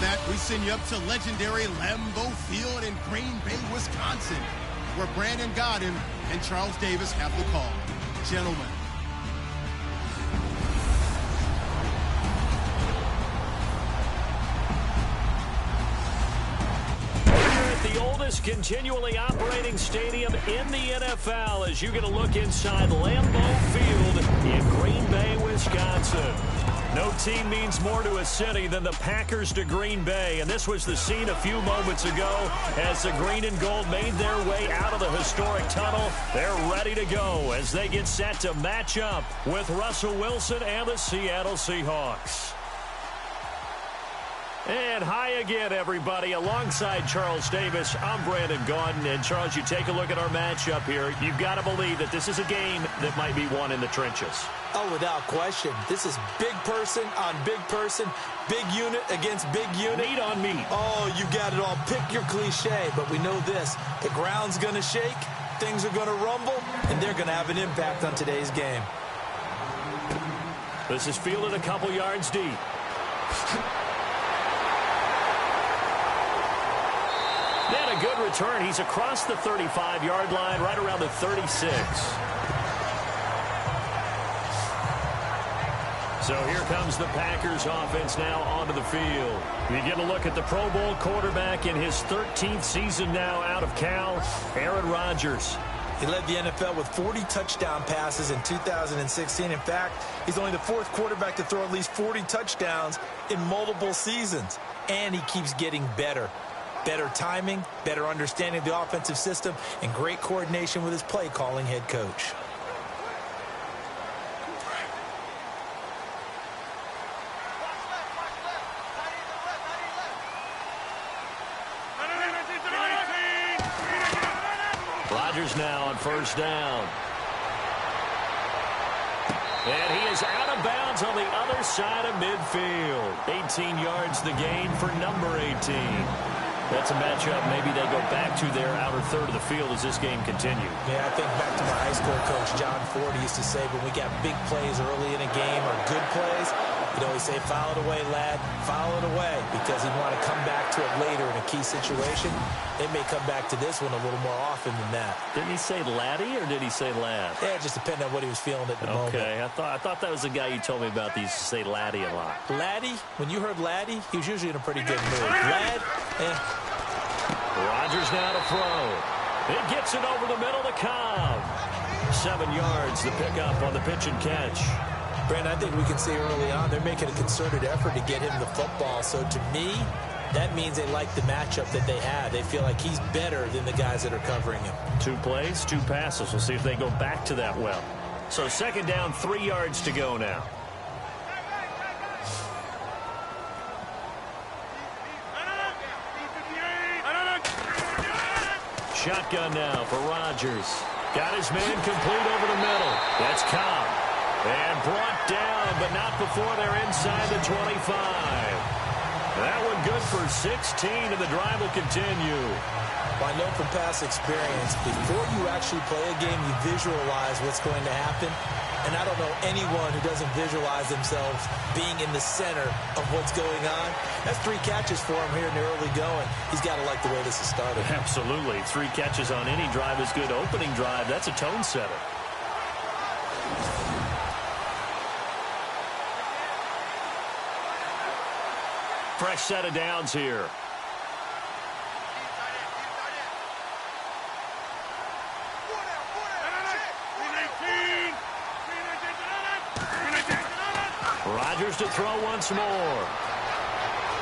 Matt, we send you up to legendary Lambeau Field in Green Bay, Wisconsin, where Brandon Gaudin and Charles Davis have the call. Gentlemen. The oldest continually operating stadium in the NFL as you get a look inside Lambeau Field in Green Bay, Wisconsin. No team means more to a city than the Packers to Green Bay, and this was the scene a few moments ago as the green and gold made their way out of the historic tunnel. They're ready to go as they get set to match up with Russell Wilson and the Seattle Seahawks. And hi again, everybody. Alongside Charles Davis, I'm Brandon Gaudin. And, Charles, you take a look at our matchup here. You've got to believe that this is a game that might be won in the trenches. Oh, without question. This is big person on big person, big unit against big unit. Meat on meat. Oh, you got it all. Pick your cliche, but we know this. The ground's going to shake, things are going to rumble, and they're going to have an impact on today's game. This is fielded a couple yards deep. And a good return. He's across the 35-yard line, right around the 36. So here comes the Packers offense now onto the field. You get a look at the Pro Bowl quarterback in his 13th season now out of Cal, Aaron Rodgers. He led the NFL with 40 touchdown passes in 2016. In fact, he's only the fourth quarterback to throw at least 40 touchdowns in multiple seasons. And he keeps getting better. Better timing, better understanding of the offensive system, and great coordination with his play-calling head coach. Rodgers now on first down. And he is out of bounds on the other side of midfield. 18 yards the gain for number 18. That's a matchup maybe they go back to their outer third of the field as this game continues. Yeah, I think back to my high school coach, John Ford, used to say when we got big plays early in a game or good plays, he'd always say, foul it away, lad, foul it away, because he'd want to come back to it later in a key situation. They may come back to this one a little more often than that. Didn't he say laddie or did he say lad? Yeah, it just depended on what he was feeling at the moment. Okay, I thought that was the guy you told me about. He used to say laddie a lot. Laddie, when you heard laddie, he was usually in a pretty good mood. Lad, Rodgers now to throw. It gets it over the middle to Cobb. 7 yards the pickup on the pitch and catch. Brandon, I think we can see early on they're making a concerted effort to get him the football. So to me, that means they like the matchup that they have. They feel like he's better than the guys that are covering him. 2 plays, 2 passes. We'll see if they go back to that well. So second down, 3 yards to go now. Shotgun now for Rodgers. Got his man complete over the middle. That's Cobb. And brought down, but not before they're inside the 25. That one good for 16, and the drive will continue. Well, I know from past experience, before you actually play a game, you visualize what's going to happen. And I don't know anyone who doesn't visualize themselves being in the center of what's going on. That's 3 catches for him here in the early going. He's got to like the way this has started. Absolutely. 3 catches on any drive is good. Opening drive, that's a tone setter. Fresh set of downs here. Rodgers to throw once more.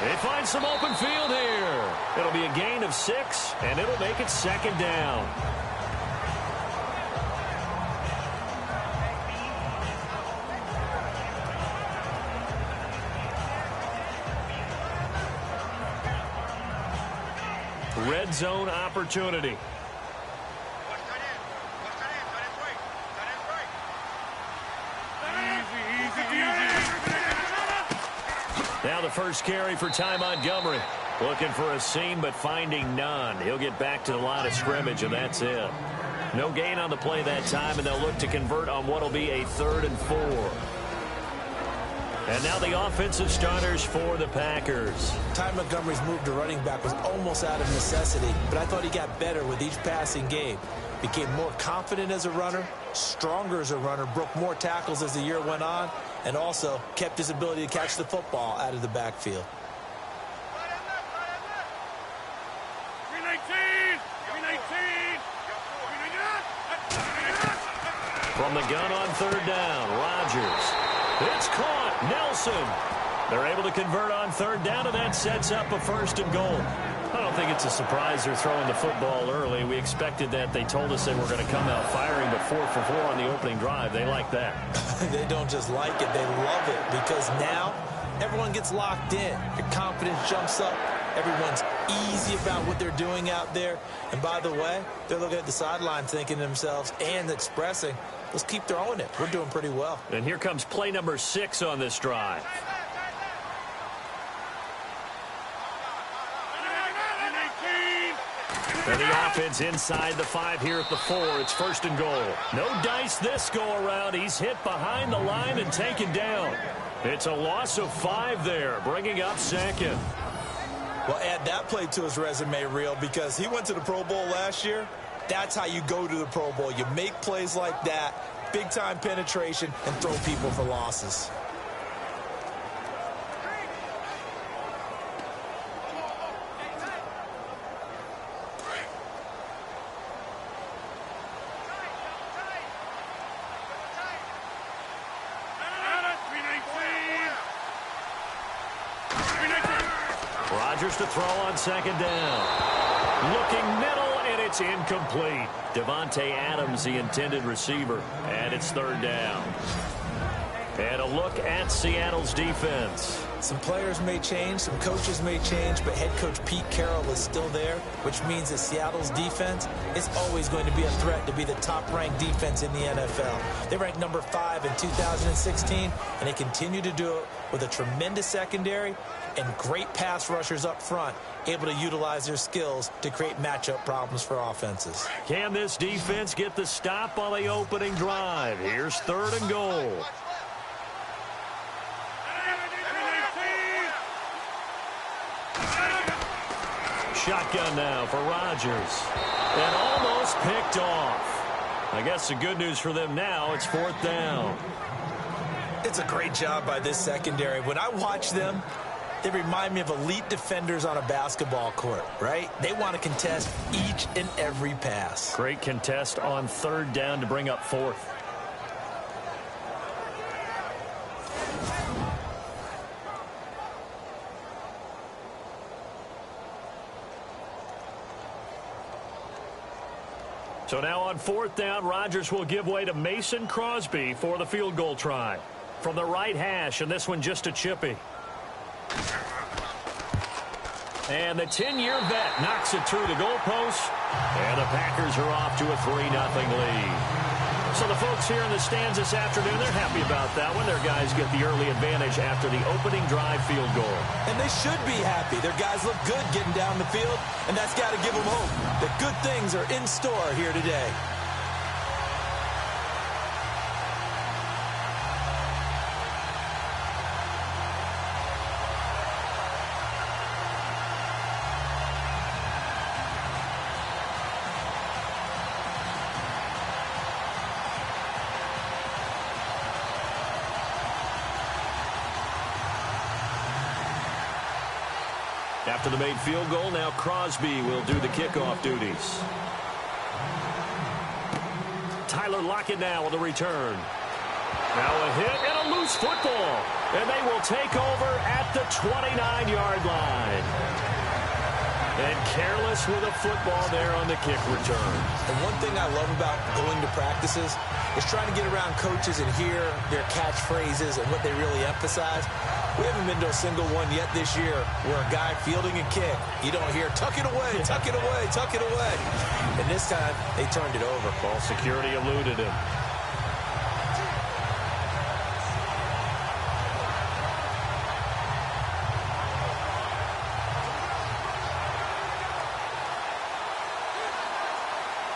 They find some open field here. It'll be a gain of 6, and it'll make it second down. Red zone opportunity. Now the first carry for Ty Montgomery. Looking for a seam, but finding none. He'll get back to the line of scrimmage, and that's it. No gain on the play that time, and they'll look to convert on what will be a 3rd and 4. And now the offensive starters for the Packers. Ty Montgomery's move to running back was almost out of necessity, but I thought he got better with each passing game. Became more confident as a runner, stronger as a runner, broke more tackles as the year went on, and also kept his ability to catch the football out of the backfield. From the gun on third down, Rodgers. It's caught. Nelson. They're able to convert on third down, and that sets up a 1st and goal. I don't think it's a surprise they're throwing the football early. We expected that. They told us they were going to come out firing, but 4 for 4 on the opening drive. They like that. They don't just like it. They love it because now everyone gets locked in. Your confidence jumps up. Everyone's easy about what they're doing out there. And by the way, they're looking at the sideline thinking to themselves and expressing, let's keep throwing it. We're doing pretty well. And here comes play number 6 on this drive. And the offense inside the 5 here at the 4. It's 1st and goal. No dice this go-around. He's hit behind the line and taken down. It's a loss of 5 there, bringing up 2nd. Well, add that play to his resume reel because he went to the Pro Bowl last year. That's how you go to the Pro Bowl. You make plays like that, big-time penetration, and throw people for losses. Rodgers to throw on 2nd down. Looking middle, and it's incomplete. Devontae Adams, the intended receiver, and it's 3rd down. And a look at Seattle's defense. Some players may change, some coaches may change, but head coach Pete Carroll is still there, which means that Seattle's defense is always going to be a threat to be the top-ranked defense in the NFL. They ranked number 5 in 2016, and they continue to do it with a tremendous secondary and great pass rushers up front, able to utilize their skills to create matchup problems for offenses. Can this defense get the stop on the opening drive? Here's 3rd and goal. Shotgun now for Rodgers. And almost picked off. I guess the good news for them now, it's 4th down. It's a great job by this secondary. When I watch them, they remind me of elite defenders on a basketball court, right? They want to contest each and every pass. Great contest on 3rd down to bring up 4th. So now on 4th down, Rodgers will give way to Mason Crosby for the field goal try. From the right hash, and this one just a chippy. And the 10-year vet knocks it through the goalpost. And the Packers are off to a 3-0 lead. So the folks here in the stands this afternoon, they're happy about that one. Their guys get the early advantage after the opening drive field goal. And they should be happy. Their guys look good getting down the field, and that's got to give them hope that good things are in store here today. After the made field goal, now Crosby will do the kickoff duties. Tyler Lockett now on the return. Now a hit and a loose football. And they will take over at the 29-yard line. And careless with a football there on the kick return. And one thing I love about going to practices is trying to get around coaches and hear their catchphrases and what they really emphasize. We haven't been to a single one yet this year where a guy fielding a kick, you don't hear, tuck it away, tuck it away, tuck it away. And this time, they turned it over. Ball security eluded him.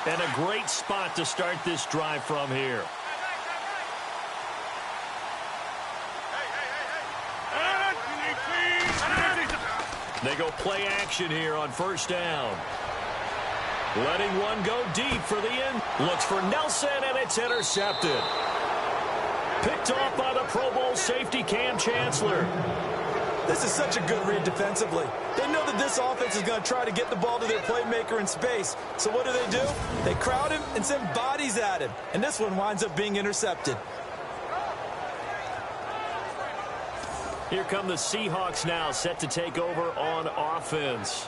And a great spot to start this drive from here. They go play action here on first down. Letting one go deep for the end. Looks for Nelson, and it's intercepted. Picked off by the Pro Bowl safety Cam Chancellor. This is such a good read defensively. They know that this offense is going to try to get the ball to their playmaker in space. So what do? They crowd him and send bodies at him. And this one winds up being intercepted. Here come the Seahawks now, set to take over on offense.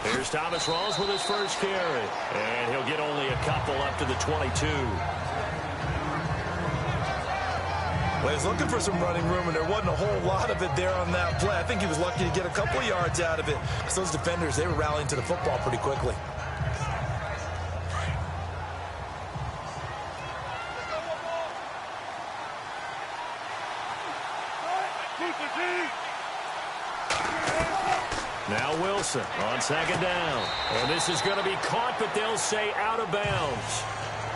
Here's Thomas Rawls with his first carry. And he'll get only a couple up to the 22. Well, he was looking for some running room, and there wasn't a whole lot of it there on that play. I think he was lucky to get a couple of yards out of it, because those defenders, they were rallying to the football pretty quickly. Now Wilson on second down. And this is going to be caught, but they'll say out of bounds.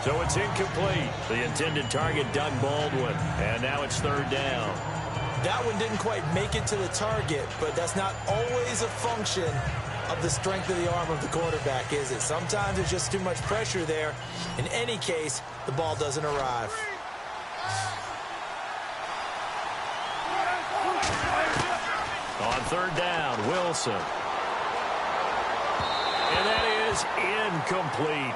So it's incomplete. The intended target, Doug Baldwin. And now it's third down. That one didn't quite make it to the target, but that's not always a function of the strength of the arm of the quarterback, is it? Sometimes there's just too much pressure there. In any case, the ball doesn't arrive. On third down, Wilson. And that is incomplete.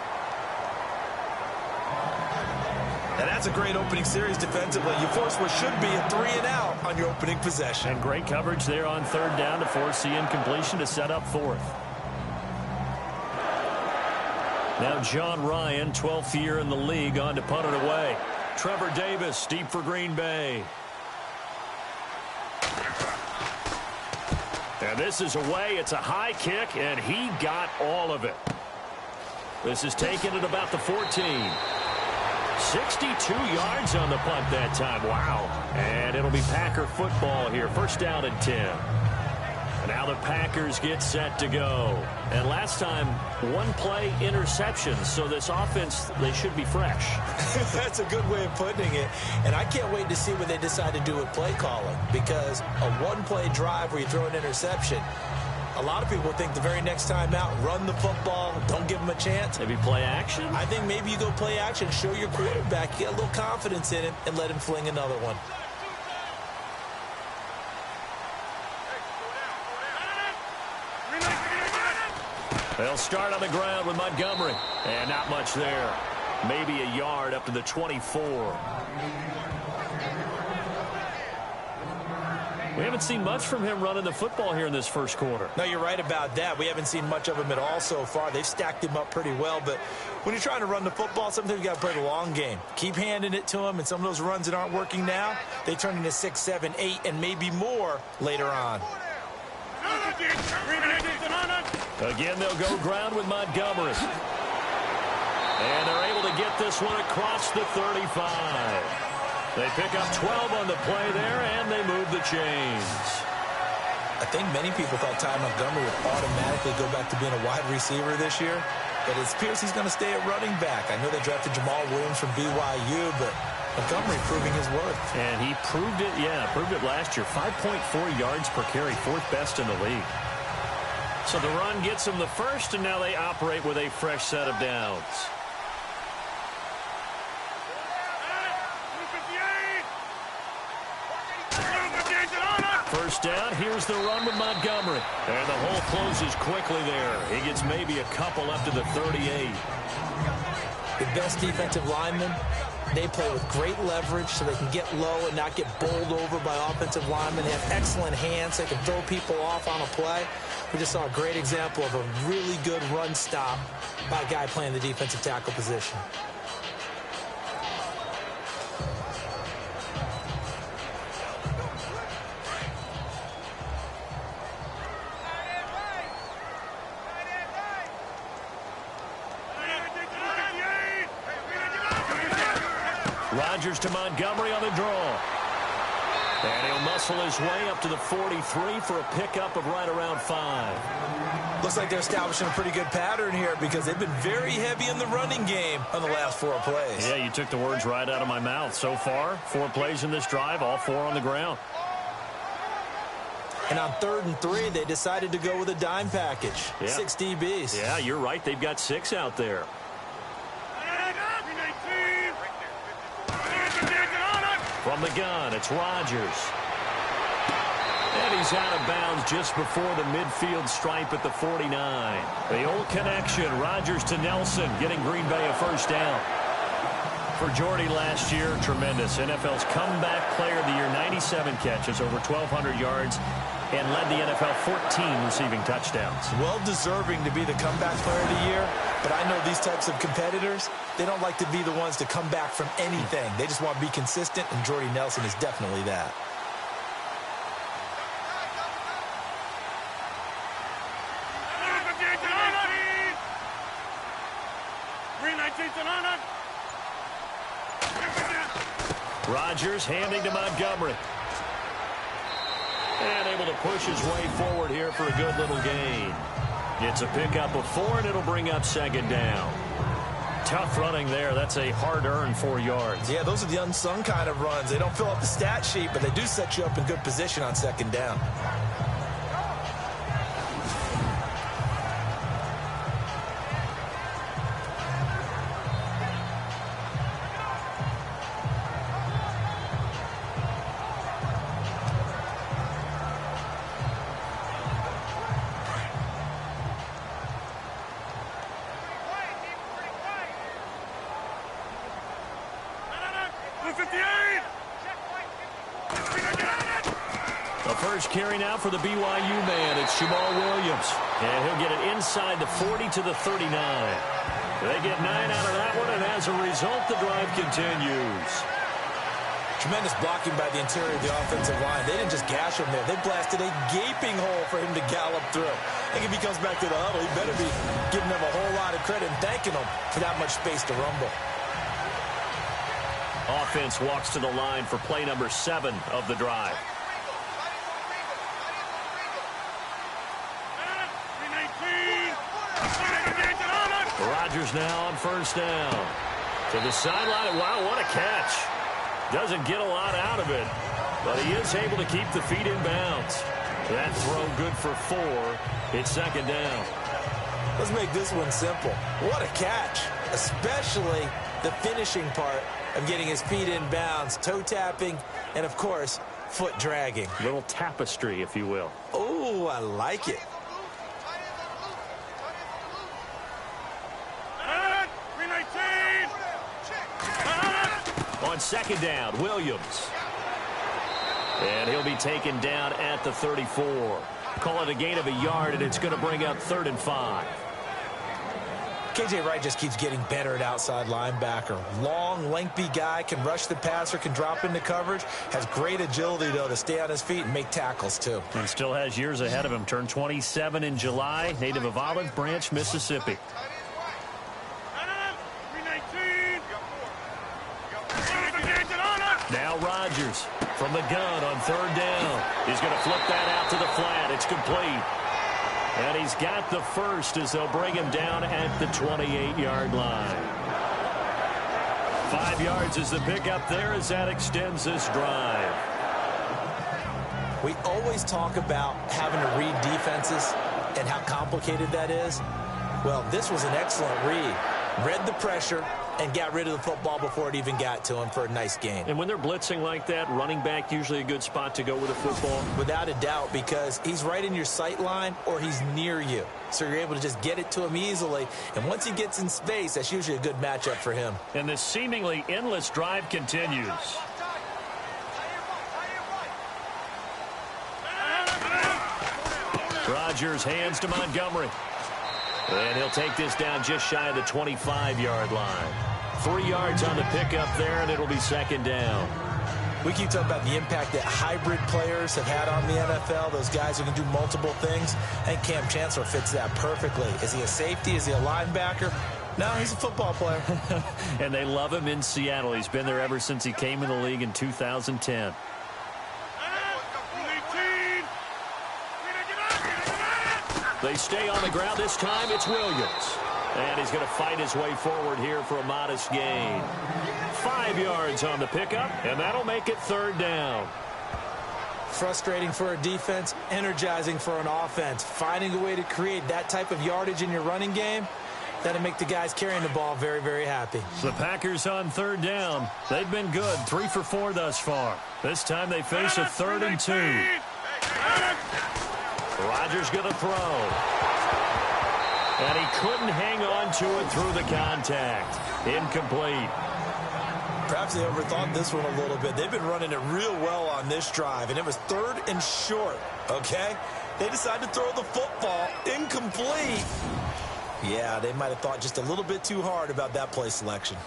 And that's a great opening series defensively. You force what should be a 3-and-out on your opening possession. And great coverage there on third down to force the incompletion to set up fourth. Now John Ryan, 12th year in the league, on to punt it away. Trevor Davis, deep for Green Bay. And this is away. It's a high kick, and he got all of it. This is taken at about the 14. 62 yards on the punt that time. Wow. And it'll be Packer football here. First down and 10. And now the Packers get set to go. And last time, one play interception. So this offense, they should be fresh. That's a good way of putting it. And I can't wait to see what they decide to do with play calling. Because a one-play drive where you throw an interception, a lot of people think the very next time out, run the football, don't give them a chance. Maybe play action? I think maybe you go play action, show your quarterback, get a little confidence in him, and let him fling another one. They'll start on the ground with Montgomery. And not much there. Maybe a yard up to the 24. We haven't seen much from him running the football here in this first quarter. No, you're right about that. We haven't seen much of him at all so far. They've stacked him up pretty well. But when you're trying to run the football, sometimes you got to play the long game. Keep handing it to him, and some of those runs that aren't working now, they turn into 6, 7, 8, and maybe more later on. Again, they'll go ground with Montgomery. And they're able to get this one across the 35. They pick up 12 on the play there, and they move the chains. I think many people thought Ty Montgomery would automatically go back to being a wide receiver this year, but it appears he's going to stay at running back. I know they drafted Jamal Williams from BYU, but Montgomery proving his worth. And he proved it, proved it last year. 5.4 yards per carry, fourth best in the league. So the run gets them the first, and now they operate with a fresh set of downs. First down, here's the run with Montgomery. And the hole closes quickly there. He gets maybe a couple up to the 38. The best defensive linemen, they play with great leverage so they can get low and not get bowled over by offensive linemen. They have excellent hands. They can throw people off on a play. We just saw a great example of a really good run stop by a guy playing the defensive tackle position. Rodgers to Montgomery on the draw. And he'll muscle his way up to the 43 for a pickup of right around 5. Looks like they're establishing a pretty good pattern here because they've been very heavy in the running game on the last 4 plays. Yeah, you took the words right out of my mouth. So far, 4 plays in this drive, all 4 on the ground. And on 3rd and 3, they decided to go with a dime package. Yeah. 6 DBs. Yeah, you're right. They've got 6 out there. From the gun, it's Rodgers. And he's out of bounds just before the midfield stripe at the 49. The old connection, Rodgers to Nelson, getting Green Bay a first down. For Jordy last year, tremendous. NFL's comeback player of the year, 97 catches, over 1,200 yards, and led the NFL 14 receiving touchdowns. Well deserving to be the comeback player of the year, but I know these types of competitors, they don't like to be the ones to come back from anything. They just want to be consistent, and Jordy Nelson is definitely that. Rodgers handing to Montgomery. And able to push his way forward here for a good little gain. It's a pickup of 4, and it'll bring up 2nd down. Tough running there. That's a hard-earned 4 yards. Yeah, those are the unsung kind of runs. They don't fill up the stat sheet, but they do set you up in good position on 2nd down. Carry now for the BYU man. It's Jamal Williams. And he'll get it inside the 40 to the 39. They get 9 out of that one, and as a result, the drive continues. Tremendous blocking by the interior of the offensive line. They didn't just gash him there. They blasted a gaping hole for him to gallop through. I think if he comes back to the huddle, he better be giving them a whole lot of credit and thanking them for that much space to rumble. Offense walks to the line for play number 7 of the drive. Rodgers now on first down. To the sideline. Wow, what a catch. Doesn't get a lot out of it, but he is able to keep the feet in bounds. That throw good for 4. It's 2nd down. Let's make this one simple. What a catch, especially the finishing part of getting his feet in bounds, toe tapping, and, of course, foot dragging. Little tapestry, if you will. Oh, I like it. On 2nd down, Williams. And he'll be taken down at the 34. Call it a gain of a yard, and it's going to bring up 3rd and 5. K.J. Wright just keeps getting better at outside linebacker. Long, lengthy guy, can rush the passer, can drop into coverage. Has great agility, though, to stay on his feet and make tackles, too. And still has years ahead of him. Turned 27 in July. Native of Olive Branch, Mississippi. Now Rodgers from the gun on 3rd down. He's going to flip that out to the flat. It's complete. And he's got the first as they'll bring him down at the 28-yard line. 5 yards is the pickup there as that extends this drive. We always talk about having to read defenses and how complicated that is. Well, this was an excellent read. Read the pressure and got rid of the football before it even got to him for a nice gain. And when they're blitzing like that, running back usually a good spot to go with a football? Without a doubt, because he's right in your sight line or he's near you. So you're able to just get it to him easily. And once he gets in space, that's usually a good matchup for him. And this seemingly endless drive continues. Rodgers hands to Montgomery. And he'll take this down just shy of the 25-yard line. 3 yards on the pickup there, and it'll be 2nd down. We keep talking about the impact that hybrid players have had on the NFL, those guys who can do multiple things. I think Cam Chancellor fits that perfectly. Is he a safety? Is he a linebacker? No, he's a football player. And they love him in Seattle. He's been there ever since he came in the league in 2010. They stay on the ground. This time it's Williams. And he's going to fight his way forward here for a modest gain. 5 yards on the pickup, and that'll make it 3rd down. Frustrating for a defense, energizing for an offense. Finding a way to create that type of yardage in your running game, that'll make the guys carrying the ball very, very happy. The Packers on 3rd down. They've been good, 3 for 4 thus far. This time they face a 3rd and 2. Rodgers going to throw. And he couldn't hang on to it through the contact. Incomplete. Perhaps they overthought this one a little bit. They've been running it real well on this drive, and it was 3rd and short, okay? They decided to throw the football. Incomplete. Yeah, they might have thought just a little bit too hard about that play selection.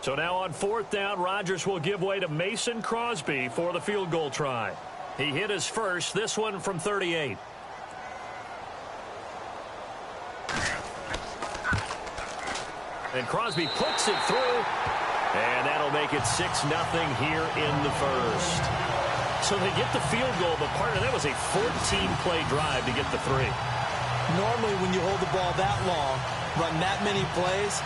So now on 4th down, Rodgers will give way to Mason Crosby for the field goal try. He hit his first, this one from 38. And Crosby puts it through, and that'll make it 6-0 here in the first. So they get the field goal, but partner, that was a 14-play drive to get the 3. Normally when you hold the ball that long, run that many plays,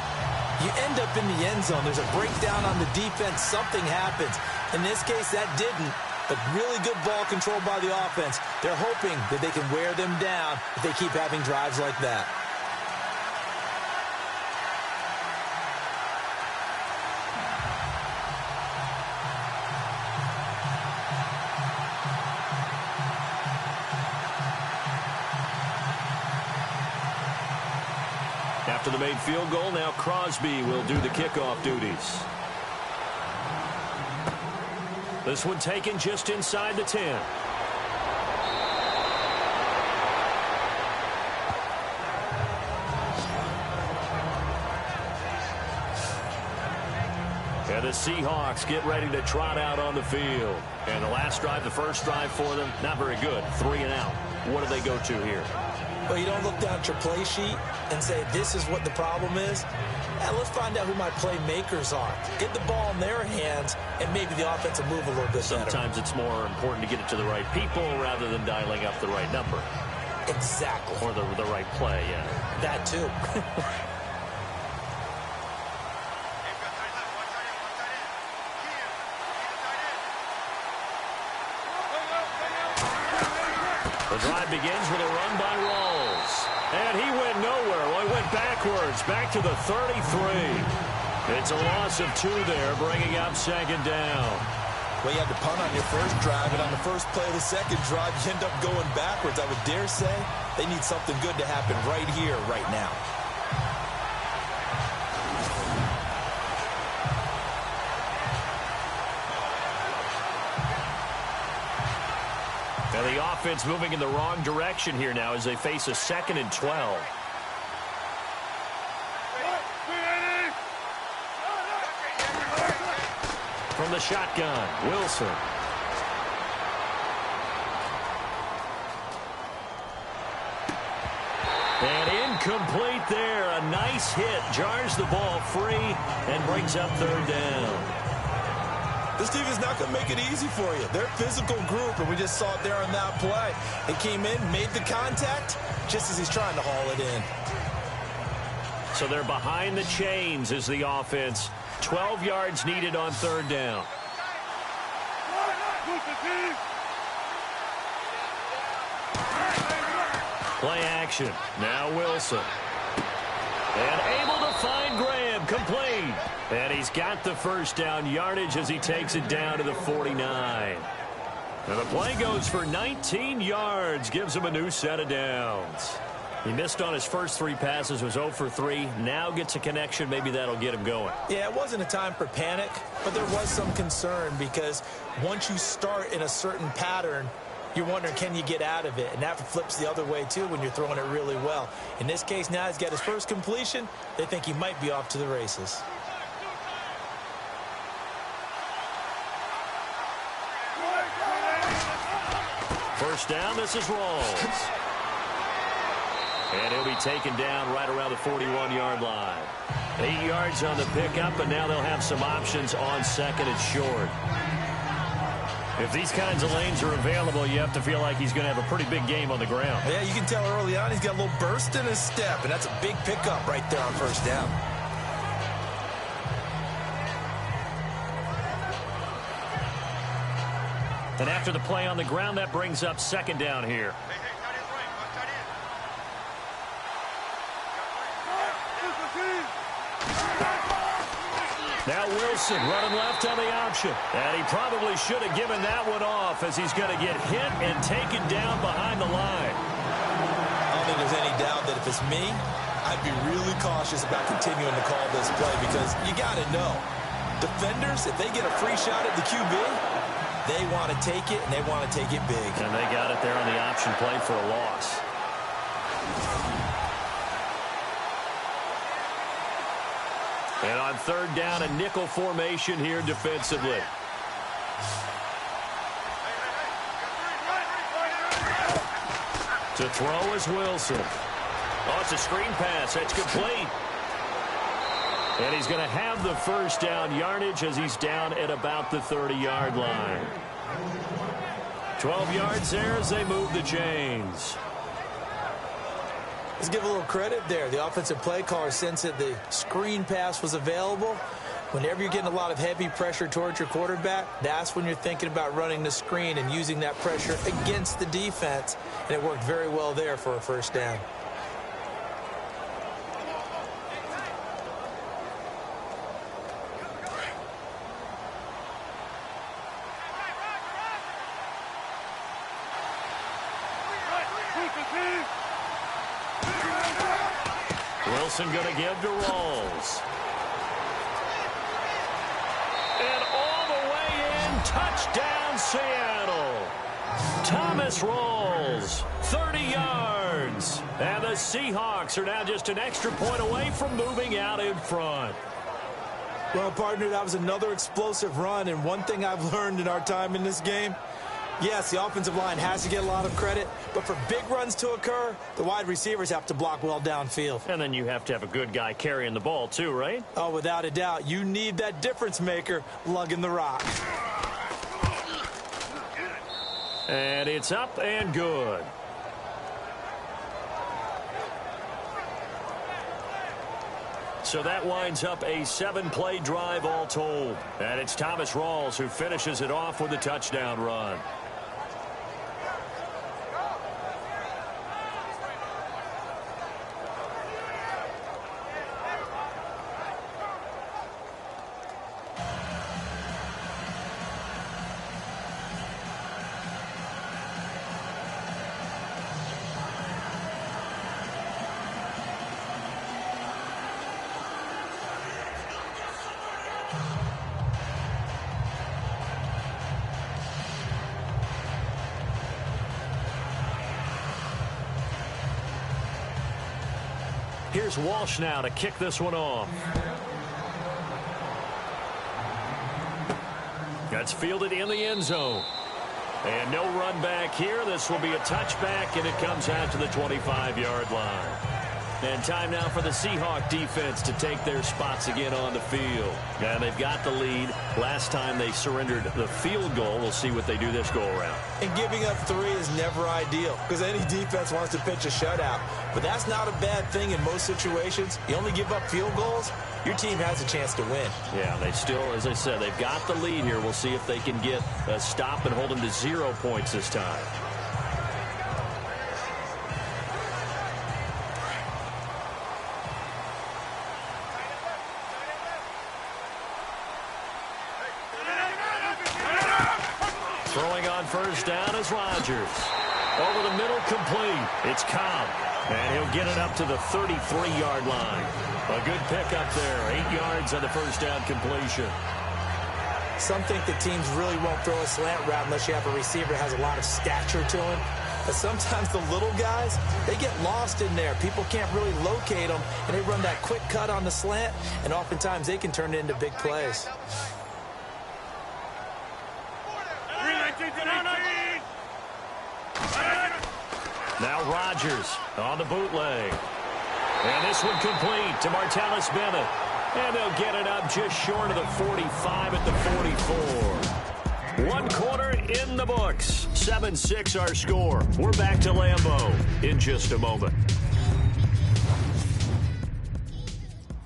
you end up in the end zone. There's a breakdown on the defense. Something happens. In this case, that didn't. But really good ball control by the offense. They're hoping that they can wear them down if they keep having drives like that. After the made field goal, now Crosby will do the kickoff duties. This one taken just inside the 10. And the Seahawks get ready to trot out on the field. And the last drive, the first drive for them, not very good. 3 and out. What do they go to here? Well, you don't look down at your play sheet and say, this is what the problem is. Yeah, let's find out who my playmakers are. Get the ball in their hands, and maybe the offense will move a little bit better. Sometimes it's more important to get it to the right people rather than dialing up the right number. Exactly. Or the right play, yeah. That too. The drive begins with a run by Rawls. And he went nowhere. Well, he went backwards, back to the 33. It's a loss of 2 there, bringing up 2nd down. Well, you had to punt on your first drive, and on the first play of the second drive, you end up going backwards. I would dare say they need something good to happen right here, right now. And the offense moving in the wrong direction here now as they face a 2nd and 12. From the shotgun, Wilson. And incomplete there. A nice hit. Jars the ball free and brings up 3rd down. This team is not going to make it easy for you. They're a physical group, and we just saw it there on that play. They came in, made the contact, just as he's trying to haul it in. So they're behind the chains as the offense. 12 yards needed on 3rd down. Play action. Now Wilson. And able to find Graham. Complete. And he's got the first down yardage as he takes it down to the 49. And the play goes for 19 yards. Gives him a new set of downs. He missed on his first 3 passes, was 0 for 3. Now gets a connection. Maybe that'll get him going. Yeah, it wasn't a time for panic, but there was some concern because once you start in a certain pattern, you're wondering, can you get out of it? And that flips the other way, too, when you're throwing it really well. In this case, now he's got his first completion. They think he might be off to the races. First down, this is Rawls. And he'll be taken down right around the 41-yard line. 8 yards on the pickup, and now they'll have some options on second and short. If these kinds of lanes are available, you have to feel like he's going to have a pretty big game on the ground. Yeah, you can tell early on he's got a little burst in his step, and that's a big pickup right there on first down. And after the play on the ground, that brings up second down here. Now Wilson running left on the option. And he probably should have given that one off as he's going to get hit and taken down behind the line. I don't think there's any doubt that if it's me, I'd be really cautious about continuing to call this play because you got to know, defenders, if they get a free shot at the QB, they want to take it, and they want to take it big. And they got it there on the option play for a loss. And on third down, a nickel formation here defensively. To throw is Wilson. Oh, it's a screen pass. That's complete. And he's going to have the first down yardage as he's down at about the 30-yard line. 12 yards there as they move the chains. Let's give a little credit there. The offensive play caller sensed that the screen pass was available. Whenever you're getting a lot of heavy pressure towards your quarterback, that's when you're thinking about running the screen and using that pressure against the defense. And it worked very well there for a first down. Wilson going to give to Rawls. And all the way in, touchdown Seattle. Thomas Rawls, 30 yards. And the Seahawks are now just an extra point away from moving out in front. Well, partner, that was another explosive run, and one thing I've learned in our time in this game, yes, the offensive line has to get a lot of credit, but for big runs to occur, the wide receivers have to block well downfield. And then you have to have a good guy carrying the ball too, right? Oh, without a doubt. You need that difference maker lugging the rock. And it's up and good. So that winds up a 7-play drive all told. And it's Thomas Rawls who finishes it off with a touchdown run. Here's Walsh now to kick this one off. That's fielded in the end zone. And no run back here. This will be a touchback, and it comes out to the 25-yard line. And time now for the Seahawk defense to take their spots again on the field. And they've got the lead. Last time they surrendered the field goal. We'll see what they do this go-around. And giving up 3 is never ideal because any defense wants to pitch a shutout. But that's not a bad thing in most situations. You only give up field goals, your team has a chance to win. Yeah, they still, as I said, they've got the lead here. We'll see if they can get a stop and hold them to 0 points this time. Throwing on first down is Rodgers. Over the middle, complete. It's Cobb, and he'll get it up to the 33-yard line. A good pickup there. 8 yards on the first down completion. Some think that teams really won't throw a slant route unless you have a receiver that has a lot of stature to him. But sometimes the little guys, they get lost in there. People can't really locate them, and they run that quick cut on the slant, and oftentimes they can turn it into big plays. Now Rodgers on the bootleg. And this one complete to Martellus Bennett. And they'll get it up just short of the 45 at the 44. 1 quarter in the books. 7-6 our score. We're back to Lambeau in just a moment.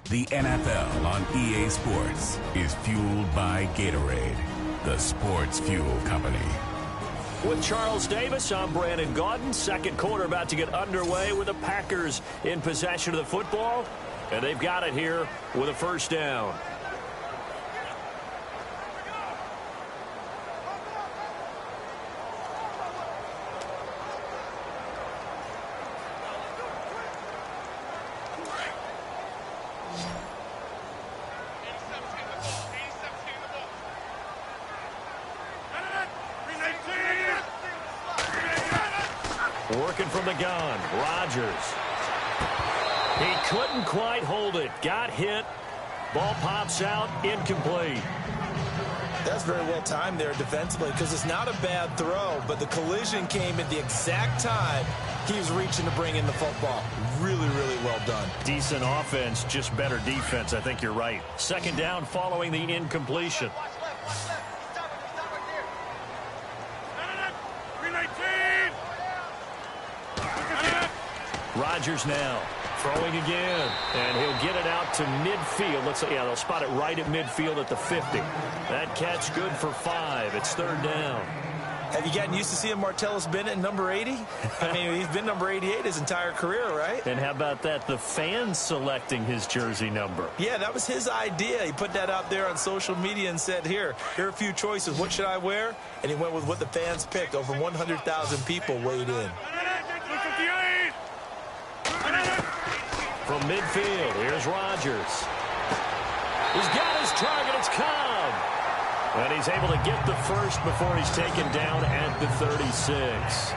The NFL on EA Sports is fueled by Gatorade, the sports fuel company. With Charles Davis, I'm Brandon Gaudin. Second quarter about to get underway with the Packers in possession of the football. And they've got it here with a first down. Working from the gun, Rodgers. He couldn't quite hold it. Got hit. Ball pops out. Incomplete. That's very well timed there defensively because it's not a bad throw, but the collision came at the exact time he was reaching to bring in the football. Really, really well done. Decent offense, just better defense. I think you're right. Second down following the incompletion. Rodgers now throwing again, and he'll get it out to midfield. They'll spot it right at midfield at the 50. That catch good for 5. It's third down. Have you gotten used to seeing Martellus Bennett in number 80? I mean, he's been number 88 his entire career, right? And how about that? The fans selecting his jersey number. Yeah, that was his idea. He put that out there on social media and said, here are a few choices. What should I wear? And he went with what the fans picked. Over 100,000 people weighed in. From midfield, here's Rodgers. He's got his target. It's Cobb. And he's able to get the first before he's taken down at the 36.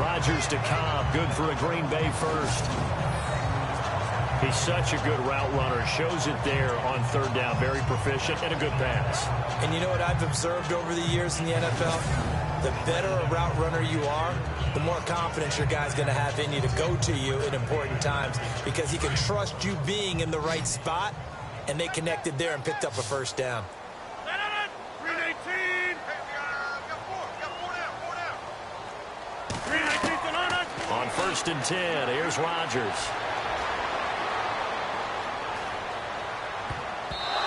Rodgers to Cobb. Good for a Green Bay first. He's such a good route runner. Shows it there on third down. Very proficient and a good pass. And you know what I've observed over the years in the NFL? The better a route runner you are, the more confidence your guy's going to have in you to go to you in important times because he can trust you being in the right spot, and they connected there and picked up a first down. On 1st and 10, here's Rodgers.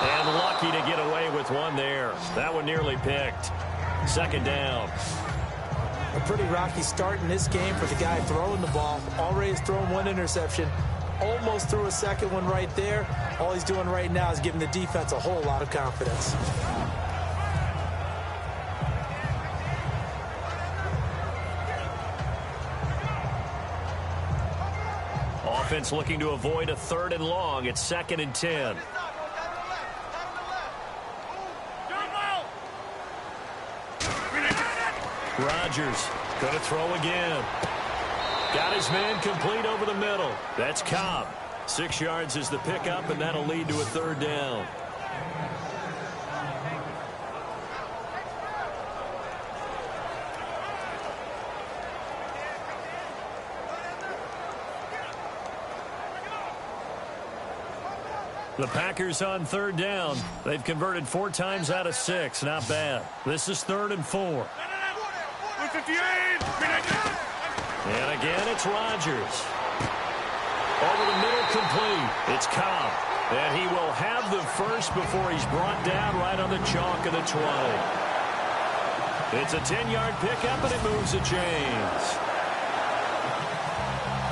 And lucky to get away with one there. That one nearly picked. Second down. A pretty rocky start in this game for the guy throwing the ball. Already has thrown one interception. Almost threw a second one right there. All he's doing right now is giving the defense a whole lot of confidence. Offense looking to avoid a 3rd and long. It's 2nd and 10. Rodgers going to throw again. Got his man complete over the middle. That's Cobb. 6 yards is the pickup, and that'll lead to a third down. The Packers on third down. They've converted 4 times out of 6. Not bad. This is 3rd and 4. And again, it's Rodgers. Over the middle, complete. It's Cobb. And he will have the first before he's brought down right on the chalk of the 20. It's a 10-yard pickup, and it moves the chains.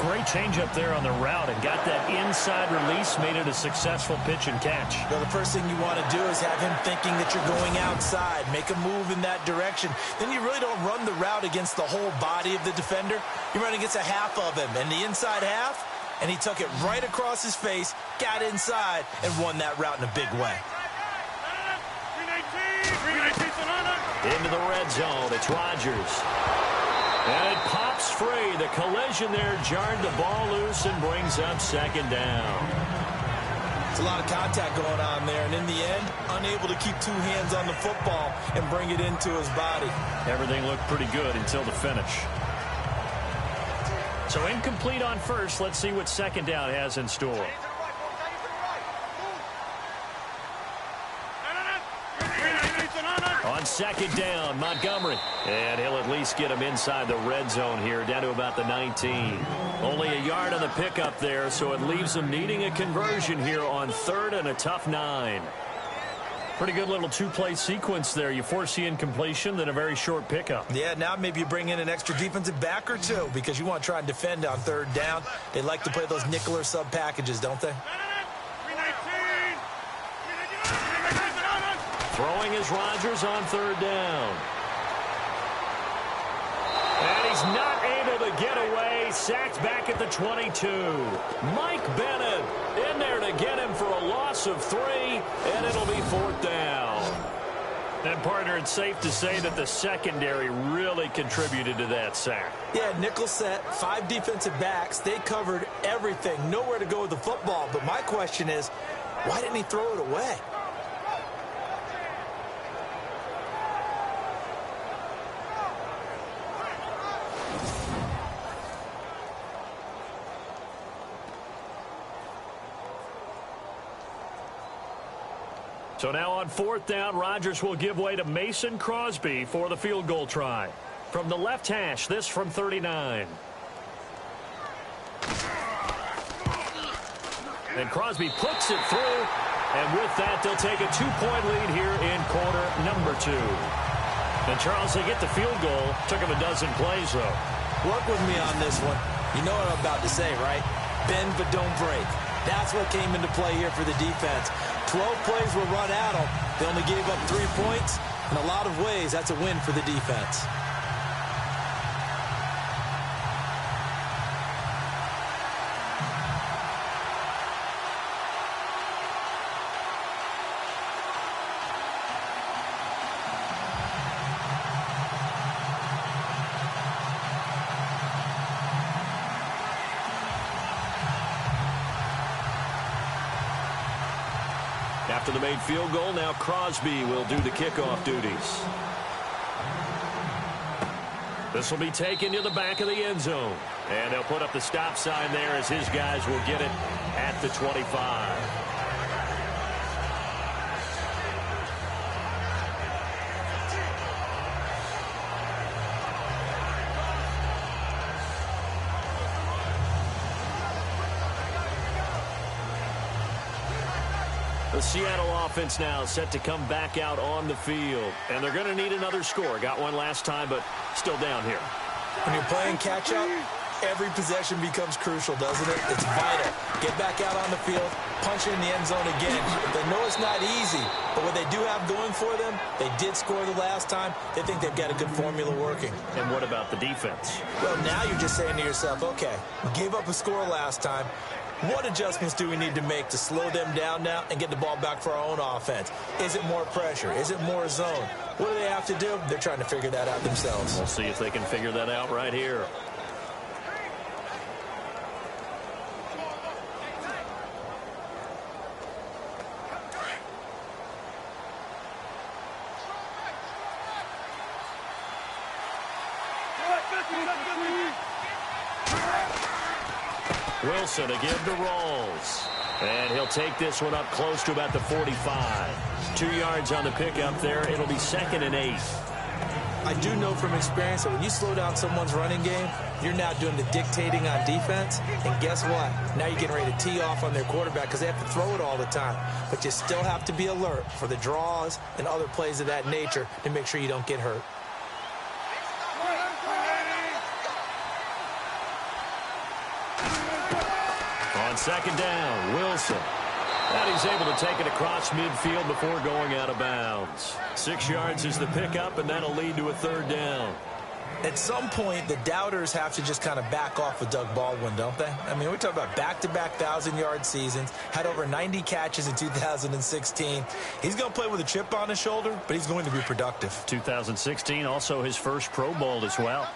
Great change up there on the route and got that inside release, made it a successful pitch and catch. Well, the first thing you want to do is have him thinking that you're going outside, make a move in that direction. Then you really don't run the route against the whole body of the defender. You run against a half of him, and the inside half, and he took it right across his face, got inside, and won that route in a big way. Into the red zone, it's Rodgers. And it pops free. The collision there jarred the ball loose and brings up second down. It's a lot of contact going on there, and in the end, unable to keep 2 hands on the football and bring it into his body. Everything looked pretty good until the finish. So incomplete on first. Let's see what second down has in store. On second down, Montgomery. And he'll at least get him inside the red zone here, down to about the 19. Only a yard on the pickup there, so it leaves them needing a conversion here on third and a tough 9. Pretty good little two-play sequence there. You force the incompletion, then a very short pickup. Yeah, now maybe you bring in an extra defensive back or two because you want to try and defend on third down. They like to play those nickel or sub packages, don't they? Throwing is Rodgers on third down. And he's not able to get away. Sacked back at the 22. Mike Bennett in there to get him for a loss of 3, and it'll be fourth down. And, partner, it's safe to say that the secondary really contributed to that sack. Yeah, nickel set, 5 defensive backs. They covered everything. Nowhere to go with the football. But my question is, why didn't he throw it away? So now on fourth down, Rodgers will give way to Mason Crosby for the field goal try. From the left hash, this from 39. And Crosby puts it through. And with that, they'll take a 2-point lead here in quarter number 2. And Charles, they get the field goal. Took him a dozen plays, though. Work with me on this one. You know what I'm about to say, right? Bend but don't break. That's what came into play here for the defense. 12 plays were run at them. They only gave up 3 points. In a lot of ways, that's a win for the defense. After the made field goal, now Crosby will do the kickoff duties. This will be taken to the back of the end zone. And they'll put up the stop sign there as his guys will get it at the 25. The Seattle offense now set to come back out on the field. And they're going to need another score. Got one last time, but still down here. When you're playing catch-up, every possession becomes crucial, doesn't it? It's vital. Get back out on the field, punch it in the end zone again. They know it's not easy, but what they do have going for them, they did score the last time. They think they've got a good formula working. And what about the defense? Well, now you're just saying to yourself, okay, we gave up a score last time. What adjustments do we need to make to slow them down now and get the ball back for our own offense? Is it more pressure? Is it more zone? What do they have to do? They're trying to figure that out themselves. We'll see if they can figure that out right here. Wilson again to Rawls. And he'll take this one up close to about the 45. 2 yards on the pickup there. It'll be 2nd and 8. I do know from experience that when you slow down someone's running game, you're now doing the dictating on defense. And guess what? Now you're getting ready to tee off on their quarterback because they have to throw it all the time. But you still have to be alert for the draws and other plays of that nature to make sure you don't get hurt. On second down, Wilson. And he's able to take it across midfield before going out of bounds. 6 yards is the pickup, and that'll lead to a 3rd down. At some point, the doubters have to just kind of back off with Doug Baldwin, don't they? I mean, we're talking about back-to-back 1,000-yard seasons, had over 90 catches in 2016. He's going to play with a chip on his shoulder, but he's going to be productive. 2016, also his first Pro Bowl as well.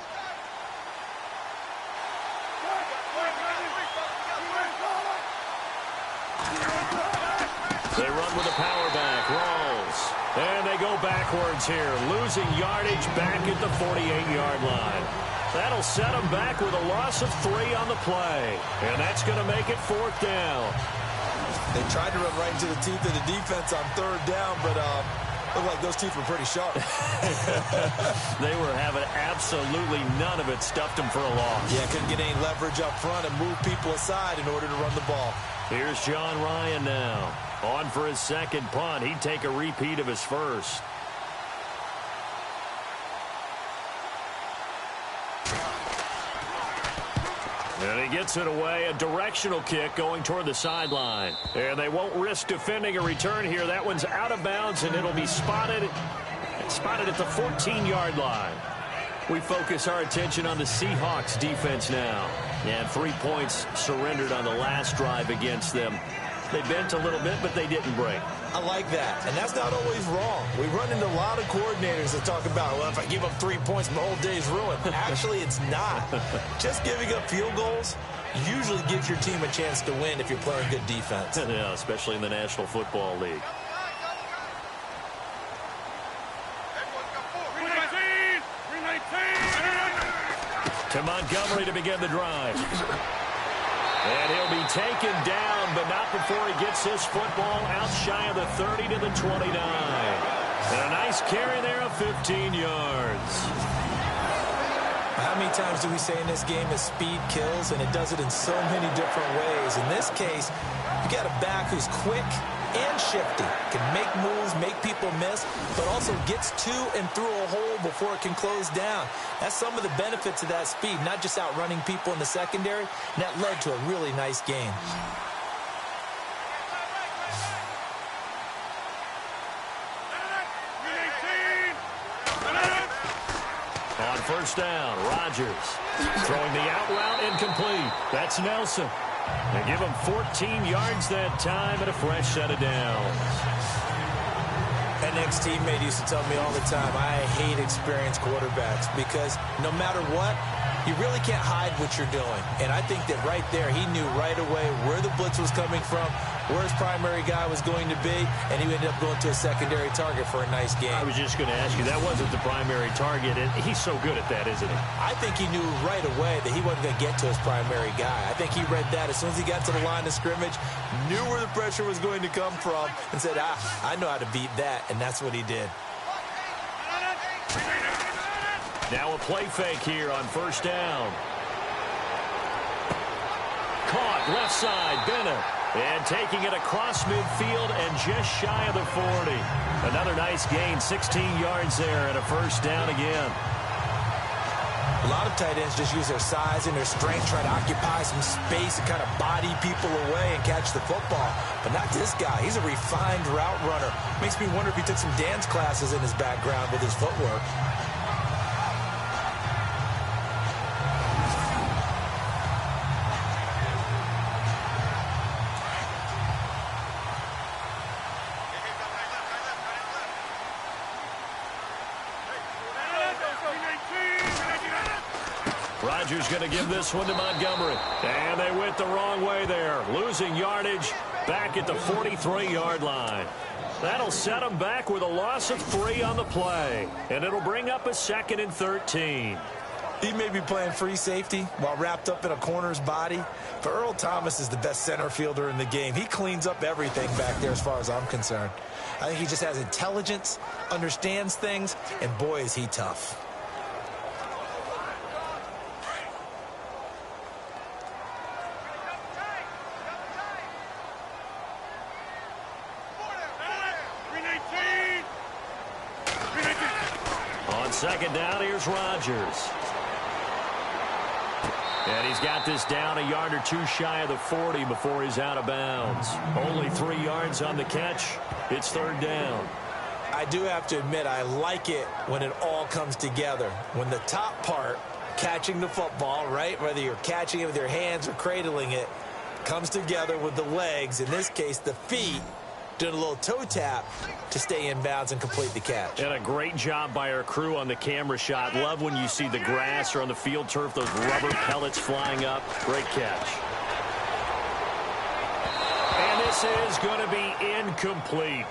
They run with a power back, Rawls. And they go backwards here, losing yardage back at the 48-yard line. That'll set them back with a loss of 3 on the play. And that's going to make it 4th down. They tried to run right into the teeth of the defense on 3rd down, but looked like those teeth were pretty sharp. They were having absolutely none of it. Stuffed them for a loss. Yeah, couldn't get any leverage up front and move people aside in order to run the ball. Here's John Ryan now. On for his 2nd punt. He'd take a repeat of his first. And he gets it away, a directional kick going toward the sideline. And they won't risk defending a return here. That one's out of bounds, and it'll be spotted at the 14-yard line. We focus our attention on the Seahawks defense now. And 3 points surrendered on the last drive against them. They bent a little bit, but they didn't break. I like that, and that's not always wrong. We run into a lot of coordinators that talk about, well, if I give up 3 points, my whole day's ruined. Actually, it's not. Just giving up field goals usually gives your team a chance to win if you're playing good defense. Yeah, especially in the National Football League. To Montgomery to begin the drive. And he'll be taken down, but not before he gets this football out shy of the 30 to the 29. And a nice carry there of 15 yards. How many times do we say in this game that speed kills, and it does it in so many different ways? In this case, you got a back who's quick and shifty, can make moves, make people miss, but also gets to and through a hole before it can close down. That's some of the benefits of that speed, not just outrunning people in the secondary, and that led to a really nice game. On 1st down, Rodgers throwing the out route incomplete. That's Nelson. They give him 14 yards that time and a fresh set of downs. An ex-teammate used to tell me all the time, I hate experienced quarterbacks because no matter what, you really can't hide what you're doing. And I think that right there, he knew right away where the blitz was coming from, where his primary guy was going to be, and he ended up going to a secondary target for a nice game. I was just going to ask you, that wasn't the primary target, and he's so good at that, isn't he? I think he knew right away that he wasn't going to get to his primary guy. I think he read that as soon as he got to the line of scrimmage, knew where the pressure was going to come from, and said, I know how to beat that, and that's what he did. Now a play fake here on 1st down. Caught left side, Bennett. And taking it across midfield and just shy of the 40. Another nice gain, 16 yards there and a 1st down again. A lot of tight ends just use their size and their strength, try to occupy some space and kind of body people away and catch the football. But not this guy. He's a refined route runner. Makes me wonder if he took some dance classes in his background with his footwork. Rodgers going to give this one to Montgomery. And they went the wrong way there. Losing yardage back at the 43-yard line. That'll set them back with a loss of 3 on the play. And it'll bring up a 2nd and 13. He may be playing free safety while wrapped up in a corner's body, but Earl Thomas is the best center fielder in the game. He cleans up everything back there as far as I'm concerned. I think he just has intelligence, understands things, and boy, is he tough. On 2nd down, here's Rodgers. And he's got this down a yard or 2 shy of the 40 before he's out of bounds. Only 3 yards on the catch. It's 3rd down. I do have to admit, I like it when it all comes together. When the top part, catching the football, right, whether you're catching it with your hands or cradling it, comes together with the legs, in this case the feet, doing a little toe tap to stay in bounds and complete the catch. And a great job by our crew on the camera shot. Love when you see the grass or on the field turf, those rubber pellets flying up. Great catch. And this is going to be incomplete.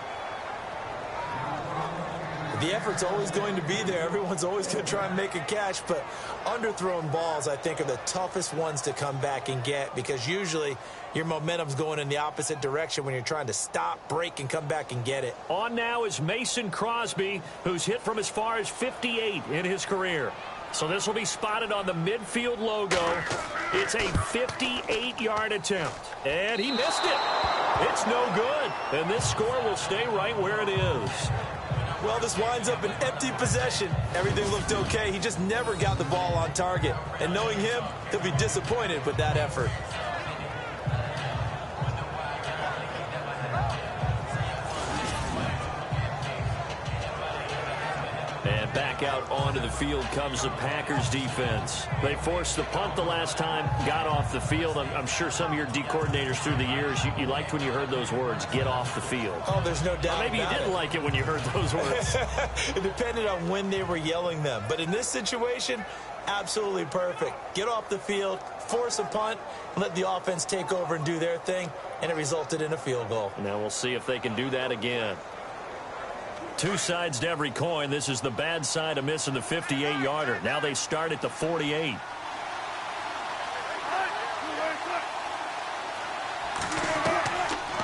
The effort's always going to be there. Everyone's always going to try and make a catch, but underthrown balls, I think, are the toughest ones to come back and get because usually your momentum's going in the opposite direction when you're trying to stop, break, and come back and get it. On now is Mason Crosby, who's hit from as far as 58 in his career. So this will be spotted on the midfield logo. It's a 58-yard attempt, and he missed it. It's no good, and this score will stay right where it is. Well, this winds up an empty possession. Everything looked okay. He just never got the ball on target. And knowing him, he'll be disappointed with that effort. And back out onto the field comes the Packers defense. They forced the punt the last time, got off the field. I'm sure some of your D coordinators through the years, you liked when you heard those words, get off the field. Oh, there's no doubt. Or maybe you didn't like it when you heard those words. It depended on when they were yelling them. But in this situation, absolutely perfect. Get off the field, force a punt, and let the offense take over and do their thing, and it resulted in a field goal. Now we'll see if they can do that again. Two sides to every coin. This is the bad side of missing the 58-yarder. Now they start at the 48.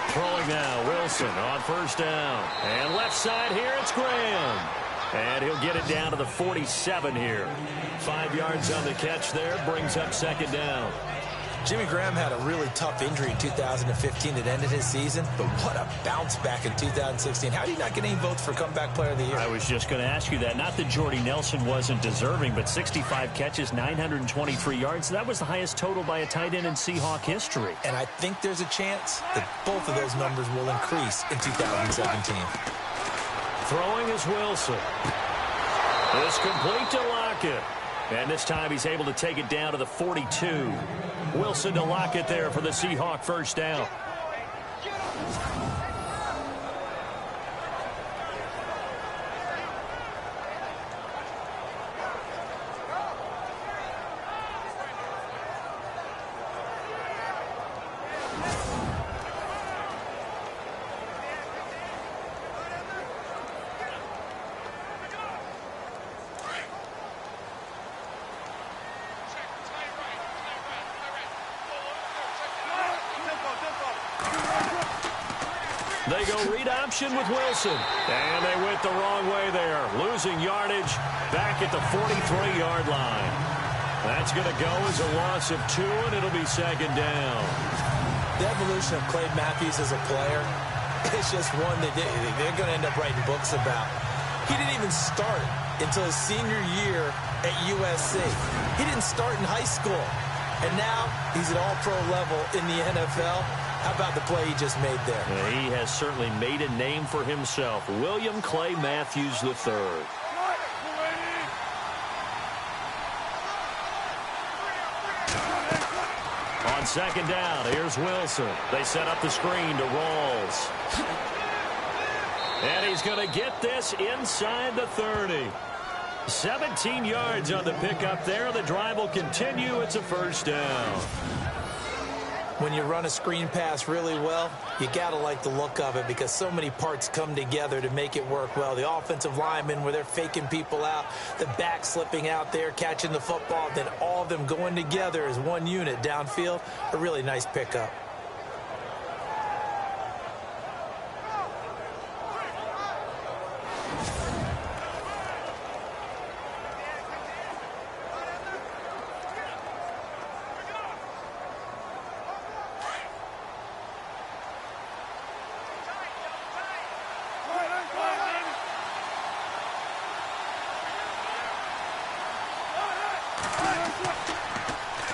Throwing now, Wilson on first down. And left side here, it's Graham. And he'll get it down to the 47 here. 5 yards on the catch there, brings up second down. Jimmy Graham had a really tough injury in 2015 that ended his season, but what a bounce back in 2016. How do you not get any votes for Comeback Player of the Year? I was just going to ask you that. Not that Jordy Nelson wasn't deserving, but 65 catches, 923 yards. That was the highest total by a tight end in Seahawk history. And I think there's a chance that both of those numbers will increase in 2017. Throwing is Wilson. It's complete to Lockett. And this time he's able to take it down to the 42. Wilson to Lockett there for the Seahawk first down. They go read option with Wilson. And they went the wrong way there. Losing yardage back at the 43-yard line. That's going to go as a loss of 2, and it'll be second down. The evolution of Clay Matthews as a player is just one that they're going to end up writing books about. He didn't even start until his senior year at USC. He didn't start in high school. And now he's at all-pro level in the NFL. How about the play he just made there? Yeah, he has certainly made a name for himself. William Clay Matthews III. On second down, here's Wilson. They set up the screen to Rawls. And he's going to get this inside the 30. 17 yards on the pickup there. The drive will continue. It's a first down. When you run a screen pass really well, you got to like the look of it because so many parts come together to make it work well. The offensive linemen where they're faking people out, the back slipping out there, catching the football, then all of them going together as one unit downfield. A really nice pickup.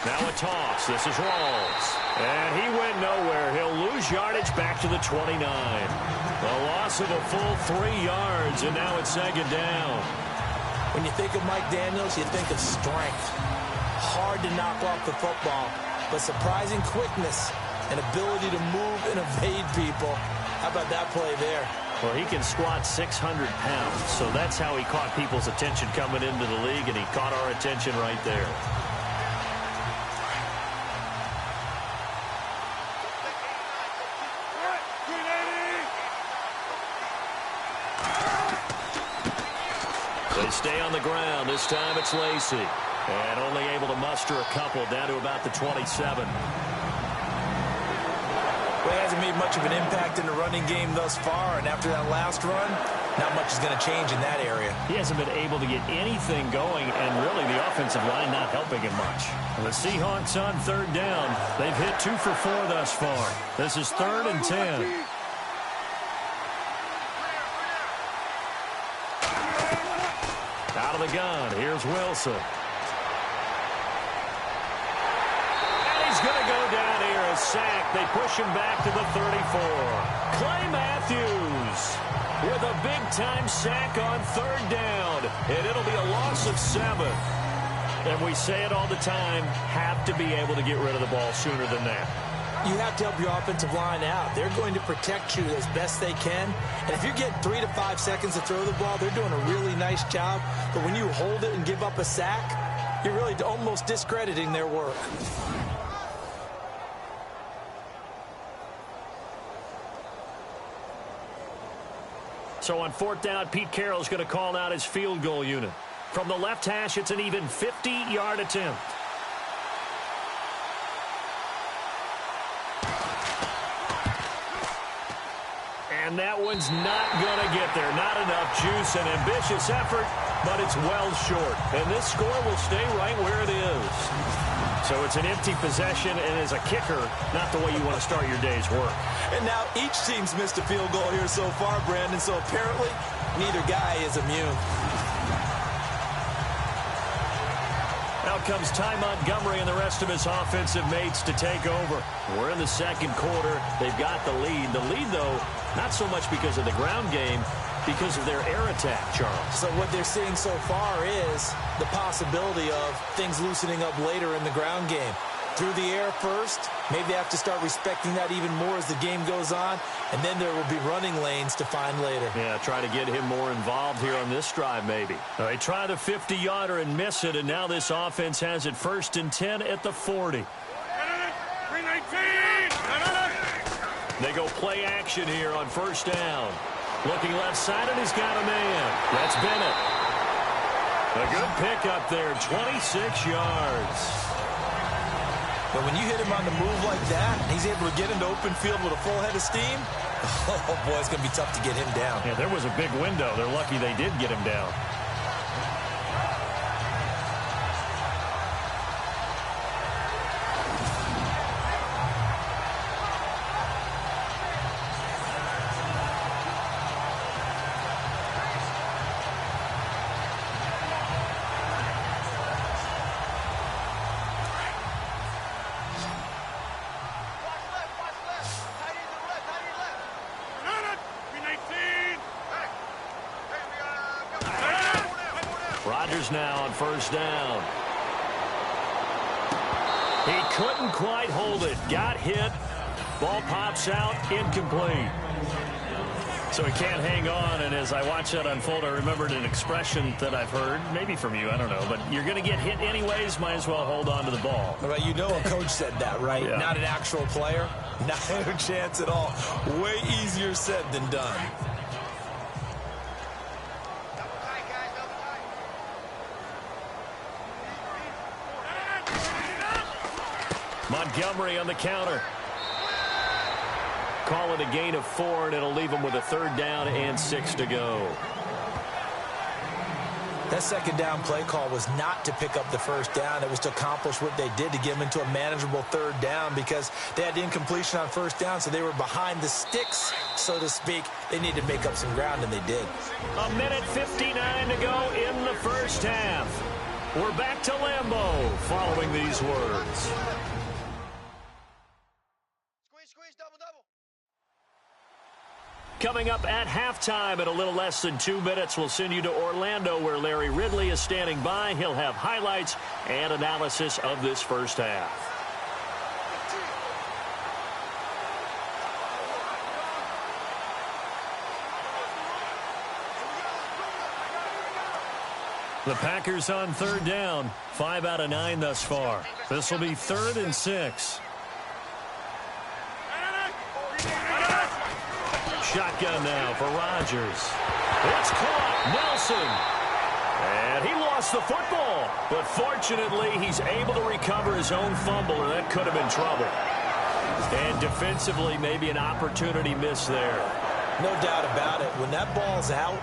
Now a toss. This is Rawls. And he went nowhere. He'll lose yardage back to the 29. A loss of a full 3 yards, and now it's second down. When you think of Mike Daniels, you think of strength. Hard to knock off the football, but surprising quickness and ability to move and evade people. How about that play there? Well, he can squat 600 pounds, so that's how he caught people's attention coming into the league, and he caught our attention right there. ground. This time it's Lacy. And only able to muster a couple down to about the 27. Well, he hasn't made much of an impact in the running game thus far, and after that last run, not much is going to change in that area. He hasn't been able to get anything going, and really the offensive line not helping him much. The Seahawks on third down. They've hit 2 for 4 thus far. This is 3rd and 10. Out of the gun, here's Wilson. Going to go down here, a sack. They push him back to the 34. Clay Matthews with a big-time sack on 3rd down, and it'll be a loss of 7. And we say it all the time, have to be able to get rid of the ball sooner than that. You have to help your offensive line out. They're going to protect you as best they can. And if you get 3 to 5 seconds to throw the ball, they're doing a really nice job. But when you hold it and give up a sack, you're really almost discrediting their work. So on 4th down, Pete Carroll's going to call out his field goal unit. From the left hash, it's an even 50-yard attempt. And that one's not going to get there. Not enough juice. An ambitious effort, but it's well short. And this score will stay right where it is. So it's an empty possession, and as a kicker, not the way you want to start your day's work. And now each team's missed a field goal here so far, Brandon, so apparently neither guy is immune. Out comes Ty Montgomery and the rest of his offensive mates to take over. We're in the 2nd quarter. They've got the lead. The lead, though, not so much because of the ground game, because of their air attack, Charles. So what they're seeing so far is the possibility of things loosening up later in the ground game. Through the air first, maybe they have to start respecting that even more as the game goes on, and then there will be running lanes to find later. Yeah, try to get him more involved here on this drive, maybe. They try the 50-yarder and miss it, and now this offense has it 1st and 10 at the 40. They go play action here on 1st down. Looking left side, and he's got a man. That's Bennett. A good pickup there, 26 yards. But when you hit him on the move like that, and he's able to get into open field with a full head of steam, oh, boy, it's going to be tough to get him down. Yeah, there was a big window. They're lucky they did get him down. Now on 1st down. He couldn't quite hold it. Got hit. Ball pops out. Incomplete. So he can't hang on, and as I watch that unfold, I remembered an expression that I've heard, maybe from you, I don't know, but you're going to get hit anyways, might as well hold on to the ball. Well, you know a coach said that, right? Yeah. Not an actual player. Not a chance at all. Way easier said than done. Montgomery on the counter. Call it a gain of 4, and it'll leave him with a 3rd down and 6 to go. That 2nd down play call was not to pick up the 1st down. It was to accomplish what they did, to get them into a manageable 3rd down, because they had incompletion on 1st down, so they were behind the sticks, so to speak. They needed to make up some ground, and they did. 1:59 to go in the 1st half. We're back to Lambeau following these words. Coming up at halftime in a little less than 2 minutes, we'll send you to Orlando, where Larry Ridley is standing by. He'll have highlights and analysis of this 1st half. The Packers on 3rd down. 5 out of 9 thus far. This will be 3rd and 6. Shotgun now for Rodgers. It's caught. Nelson. And he lost the football. But fortunately, he's able to recover his own fumble, or that could have been trouble. And defensively, maybe an opportunity missed there. No doubt about it. When that ball's out,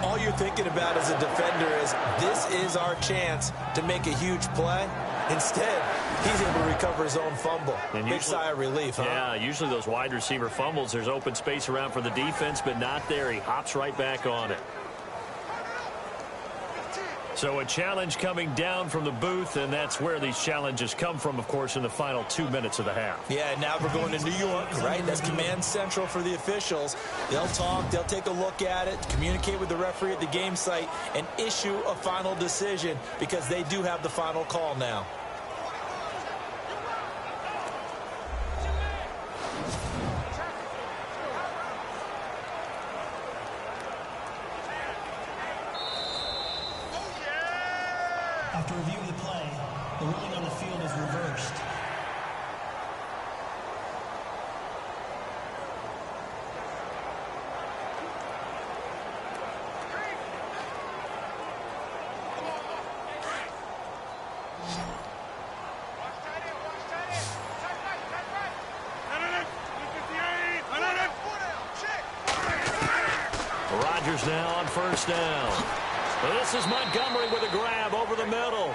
all you're thinking about as a defender is, this is our chance to make a huge play. Instead, he's able to recover his own fumble. And big sigh of relief, huh? Yeah, usually those wide receiver fumbles, there's open space around for the defense, but not there. He hops right back on it. So a challenge coming down from the booth, and that's where these challenges come from, of course, in the final 2 minutes of the half. Yeah, now we're going to New York, right? That's command central for the officials. They'll talk, they'll take a look at it, communicate with the referee at the game site, and issue a final decision because they do have the final call now. After reviewing the play, the ruling on the field is reversed. Rodgers now on first down. Well, this is Montgomery with a grab over the middle.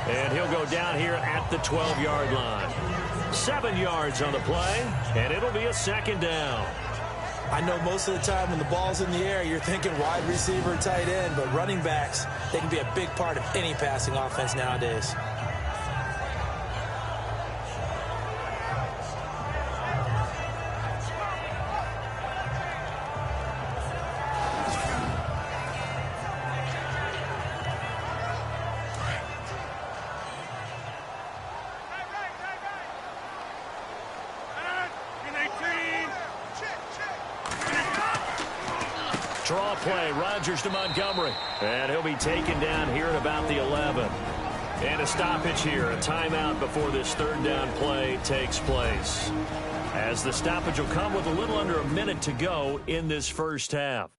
And he'll go down here at the 12-yard line. 7 yards on the play, and it'll be a second down. I know most of the time when the ball's in the air, you're thinking wide receiver, tight end, but running backs, they can be a big part of any passing offense nowadays. Draw play, Rodgers to Montgomery. And he'll be taken down here at about the 11. And a stoppage here, a timeout before this third down play takes place. As the stoppage will come with a little under a minute to go in this first half.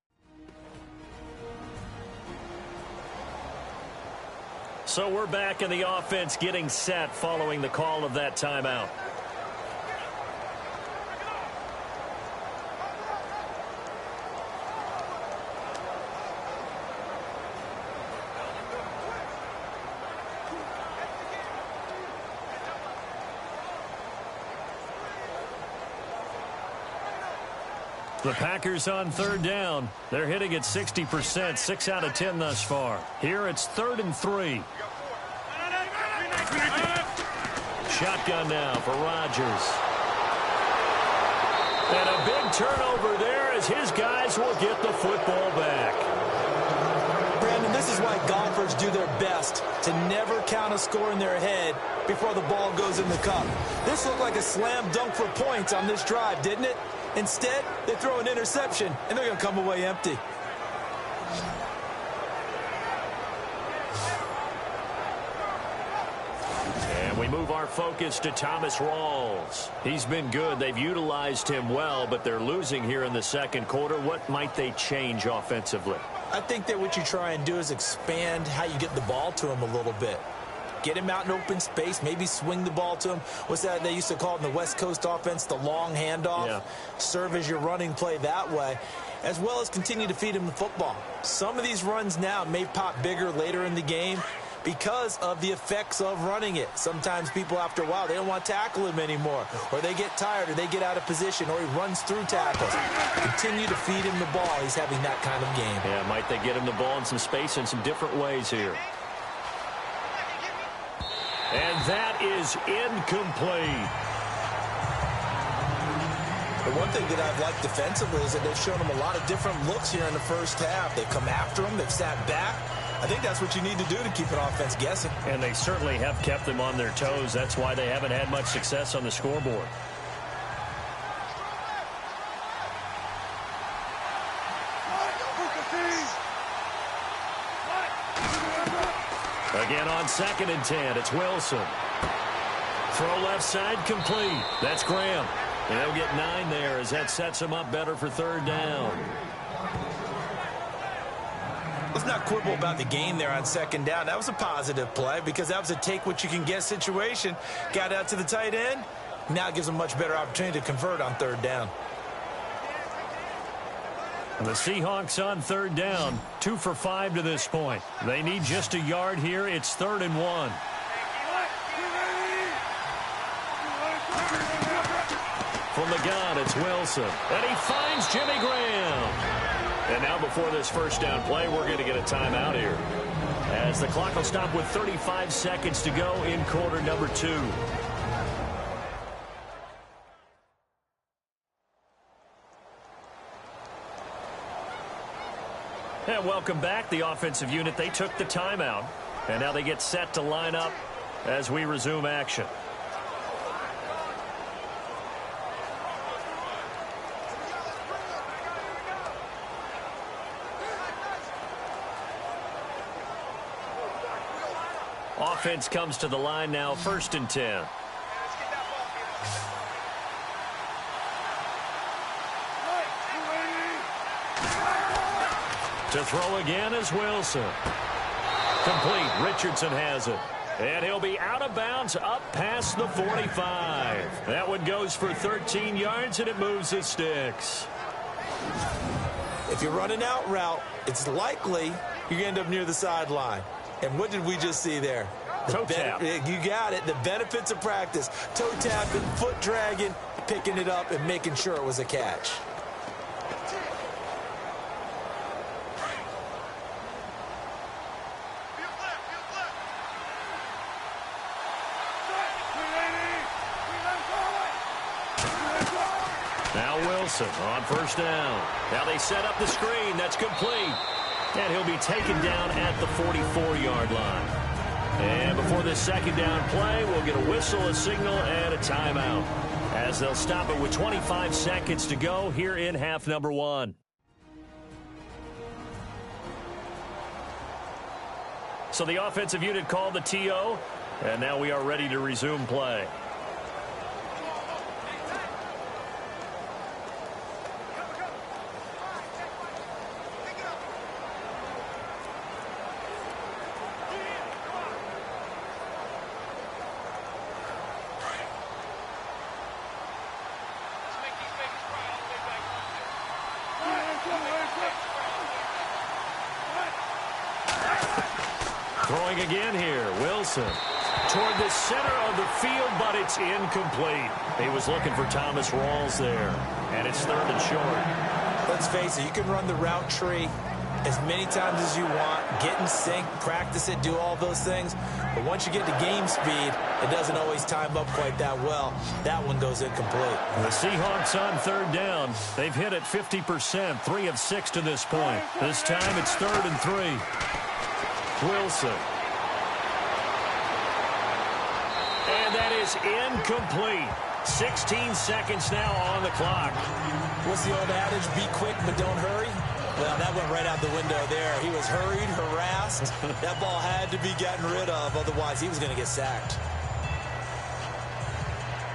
So we're back in the offense getting set following the call of that timeout. The Packers on third down. They're hitting at 60%, 6 out of 10 thus far. Here it's 3rd and 3. Shotgun now for Rodgers. And a big turnover there as his guys will get the football back. Brandon, this is why golfers do their best to never count a score in their head before the ball goes in the cup. This looked like a slam dunk for points on this drive, didn't it? Instead, they throw an interception, and they're going to come away empty. And we move our focus to Thomas Rawls. He's been good. They've utilized him well, but they're losing here in the second quarter. What might they change offensively? I think that what you try and do is expand how you get the ball to him a little bit. Get him out in open space, maybe swing the ball to him. What's that they used to call it in the West Coast offense, the long handoff? Yeah. Serve as your running play that way, as well as continue to feed him the football. Some of these runs now may pop bigger later in the game because of the effects of running it. Sometimes people, after a while, they don't want to tackle him anymore, or they get tired, or they get out of position, or he runs through tackles. Continue to feed him the ball. He's having that kind of game. Yeah, might they get him the ball in some space in some different ways here. And that is incomplete. The one thing that I've liked defensively is that they've shown him a lot of different looks here in the first half. They've come after him. They've sat back. I think that's what you need to do to keep an offense guessing. And they certainly have kept them on their toes. That's why they haven't had much success on the scoreboard. Again on 2nd and 10, it's Wilson. Throw left side, complete. That's Graham. And they'll get 9 there as that sets him up better for 3rd down. Let's not quibble about the game there on second down. That was a positive play because that was a take-what-you-can-get situation. Got out to the tight end. Now it gives them a much better opportunity to convert on third down. The Seahawks on third down, 2 for 5 to this point. They need just a yard here. It's 3rd and 1. From the gun, it's Wilson. And he finds Jimmy Graham. And now before this first down play, we're going to get a timeout here, as the clock will stop with 35 seconds to go in quarter number 2. And welcome back. The offensive unit, they took the timeout. And now they get set to line up as we resume action. Offense comes to the line now, 1st and 10. To throw again is Wilson. Complete. Richardson has it. And he'll be out of bounds up past the 45. That one goes for 13 yards, and it moves the sticks. If you're running out route, it's likely you're going to end up near the sideline. And what did we just see there? Toe tap. You got it. The benefits of practice. Toe tapping, foot dragging, picking it up, and making sure it was a catch. Now Wilson on 1st down. Now they set up the screen. That's complete. And he'll be taken down at the 44-yard line. And before this 2nd down play, we'll get a whistle, a signal, and a timeout, as they'll stop it with 25 seconds to go here in half number 1. So the offensive unit called the TO, and now we are ready to resume play. Throwing again here, Wilson. Toward the center of the field, but it's incomplete. He was looking for Thomas Rawls there, and it's 3rd and short. Let's face it, you can run the route tree as many times as you want, get in sync, practice it, do all those things. But once you get to game speed, it doesn't always time up quite that well. That one goes incomplete. The Seahawks on 3rd down. They've hit it 50%, 3 of 6 to this point. This time it's 3rd and 3. Wilson. And that is incomplete. 16 seconds now on the clock. What's the old adage? Be quick, but don't hurry. Well, that went right out the window there. He was hurried, harassed. That ball had to be gotten rid of. Otherwise, he was going to get sacked.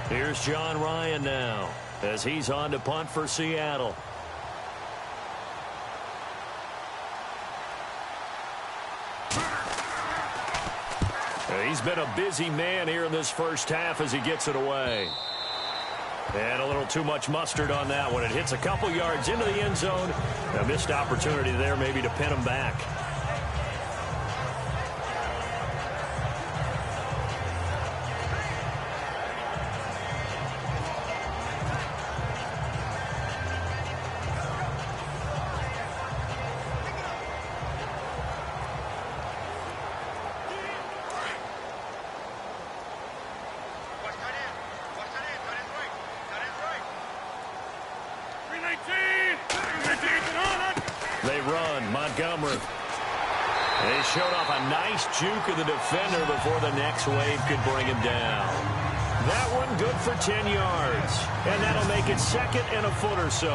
Here's John Ryan now as he's on to punt for Seattle. He's been a busy man here in this first half as he gets it away. And a little too much mustard on that one. It hits a couple yards into the end zone. A missed opportunity there maybe to pin him back. They run. Montgomery. They showed off a nice juke of the defender before the next wave could bring him down. That one good for 10 yards. And that'll make it 2nd and a foot or so.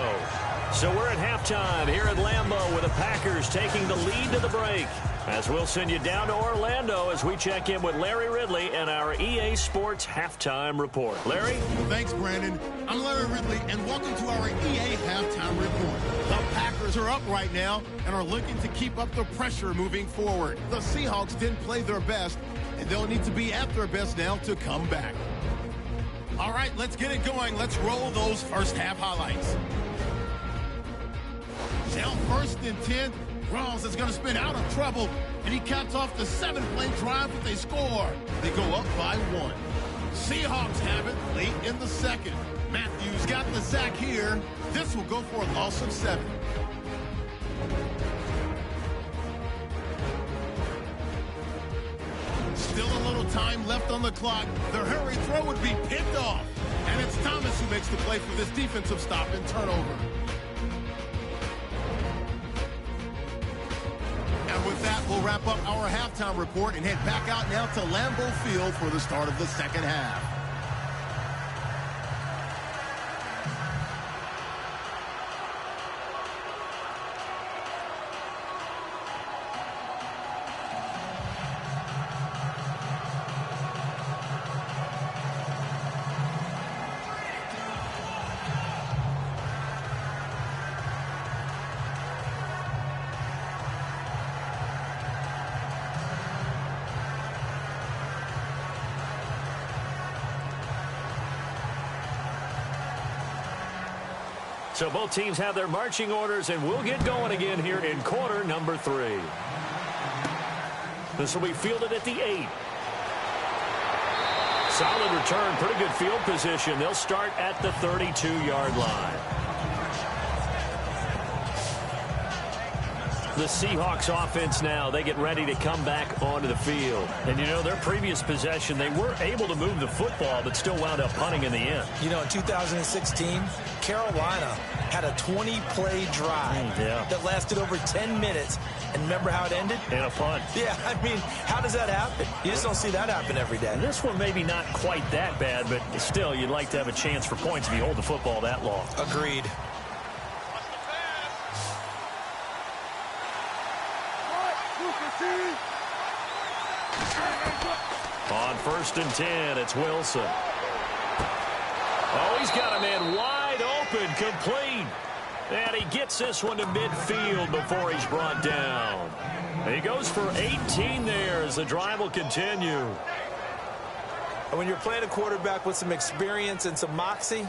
So we're at halftime here at Lambeau with the Packers taking the lead to the break. As we'll send you down to Orlando as we check in with Larry Ridley and our EA Sports Halftime Report. Larry? Thanks, Brandon. I'm Larry Ridley, and welcome to our EA Halftime Report. The Packers are up right now and are looking to keep up the pressure moving forward. The Seahawks didn't play their best, and they'll need to be at their best now to come back. All right, let's get it going. Let's roll those first half highlights. Now 1st and 10. Rawls is going to spin out of trouble, and he caps off the 7-play drive with a score. They go up by 1. Seahawks have it late in the second. Matthews got the sack here. This will go for a loss of 7. Still a little time left on the clock. The hurry throw would be picked off. And it's Thomas who makes the play for this defensive stop and turnover. And with that, we'll wrap up our halftime report and head back out now to Lambeau Field for the start of the second half. So both teams have their marching orders, and we'll get going again here in quarter number 3. This will be fielded at the 8. Solid return, pretty good field position. They'll start at the 32-yard line. The Seahawks offense now, they get ready to come back onto the field. And, you know, their previous possession, they were able to move the football, but still wound up punting in the end. You know, in 2016, Carolina had a 20-play drive that lasted over 10 minutes. And remember how it ended? In a punt. Yeah, I mean, how does that happen? You just don't see that happen every day. This one maybe not quite that bad, but still, you'd like to have a chance for points if you hold the football that long. Agreed. On 1st and 10, it's Wilson. Oh, he's got a man wide open, complete. And he gets this one to midfield before he's brought down. And he goes for 18 there as the drive will continue. And when you're playing a quarterback with some experience and some moxie,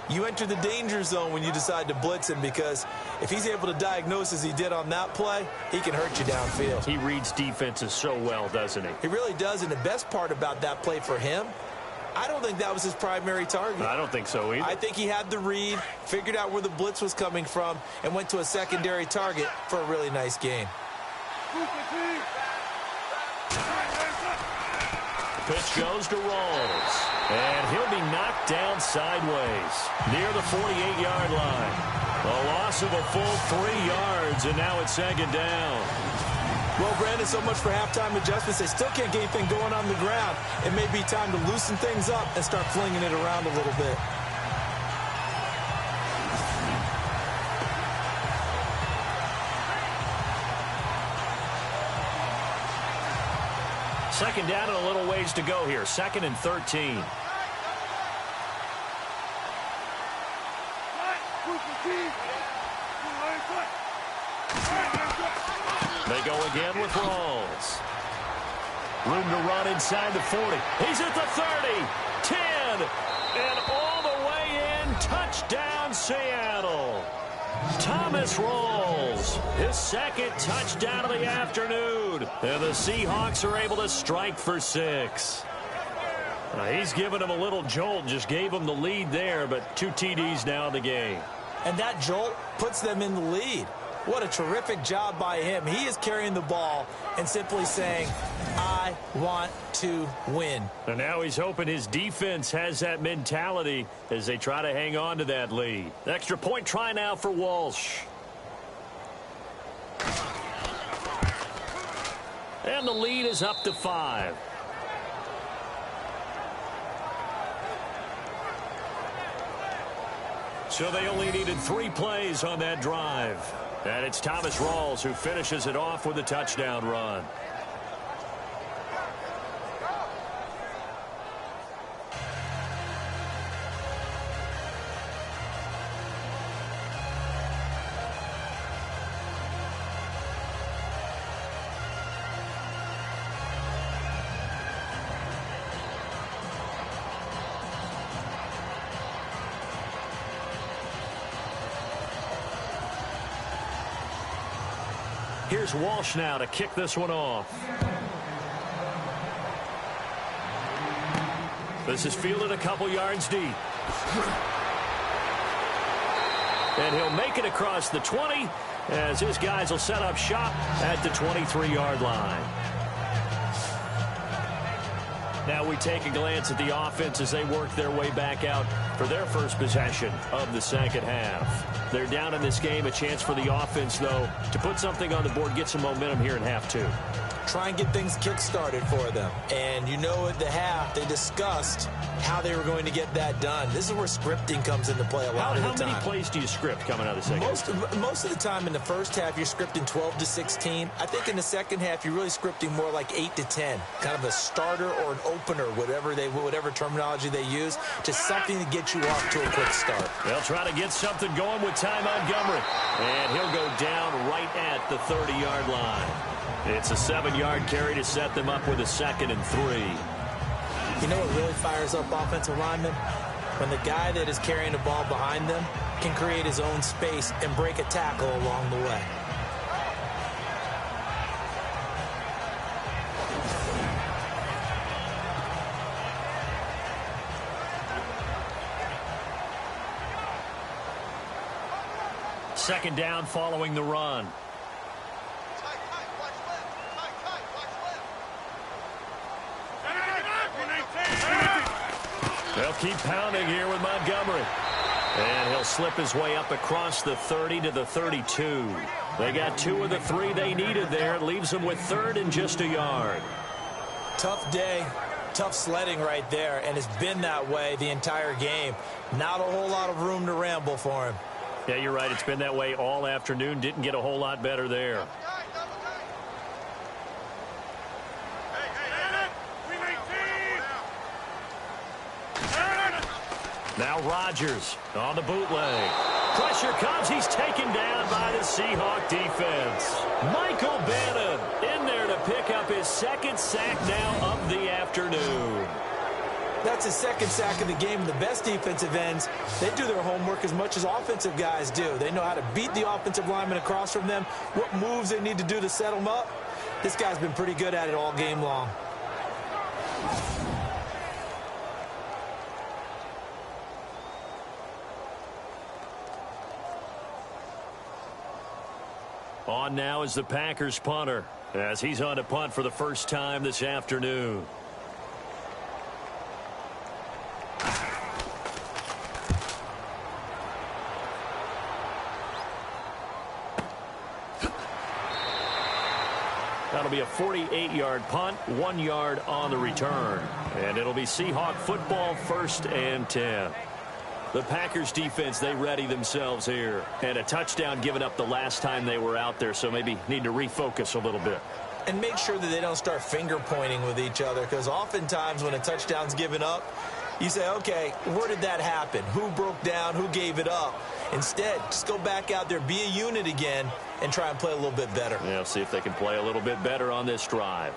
you enter the danger zone when you decide to blitz him, because if he's able to diagnose as he did on that play, he can hurt you downfield. He reads defenses so well, doesn't he? He really does, and the best part about that play for him, I don't think that was his primary target. I don't think so either. I think he had the read, figured out where the blitz was coming from, and went to a secondary target for a really nice gain. Pitch goes to Rawls. And he'll be knocked down sideways near the 48-yard line. A loss of a full 3 yards, and now it's 2nd down. Well, Brandon, so much for halftime adjustments. They still can't get anything going on the ground. It may be time to loosen things up and start flinging it around a little bit. Second down and a little ways to go here. 2nd and 13. They go again with Rawls. Room to run inside the 40. He's at the 30, 10, and all the way in. Touchdown, Seattle. Thomas Rawls, his 2nd touchdown of the afternoon. And the Seahawks are able to strike for 6. He's given him a little jolt, just gave him the lead there, but 2 TDs now in the game. And that jolt puts them in the lead. What a terrific job by him. He is carrying the ball and simply saying, I want to win. And now he's hoping his defense has that mentality as they try to hang on to that lead. Extra point try now for Walsh. And the lead is up to 5. So they only needed 3 plays on that drive. And it's Thomas Rawls who finishes it off with a touchdown run. Here's Walsh now to kick this one off. This is fielded a couple yards deep. And he'll make it across the 20 as his guys will set up shop at the 23-yard line. Now we take a glance at the offense as they work their way back out for their first possession of the second half. They're down in this game. A chance for the offense, though, to put something on the board, get some momentum here in half two. Try and get things kick-started for them. And you know at the half, they discussed how they were going to get that done. This is where scripting comes into play a lot of the time. How many plays do you script coming out of the second half? Most of the time in the first half, you're scripting 12 to 16. I think in the second half, you're really scripting more like 8 to 10. Kind of a starter or an opener, whatever terminology they use. Just something to get you off to a quick start. They'll try to get something going with Ty Montgomery. And he'll go down right at the 30-yard line. It's a 7-yard carry to set them up with a 2nd and 3. You know what really fires up offensive linemen? When the guy that is carrying the ball behind them can create his own space and break a tackle along the way. Second down following the run. They'll keep pounding here with Montgomery. And he'll slip his way up across the 30 to the 32. They got 2 of the 3 they needed there. It leaves them with 3rd and just a yard. Tough day, tough sledding right there, and it's been that way the entire game. Not a whole lot of room to ramble for him. Yeah, you're right. It's been that way all afternoon. Didn't get a whole lot better there. Now Rodgers on the bootleg. Pressure comes. He's taken down by the Seahawks defense. Michael Bannon in there to pick up his 2nd sack now of the afternoon. That's his 2nd sack of the game. The best defensive ends, they do their homework as much as offensive guys do. They know how to beat the offensive lineman across from them, what moves they need to do to set them up. This guy's been pretty good at it all game long. On now is the Packers punter as he's on to punt for the first time this afternoon. That'll be a 48-yard punt, 1 yard on the return. And it'll be Seahawk football, 1st and 10. The Packers defense, they ready themselves here. And a touchdown given up the last time they were out there, so maybe need to refocus a little bit. And make sure that they don't start finger pointing with each other, because oftentimes when a touchdown's given up, you say, okay, where did that happen? Who broke down? Who gave it up? Instead, just go back out there, be a unit again, and try and play a little bit better. Yeah, see if they can play a little bit better on this drive.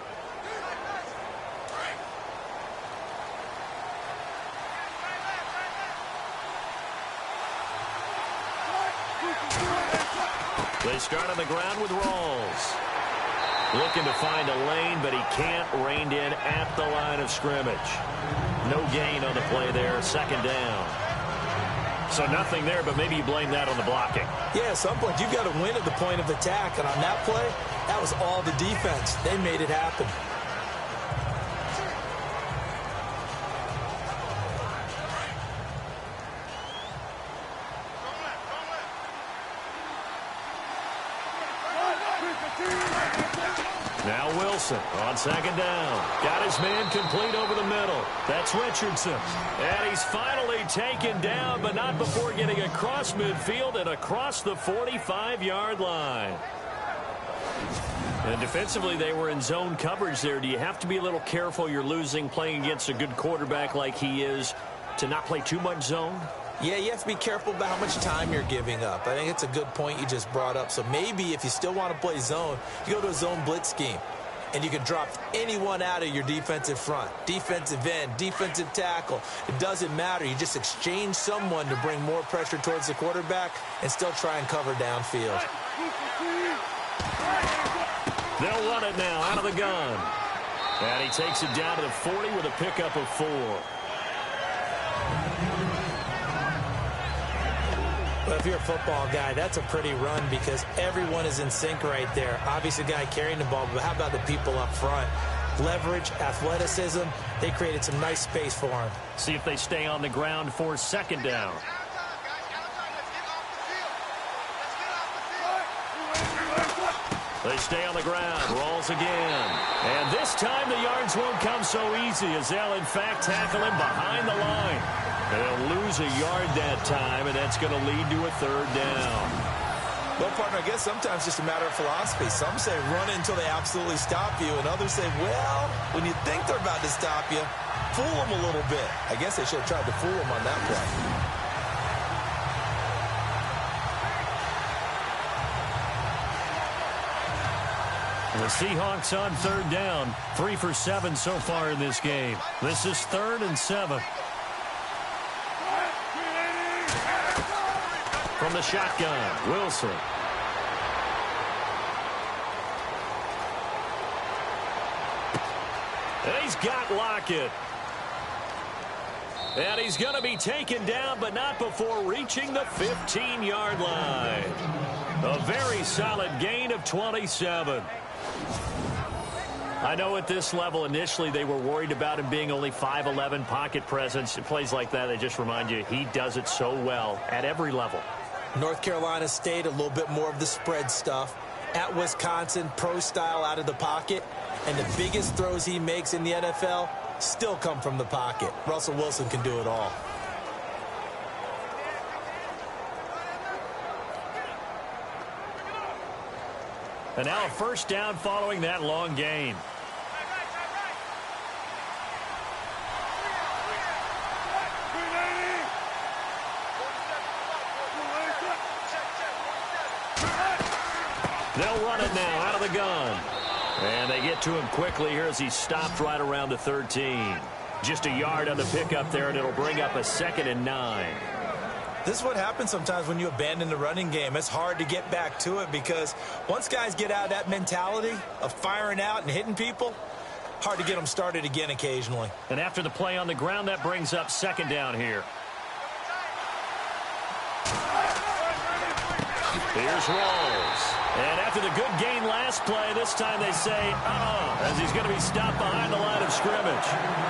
They start on the ground with Rawls. Looking to find a lane, but he can't. Reined in at the line of scrimmage. No gain on the play there. 2nd down. So nothing there, but maybe you blame that on the blocking. Yeah, at some point, you've got to win at the point of attack. And on that play, that was all the defense. They made it happen. Now Wilson on 2nd down. Got his man complete over the middle. That's Richardson. And he's finally taken down, but not before getting across midfield and across the 45-yard line. And defensively, they were in zone coverage there. Do you have to be a little careful? You're losing playing against a good quarterback like he is to not play too much zone? Yeah, you have to be careful about how much time you're giving up. I think it's a good point you just brought up. So maybe if you still want to play zone, you go to a zone blitz scheme. And you can drop anyone out of your defensive front. Defensive end, defensive tackle. It doesn't matter. You just exchange someone to bring more pressure towards the quarterback and still try and cover downfield. They'll run it now out of the gun. And he takes it down to the 40 with a pickup of 4. But if you're a football guy, that's a pretty run because everyone is in sync right there. Obviously, the guy carrying the ball, but how about the people up front? Leverage, athleticism, they created some nice space for him. See if they stay on the ground for 2nd down. They stay on the ground. Rolls again. And this time the yards won't come so easy as they'll, in fact, tackle him behind the line. They'll lose a yard that time, and that's going to lead to a 3rd down. Well, partner, I guess sometimes it's just a matter of philosophy. Some say run until they absolutely stop you, and others say, well, when you think they're about to stop you, fool them a little bit. I guess they should have tried to fool them on that play. The Seahawks on 3rd down. 3 for 7 so far in this game. This is 3rd and 7. From the shotgun, Wilson. And he's got Lockett. And he's going to be taken down, but not before reaching the 15-yard line. A very solid gain of 27. I know at this level, initially, they were worried about him being only 5'11", pocket presence. Plays like that, they just remind you he does it so well at every level. North Carolina State, a little bit more of the spread stuff. At Wisconsin, pro style out of the pocket. And the biggest throws he makes in the NFL still come from the pocket. Russell Wilson can do it all. And now a 1st down following that long gain. They'll run it now out of the gun. And they get to him quickly here as he stopped right around the 13. Just a yard on the pickup there, and it'll bring up a 2nd and 9. This is what happens sometimes when you abandon the running game. It's hard to get back to it because once guys get out of that mentality of firing out and hitting people, hard to get them started again occasionally. And after the play on the ground, that brings up 2nd down here. Here's Rawls. And after the good gain last play, this time they say, as he's going to be stopped behind the line of scrimmage.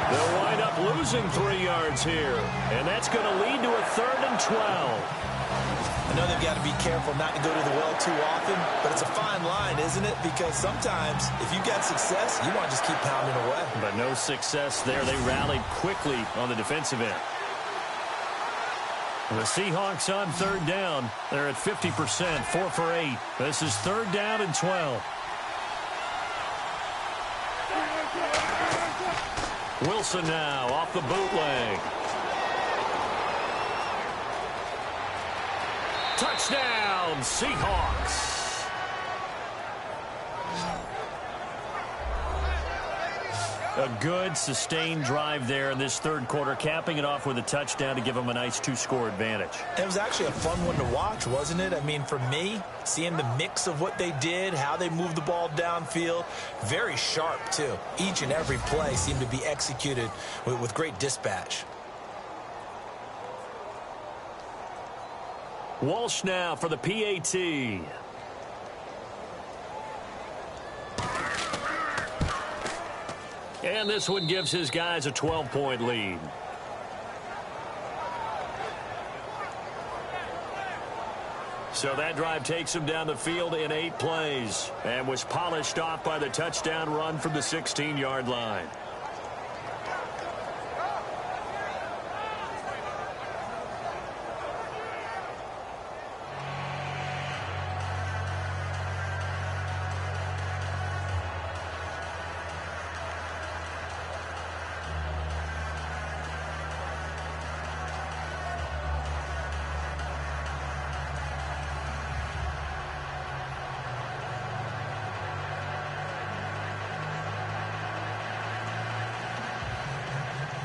They'll wind up losing 3 yards here. And that's going to lead to a 3rd and 12. I know they've got to be careful not to go to the well too often, but it's a fine line, isn't it? Because sometimes, if you got success, you want to just keep pounding away. But no success there. They rallied quickly on the defensive end. The Seahawks on 3rd down. They're at 50%, 4 for 8. This is 3rd down and 12. Wilson now off the bootleg. Touchdown, Seahawks. A good, sustained drive there in this 3rd quarter, capping it off with a touchdown to give them a nice 2-score advantage. It was actually a fun one to watch, wasn't it? I mean, for me, seeing the mix of what they did, how they moved the ball downfield, very sharp, too. Each and every play seemed to be executed with great dispatch. Walsh now for the PAT. And this one gives his guys a 12-point lead. So that drive takes him down the field in 8 plays and was polished off by the touchdown run from the 16-yard line.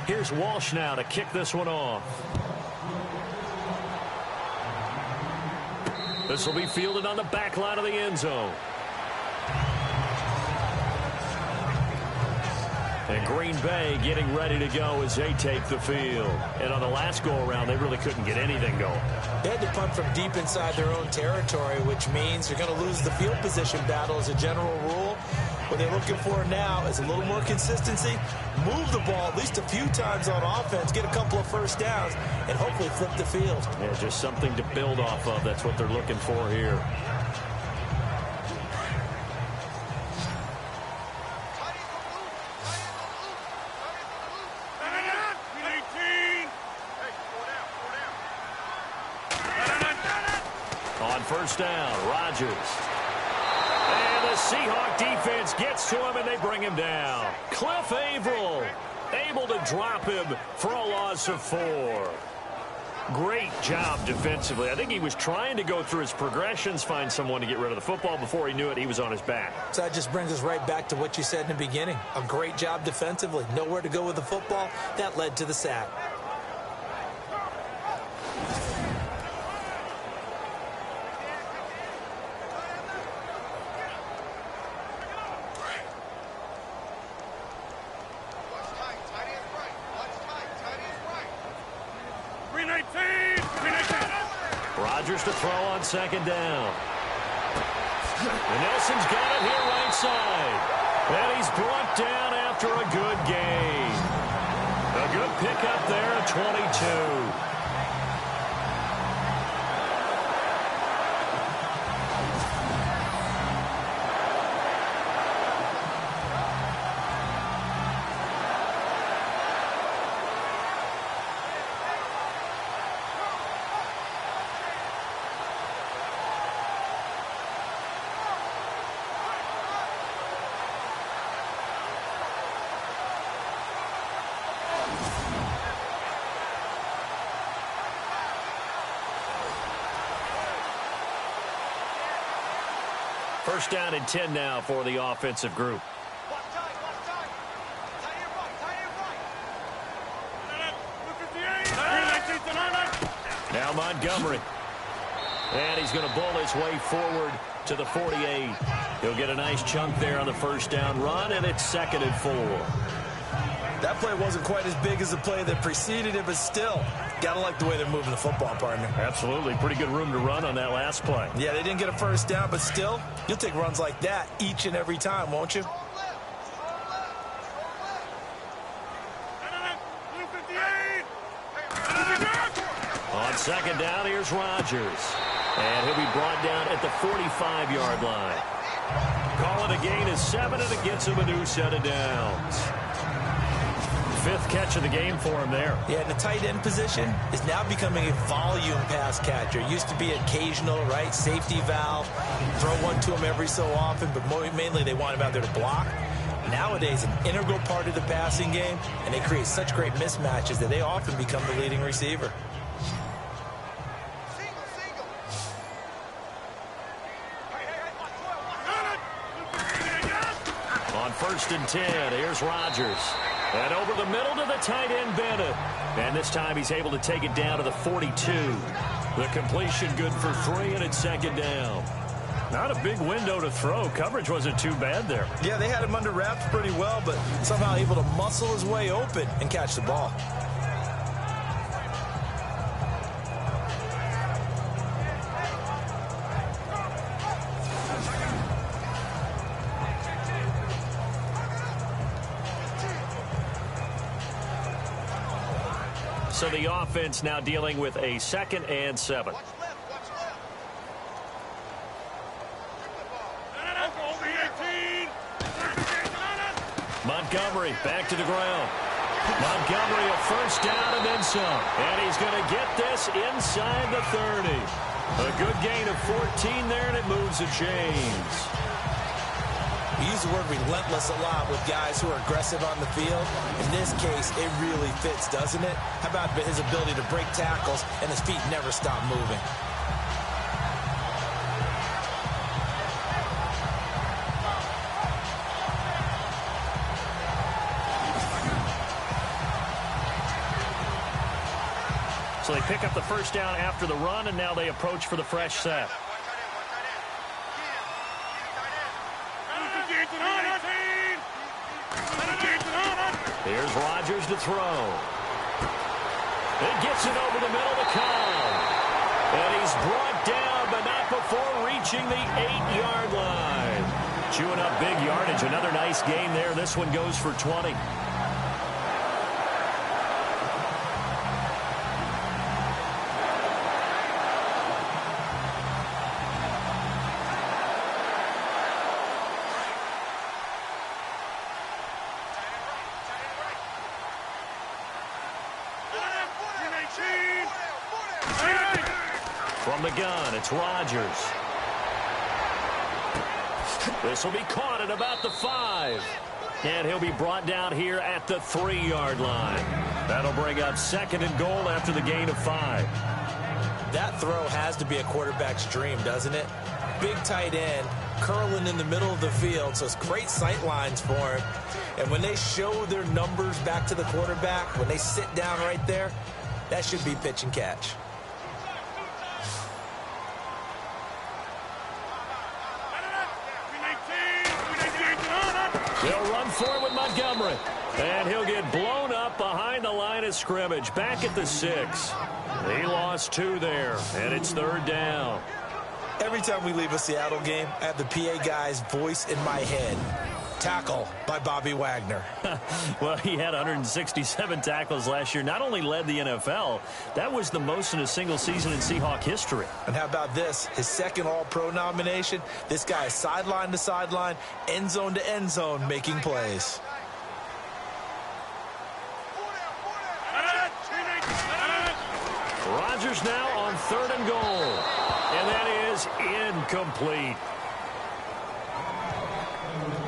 Here's Walsh now to kick this one off. This will be fielded on the back line of the end zone. And Green Bay getting ready to go as they take the field. And on the last go-around, they really couldn't get anything going. They had to punt from deep inside their own territory, which means you're going to lose the field position battle as a general rule. What they're looking for now is a little more consistency, move the ball at least a few times on offense, get a couple of first downs, and hopefully flip the field. Yeah, just something to build off of. That's what they're looking for here. On first down, Rodgers. And the Seahawks defense gets to him, and they bring him down. Cliff Averill able to drop him for a loss of 4. Great job defensively. I think he was trying to go through his progressions, find someone to get rid of the football. Before he knew it, he was on his back. So that just brings us right back to what you said in the beginning. A great job defensively. Nowhere to go with the football. That led to the sack. Rodgers to throw on second down. And Nelson's got it here right side. And he's brought down after a good gain. A good pickup there at 22. First down and 10 now for the offensive group. Now Montgomery. And he's going to bowl his way forward to the 48. He'll get a nice chunk there on the first down run, and it's 2nd and 4. That play wasn't quite as big as the play that preceded it, but still, gotta like the way they're moving the football, partner. Absolutely. Pretty good room to run on that last play. Yeah, they didn't get a first down, but still, you'll take runs like that each and every time, won't you? On second down, here's Rodgers. And he'll be brought down at the 45-yard line. Call it a gain of 7, and it gets him a new set of downs. 5th catch of the game for him there. Yeah, and the tight end position is now becoming a volume pass catcher. It used to be occasional, right? Safety valve. Throw one to him every so often, but mainly they want him out there to block. Nowadays, an integral part of the passing game, and they create such great mismatches that they often become the leading receiver. On 1st and 10, here's Rodgers. And over the middle to the tight end, Bennett. And this time he's able to take it down to the 42. The completion good for 3, and it's 2nd down. Not a big window to throw. Coverage wasn't too bad there. Yeah, they had him under wraps pretty well, but somehow able to muscle his way open and catch the ball. So the offense now dealing with a 2nd and 7. Montgomery back to the ground. Montgomery a first down and then some. And he's going to get this inside the 30. A good gain of 14 there, and it moves the chains. We use the word relentless a lot with guys who are aggressive on the field. In this case, it really fits, doesn't it? How about his ability to break tackles and his feet never stop moving? So they pick up the first down after the run, and now they approach for the fresh set. Here's Rodgers to throw. It gets it over the middle to Cobb. And he's brought down, but not before reaching the 8-yard line. Chewing up big yardage. Another nice gain there. This one goes for 20. From the gun, it's Rodgers. This will be caught at about the 5. And he'll be brought down here at the 3-yard line. That'll bring up 2nd and goal after the gain of 5. That throw has to be a quarterback's dream, doesn't it? Big tight end, curling in the middle of the field, so it's great sight lines for him. And when they show their numbers back to the quarterback, when they sit down right there, that should be pitch and catch. They'll run forward with Montgomery. And he'll get blown up behind the line of scrimmage. Back at the 6. He lost 2 there, and it's 3rd down. Every time we leave a Seattle game, I have the PA guy's voice in my head. Tackle by Bobby Wagner. Well, he had 167 tackles last year. Not only led the NFL, that was the most in a single season in Seahawk history. And how about this? His 2nd All-Pro nomination. This guy is sideline to sideline, end zone to end zone, making plays. Rodgers now on 3rd and goal. And that is incomplete.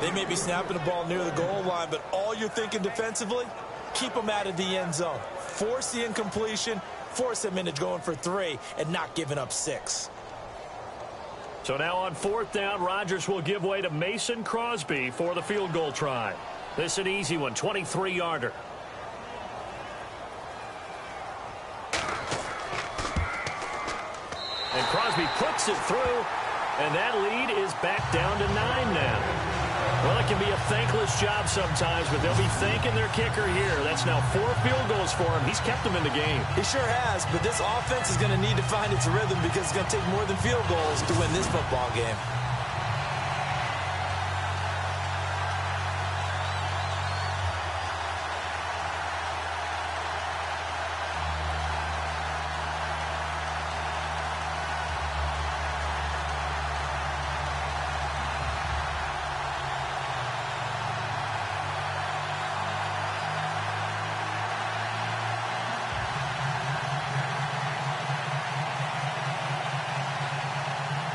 They may be snapping the ball near the goal line, but all you're thinking defensively, keep them out of the end zone. Force the incompletion, force them into going for 3, and not giving up 6. So now on 4th down, Rodgers will give way to Mason Crosby for the field goal try. This is an easy one, 23-yarder. And Crosby puts it through, and that lead is back down to 9 now. Well, it can be a thankless job sometimes, but they'll be thanking their kicker here. That's now 4 field goals for him. He's kept them in the game. He sure has, but this offense is going to need to find its rhythm because it's going to take more than field goals to win this football game.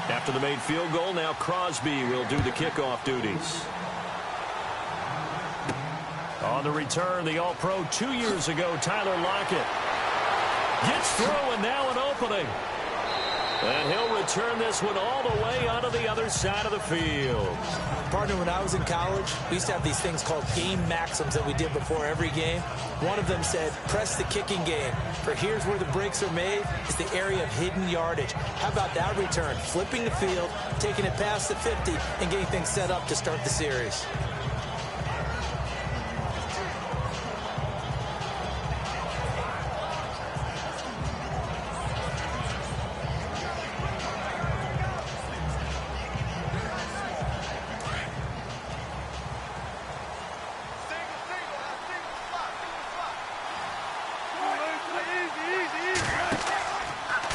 After the made field goal, now Crosby will do the kickoff duties. On the return, the All-Pro 2 years ago, Tyler Lockett gets through, and now an opening. And he'll return this one all the way onto the other side of the field. Partner, when I was in college, we used to have these things called game maxims that we did before every game. One of them said, press the kicking game. For here's where the breaks are made. It's the area of hidden yardage. How about that return? Flipping the field, taking it past the 50, and getting things set up to start the series.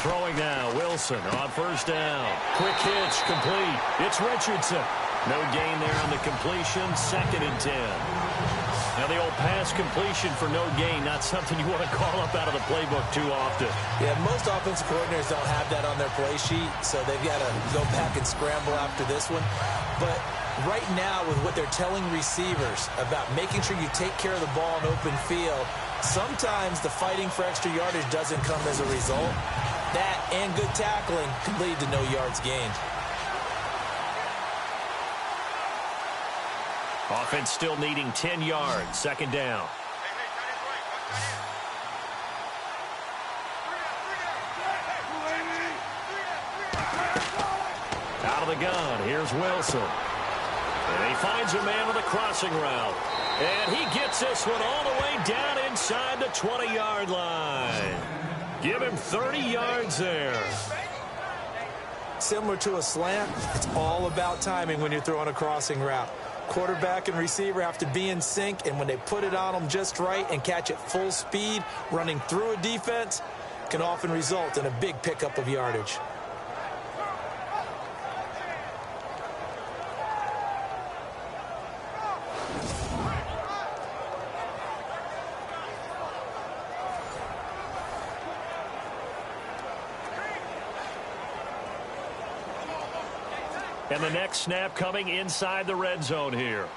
Throwing now, Wilson on 1st down. Quick hitch, complete. It's Richardson. No gain there on the completion, 2nd and 10. Now the old pass completion for no gain, not something you want to call up out of the playbook too often. Yeah, most offensive coordinators don't have that on their play sheet, so they've got to go back and scramble after this one. But right now, with what they're telling receivers about making sure you take care of the ball in open field, sometimes the fighting for extra yardage doesn't come as a result. That and good tackling can lead to no yards gained. Offense still needing 10 yards, 2nd down. Out of the gun, here's Wilson. And he finds a man with a crossing route. And he gets this one all the way down inside the 20-yard line. Give him 30 yards there. Similar to a slant, it's all about timing when you're throwing a crossing route. Quarterback and receiver have to be in sync, and when they put it on them just right and catch it full speed, running through a defense, can often result in a big pickup of yardage. And the next snap coming inside the red zone here.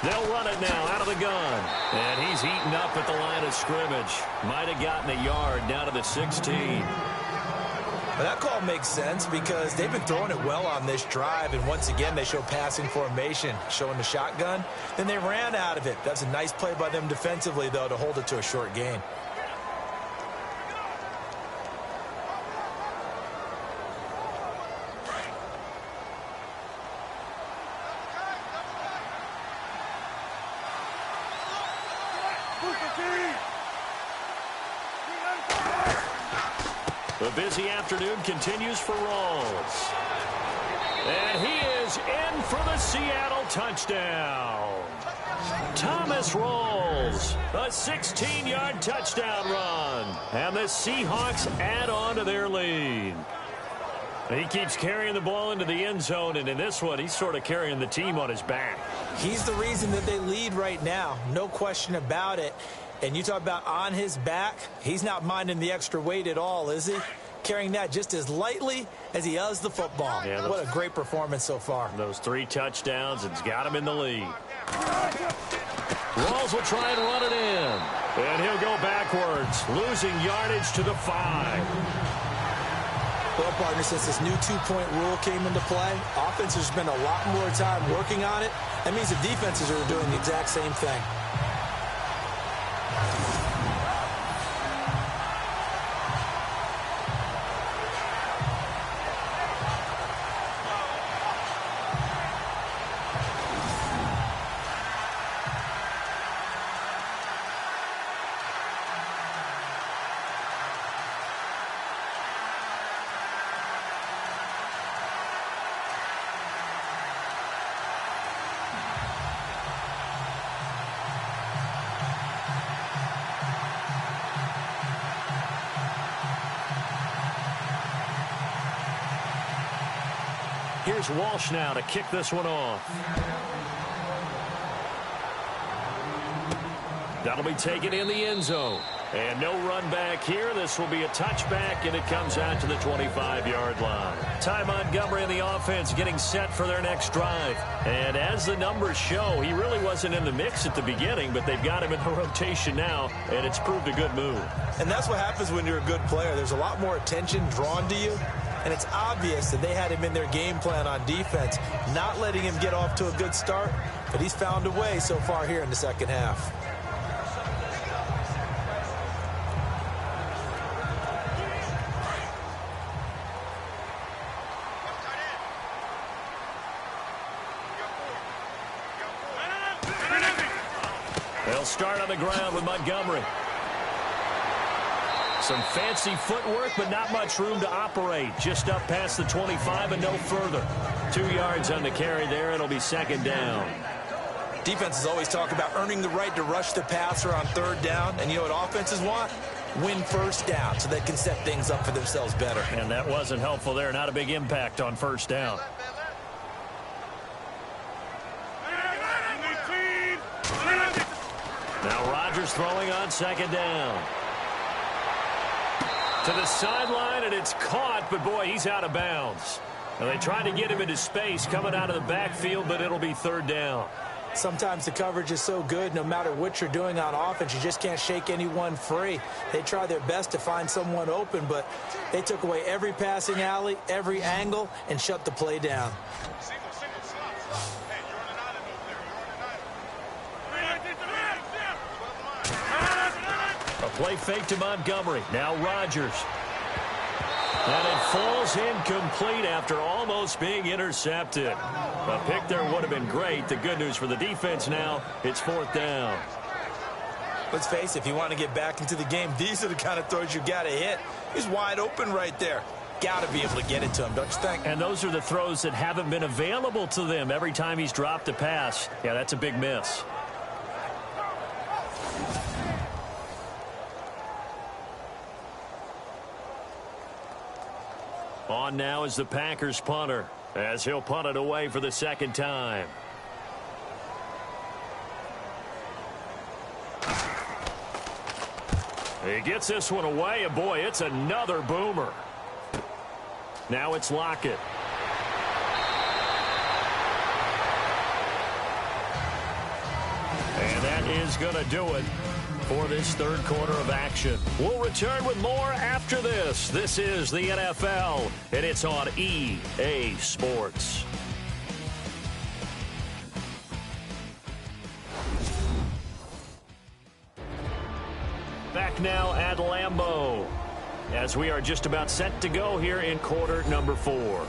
They'll run it now out of the gun. And he's eaten up at the line of scrimmage. Might have gotten a yard down to the 16. But that call makes sense because they've been throwing it well on this drive. And once again, they show passing formation, showing the shotgun. Then they ran out of it. That's a nice play by them defensively, though, to hold it to a short gain. The busy afternoon continues for Rawls. And he is in for the Seattle touchdown. Thomas Rawls, a 16-yard touchdown run. And the Seahawks add on to their lead. He keeps carrying the ball into the end zone, and in this one, he's sort of carrying the team on his back. He's the reason that they lead right now. No question about it. And you talk about on his back, he's not minding the extra weight at all, is he? Carrying that just as lightly as he does the football. Yeah, what a great performance so far. Those 3 touchdowns, it's got him in the lead. Rawls will try and run it in. And he'll go backwards, losing yardage to the 5. Well, partner, since this new 2-point rule came into play, offenses spend a lot more time working on it. That means the defenses are doing the exact same thing. Here's Walsh now to kick this one off. That'll be taken in the end zone. And no run back here. This will be a touchback, and it comes out to the 25-yard line. Ty Montgomery and the offense getting set for their next drive. And as the numbers show, he really wasn't in the mix at the beginning, but they've got him in the rotation now, and it's proved a good move. And that's what happens when you're a good player. There's a lot more attention drawn to you. And it's obvious that they had him in their game plan on defense, not letting him get off to a good start. But he's found a way so far here in the second half. They'll start on the ground with Montgomery. Some fancy footwork, but not much room to operate. Just up past the 25 and no further. 2 yards on the carry there. It'll be second down. Defenses always talk about earning the right to rush the passer on third down. And you know what offenses want? Win first down so they can set things up for themselves better. And that wasn't helpful there. Not a big impact on first down. Now Rodgers throwing on second down. To the sideline, and it's caught, but boy, he's out of bounds. And they tried to get him into space coming out of the backfield, but it'll be third down. Sometimes the coverage is so good, no matter what you're doing on offense, you just can't shake anyone free. They try their best to find someone open, but they took away every passing alley, every angle, and shut the play down. Play fake to Montgomery. Now Rodgers. And it falls incomplete after almost being intercepted. A pick there would have been great. The good news for the defense now, it's 4th down. Let's face it, if you want to get back into the game, these are the kind of throws you got to hit. He's wide open right there. Got to be able to get it to him, don't you think? And those are the throws that haven't been available to them every time he's dropped a pass. Yeah, that's a big miss. On now is the Packers punter, as he'll punt it away for the 2nd time. He gets this one away, and boy, it's another boomer. Now it's Lockett. And that is going to do it for this 3rd quarter of action. We'll return with more after this. This is the NFL, and it's on EA Sports. Back now at Lambeau, as we are just about set to go here in quarter number 4.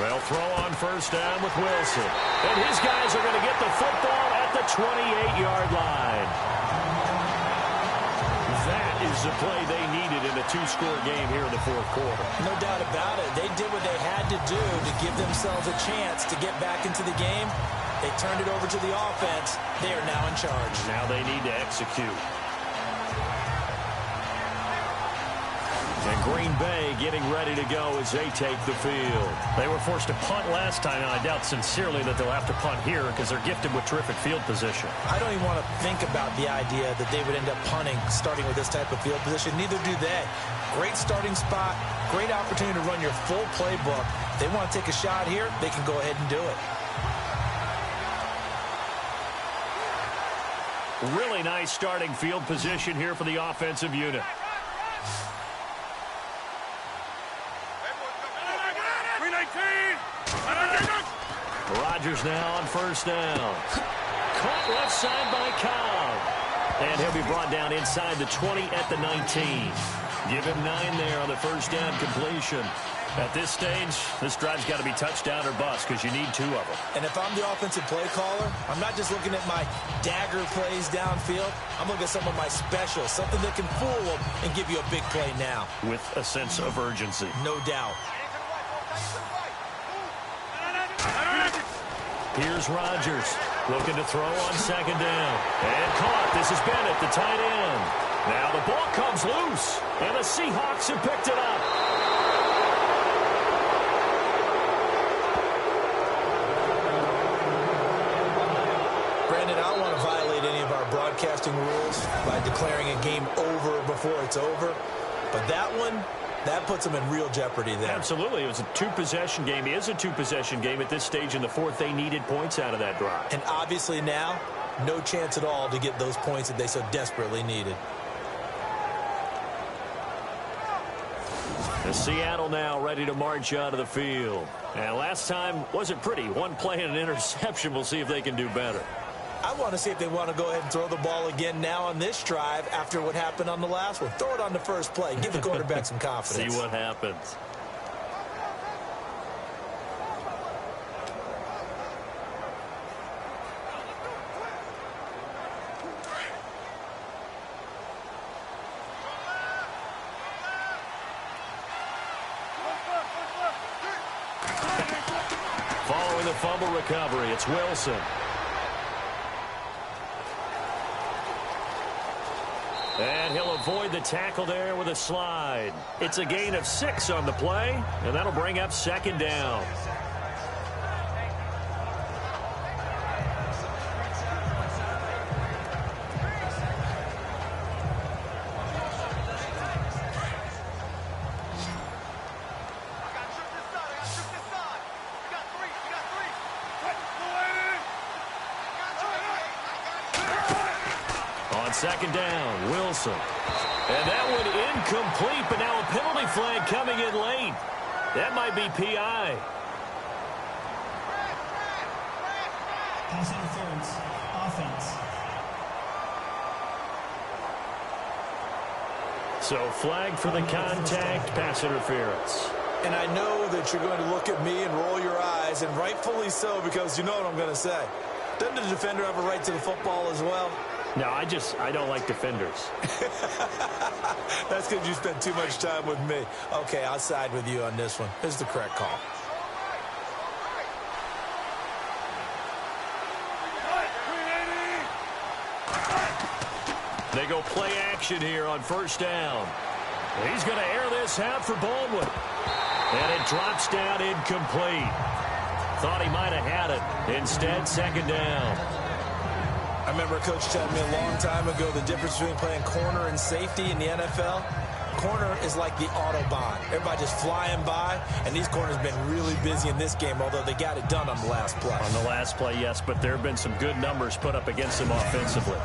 Well, throw on 1st down with Wilson. And his guys are going to get the football at the 28-yard line. That is the play they needed in a 2-score game here in the 4th quarter. No doubt about it. They did what they had to do to give themselves a chance to get back into the game. They turned it over to the offense. They are now in charge. Now they need to execute. And Green Bay getting ready to go as they take the field. They were forced to punt last time, and I doubt sincerely that they'll have to punt here because they're gifted with terrific field position. I don't even want to think about the idea that they would end up punting starting with this type of field position. Neither do they. Great starting spot, great opportunity to run your full playbook. If they want to take a shot here, they can go ahead and do it. Really nice starting field position here for the offensive unit. Rodgers now on 1st down. Caught left side by Cobb. And he'll be brought down inside the 20 at the 19. Give him 9 there on the 1st down completion. At this stage, this drive's got to be touchdown or bust because you need 2 of them. And if I'm the offensive play caller, I'm not just looking at my dagger plays downfield. I'm looking at some of my specials, something that can fool them and give you a big play now. With a sense of urgency. No doubt. Here's Rodgers looking to throw on 2nd down. And caught. This is Bennett, the tight end. Now the ball comes loose, and the Seahawks have picked it up. Brandon, I don't want to violate any of our broadcasting rules by declaring a game over before it's over, but that one, that puts them in real jeopardy there. Absolutely. It was a 2-possession game. It is a 2-possession game at this stage in the 4th. They needed points out of that drive. And obviously now, no chance at all to get those points that they so desperately needed. The Seattle now ready to march out of the field. And last time wasn't pretty. 1 play and an interception. We'll see if they can do better. I want to see if they want to go ahead and throw the ball again now on this drive after what happened on the last one. Throw it on the first play. Give the quarterback some confidence. See what happens. Following the fumble recovery, it's Wilson. And he'll avoid the tackle there with a slide. It's a gain of 6 on the play, and that'll bring up 2nd down. On second down, Wilson. And that one incomplete, but now a penalty flag coming in late. That might be PI. Pass interference. Offense. So flag for the contact, pass interference. And I know that you're going to look at me and roll your eyes, and rightfully so, because you know what I'm going to say. Doesn't the defender have a right to the football as well? No, I don't like defenders. That's because you spent too much time with me. Okay, I'll side with you on this one. This is the correct call. They go play action here on first down. He's going to air this out for Baldwin. And it drops down incomplete. Thought he might have had it. Instead, second down. I remember a coach telling me a long time ago the difference between playing corner and safety in the NFL. Corner is like the Autobahn. Everybody just flying by, and these corners have been really busy in this game, although they got it done on the last play. On the last play, yes, but there have been some good numbers put up against them offensively.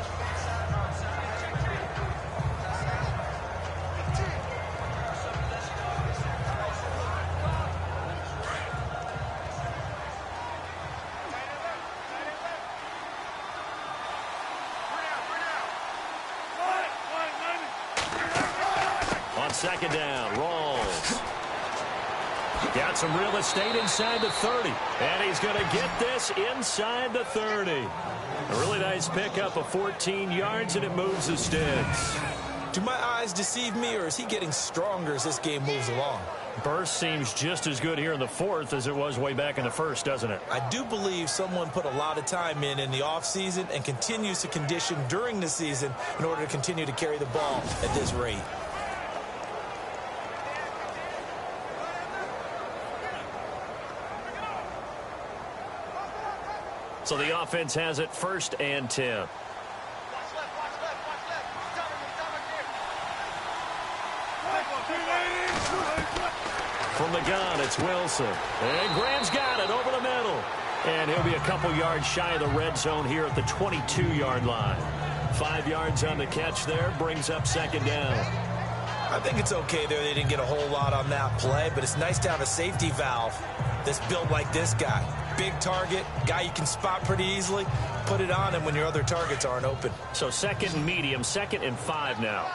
Second down, Rawls. Got some real estate inside the 30. And he's going to get this inside the 30. A really nice pickup of 14 yards, and it moves the sticks. Do my eyes deceive me, or is he getting stronger as this game moves along? Burst seems just as good here in the fourth as it was way back in the first, doesn't it? I do believe someone put a lot of time in the offseason and continues to condition during the season in order to continue to carry the ball at this rate. So the offense has it first and 10. From the gun, it's Wilson. And Graham's got it over the middle. And he'll be a couple yards shy of the red zone here at the 22-yard line. 5 yards on the catch there, brings up second down. I think it's okay there. They didn't get a whole lot on that play, but it's nice to have a safety valve that's built like this guy. Big target, guy you can spot pretty easily. Put it on him when your other targets aren't open. So second and medium, 2nd and 5 now.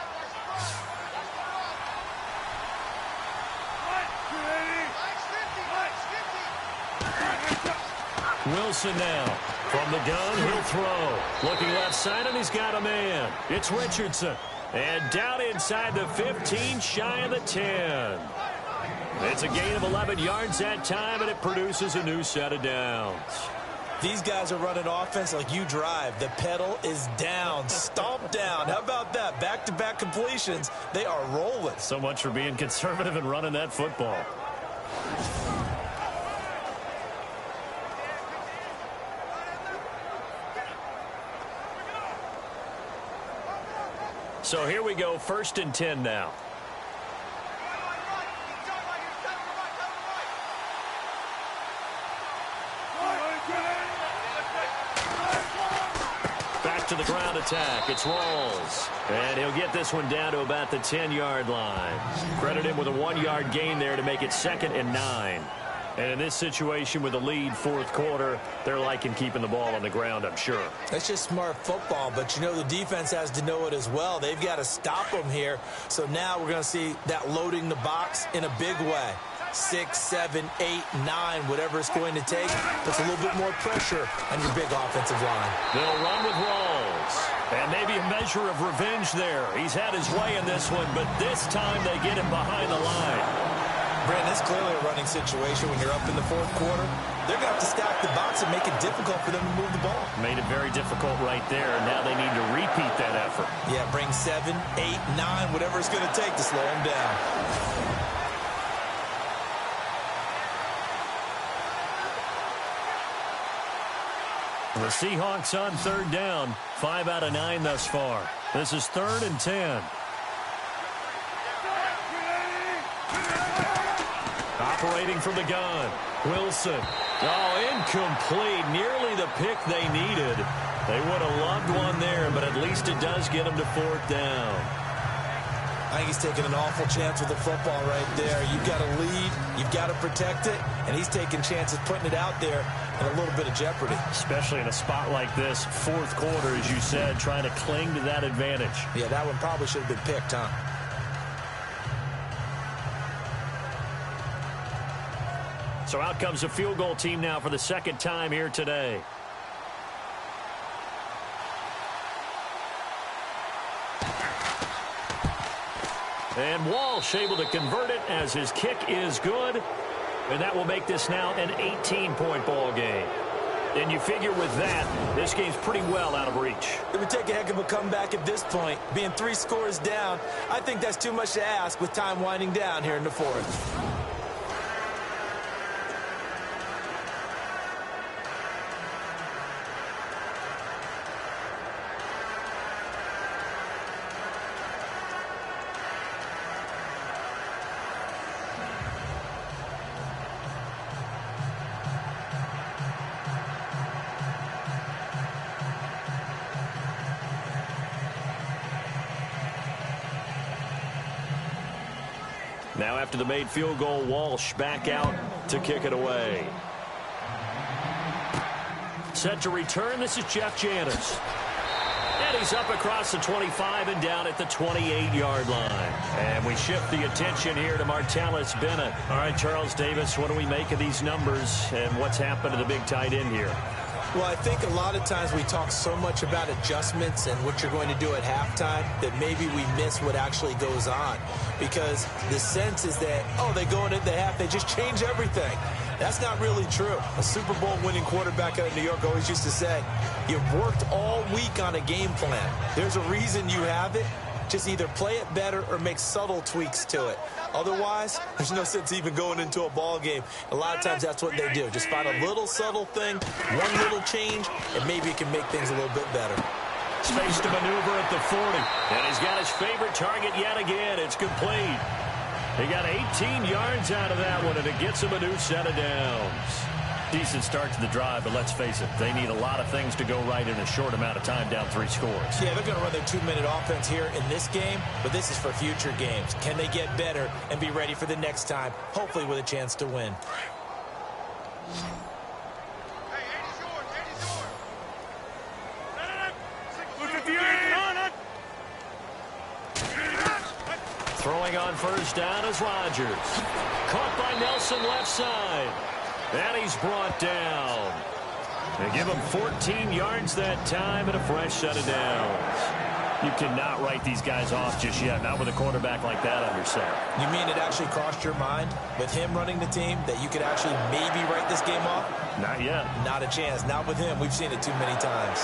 Wilson now. From the gun, he'll throw. Looking left side, and he's got a man. It's Richardson. And down inside the 15, shy of the 10. It's a gain of 11 yards that time, and it produces a new set of downs. These guys are running offense like you drive. The pedal is down, stomp down. How about that? Back-to-back completions. They are rolling. So much for being conservative and running that football. So here we go, 1st and 10 now. Back to the ground attack. It's Rawls. And he'll get this one down to about the 10-yard line. Credit him with a 1-yard gain there to make it 2nd and 9. And in this situation with the lead 4th quarter, they're liking keeping the ball on the ground, I'm sure. That's just smart football, but you know the defense has to know it as well. They've got to stop them here. So now we're going to see that loading the box in a big way. 6, 7, 8, 9, whatever it's going to take. Puts a little bit more pressure on your big offensive line. They'll run with Rawls. And maybe a measure of revenge there. He's had his way in this one, but this time they get him behind the line. Brandon, it's clearly a running situation when you're up in the 4th quarter. They're going to have to stack the box and make it difficult for them to move the ball. Made it very difficult right there. Now they need to repeat that effort. Yeah, bring 7, 8, 9, whatever it's going to take to slow them down. The Seahawks on 3rd down. 5 out of 9 thus far. This is 3rd and 10. operating from the gun. Wilson. Oh, incomplete. Nearly the pick they needed. They would have loved one there, but at least it does get them to 4th down. I think he's taking an awful chance with the football right there. You've got to lead, you've got to protect it, and he's taking chances putting it out there in a little bit of jeopardy. Especially in a spot like this, 4th quarter, as you said, trying to cling to that advantage. Yeah, that one probably should have been picked, huh? So out comes a field goal team now for the 2nd time here today. And Walsh able to convert it as his kick is good. And that will make this now an 18-point ball game. And you figure with that, this game's pretty well out of reach. It would take a heck of a comeback at this point. Being 3 scores down, I think that's too much to ask with time winding down here in the 4th. Now after the made field goal, Walsh back out to kick it away. Set to return, this is Jeff Janis. And he's up across the 25 and down at the 28-yard line. And we shift the attention here to Martellus Bennett. All right, Charles Davis, what do we make of these numbers and what's happened to the big tight end here? Well, I think a lot of times we talk so much about adjustments and what you're going to do at halftime that maybe we miss what actually goes on. Because the sense is that, oh, they go into the half, they just change everything. That's not really true. A Super Bowl winning quarterback out of New York always used to say, you've worked all week on a game plan. There's a reason you have it. Just either play it better or make subtle tweaks to it. Otherwise, there's no sense even going into a ball game. A lot of times that's what they do. Just find a little subtle thing, one little change, and maybe it can make things a little bit better. Space to maneuver at the 40. And he's got his favorite target yet again. It's complete. He got 18 yards out of that one, and it gets him a new set of downs. Decent start to the drive, but let's face it, they need a lot of things to go right in a short amount of time, down 3 scores. Yeah, they're going to run their 2-minute offense here in this game, but this is for future games. Can they get better and be ready for the next time, hopefully with a chance to win? Throwing on first down is Rodgers. Caught by Nelson left side. And he's brought down. They give him 14 yards that time and a fresh set of downs. You cannot write these guys off just yet, not with a quarterback like that under center. You mean it actually crossed your mind with him running the team that you could actually maybe write this game off? Not yet. Not a chance. Not with him. We've seen it too many times.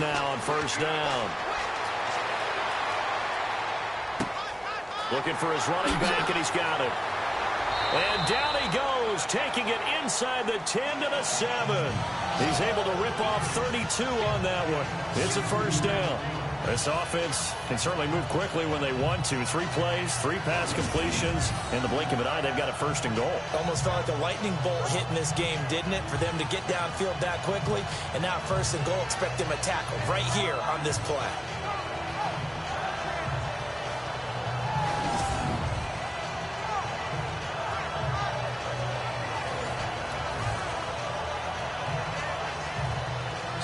Now on first down. Looking for his running back, and he's got it. And down he goes, taking it inside the 10 to the 7. He's able to rip off 32 on that one. It's a first down. This offense can certainly move quickly when they want to. 3 plays, 3 pass completions. In the blink of an eye, they've got a first and goal. Almost felt like a lightning bolt hit in this game, didn't it? For them to get downfield that quickly. And now first and goal, expect them to tackle right here on this play.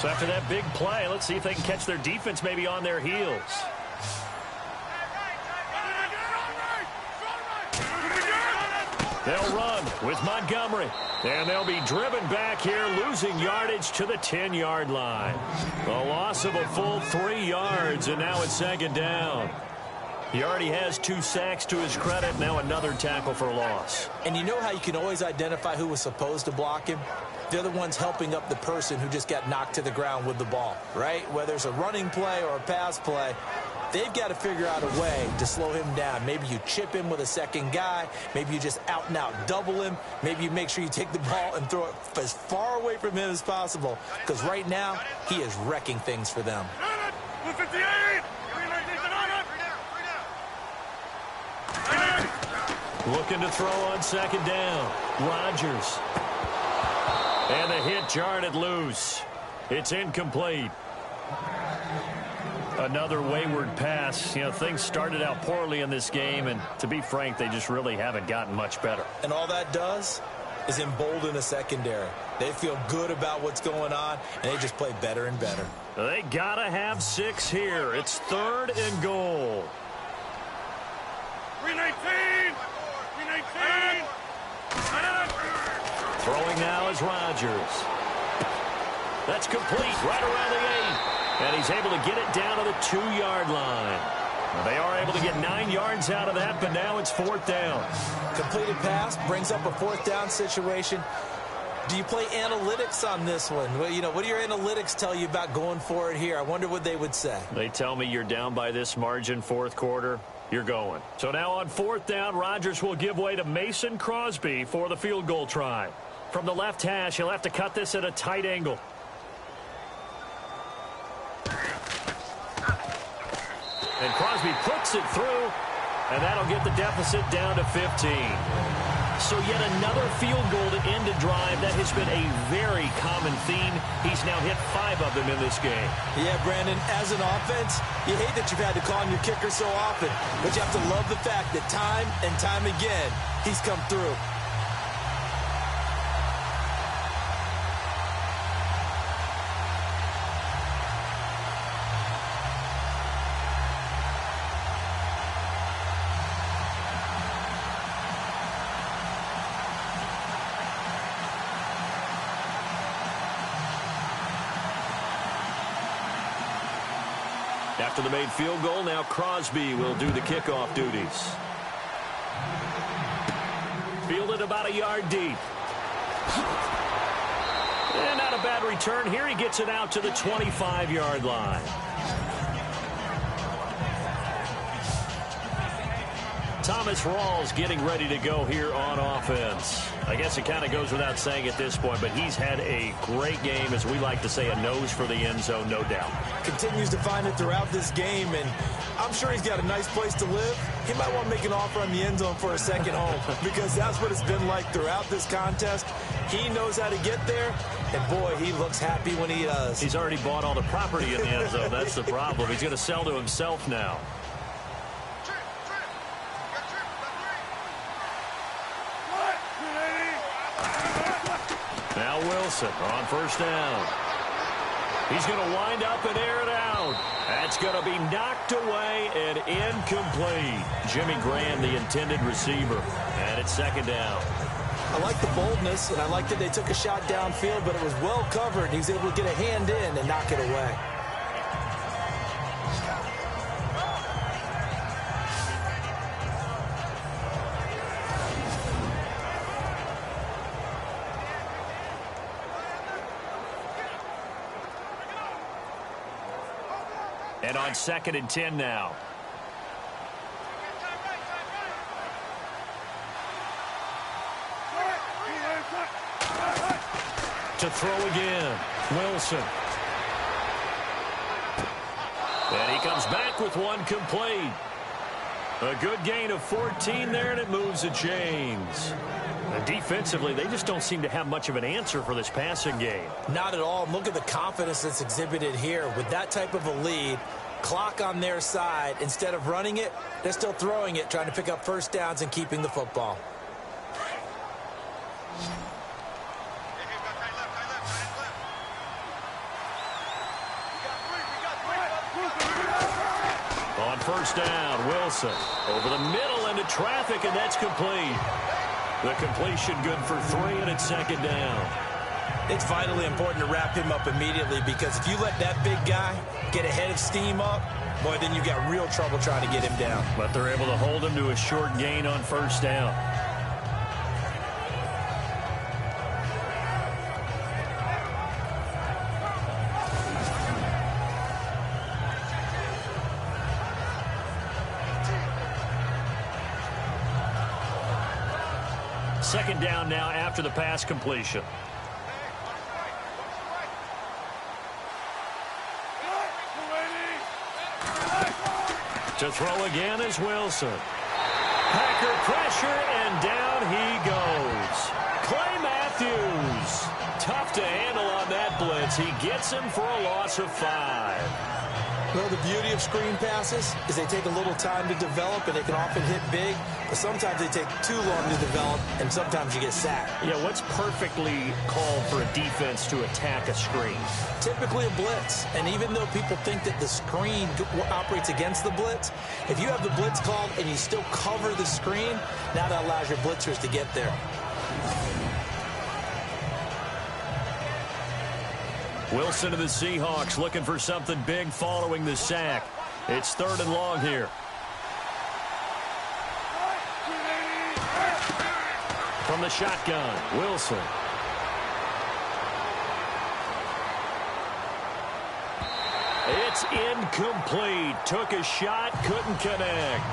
So after that big play, let's see if they can catch their defense maybe on their heels. They'll run with Montgomery. And they'll be driven back here, losing yardage to the 10-yard line. A loss of a full 3 yards, and now it's second down. He already has 2 sacks to his credit. Now another tackle for loss. And you know how you can always identify who was supposed to block him? They're the ones helping up the person who just got knocked to the ground with the ball, right? Whether it's a running play or a pass play, They've got to figure out a way to slow him down. Maybe you chip him with a second guy. Maybe you just out-and-out double him. Maybe you make sure you take the ball and throw it as far away from him as possible. Because right now, he is wrecking things for them. Looking to throw on second down. Rodgers. And the hit jarred it loose. It's incomplete. Another wayward pass. You know, things started out poorly in this game, and to be frank, they just really haven't gotten much better. And all that does is embolden a secondary. They feel good about what's going on, and they just play better and better. They gotta have 6 here. It's 3rd and goal. 319! 319! Throwing now is Rodgers. That's complete right around the 8. And he's able to get it down to the 2-yard line. They are able to get 9 yards out of that, but now it's 4th down. Completed pass brings up a 4th down situation. Do you play analytics on this one? Well, you know, what do your analytics tell you about going for it here? I wonder what they would say. They tell me you're down by this margin 4th quarter. You're going. So now on 4th down, Rodgers will give way to Mason Crosby for the field goal try. From the left hash, he'll have to cut this at a tight angle. And Crosby puts it through, and that'll get the deficit down to 15. So yet another field goal to end a drive. That has been a very common theme. He's now hit 5 of them in this game. Yeah, Brandon, as an offense, you hate that you've had to call on your kicker so often, but you have to love the fact that time and time again, he's come through. After the made field goal, now Crosby will do the kickoff duties. Fielded about a yard deep. And not a bad return here. He gets it out to the 25-yard line. Thomas Rawls getting ready to go here on offense. I guess it kind of goes without saying at this point, but he's had a great game, as we like to say, a nose for the end zone, no doubt. Continues to find it throughout this game, and I'm sure he's got a nice place to live. He might want to make an offer on the end zone for a second home, because that's what it's been like throughout this contest. He knows how to get there, and boy, he looks happy when he does. He's already bought all the property in the end zone. That's the problem. He's going to sell to himself now. Now Wilson on 1st down. He's going to wind up and air it out. That's going to be knocked away and incomplete. Jimmy Graham, the intended receiver. And it's 2nd down. I like the boldness, and I like that they took a shot downfield, but it was well covered. He was able to get a hand in and knock it away. And on 2nd and 10 now. To throw again, Wilson. And he comes back with one complete. A good gain of 14 there, and it moves the chains. And defensively, they just don't seem to have much of an answer for this passing game. Not at all. And look at the confidence that's exhibited here. With that type of a lead, clock on their side, instead of running it, they're still throwing it, trying to pick up 1st downs and keeping the football. On 1st down, Wilson over the middle into traffic, and that's complete. The completion good for 3, and it's 2nd down. It's vitally important to wrap him up immediately, because if you let that big guy get a head of steam up, boy, then you got real trouble trying to get him down. But they're able to hold him to a short gain on 1st down. Second down now after the pass completion. To throw again is Wilson. Packer pressure, and down he goes. Clay Matthews. Tough to handle on that blitz. He gets him for a loss of 5. Well, the beauty of screen passes is they take a little time to develop, and they can often hit big, but sometimes they take too long to develop, and sometimes you get sacked. Yeah, what's perfectly called for a defense to attack a screen? Typically a blitz, and even though people think that the screen operates against the blitz, if you have the blitz called and you still cover the screen, now that allows your blitzers to get there. Wilson of the Seahawks looking for something big following the sack. It's 3rd and long here. From the shotgun, Wilson. It's incomplete. Took a shot, couldn't connect.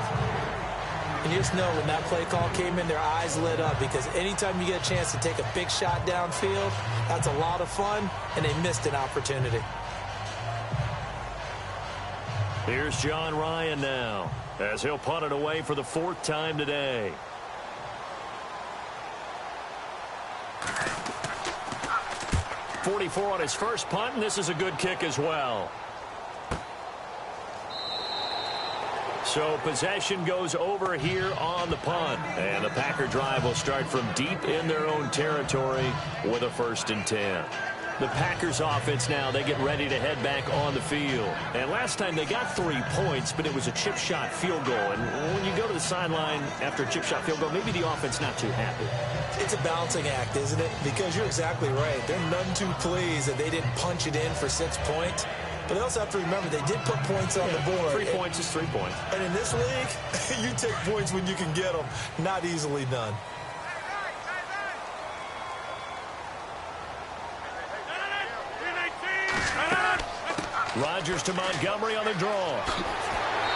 And you just know when that play call came in, their eyes lit up, because anytime you get a chance to take a big shot downfield, that's a lot of fun, and they missed an opportunity. Here's John Ryan now, as he'll punt it away for the 4th time today. .44 on his first punt, and this is a good kick as well. So possession goes over here on the punt. And the Packer drive will start from deep in their own territory with a 1st and 10. The Packers offense now, they get ready to head back on the field. And last time they got 3 points, but it was a chip shot field goal. And when you go to the sideline after a chip shot field goal, maybe the offense not too happy. It's a balancing act, isn't it? Because you're exactly right. They're none too pleased that they didn't punch it in for 6 points. But they also have to remember they did put points on the board. 3 points is 3 points. And in this league, you take points when you can get them. Not easily done. Rodgers to Montgomery on the draw.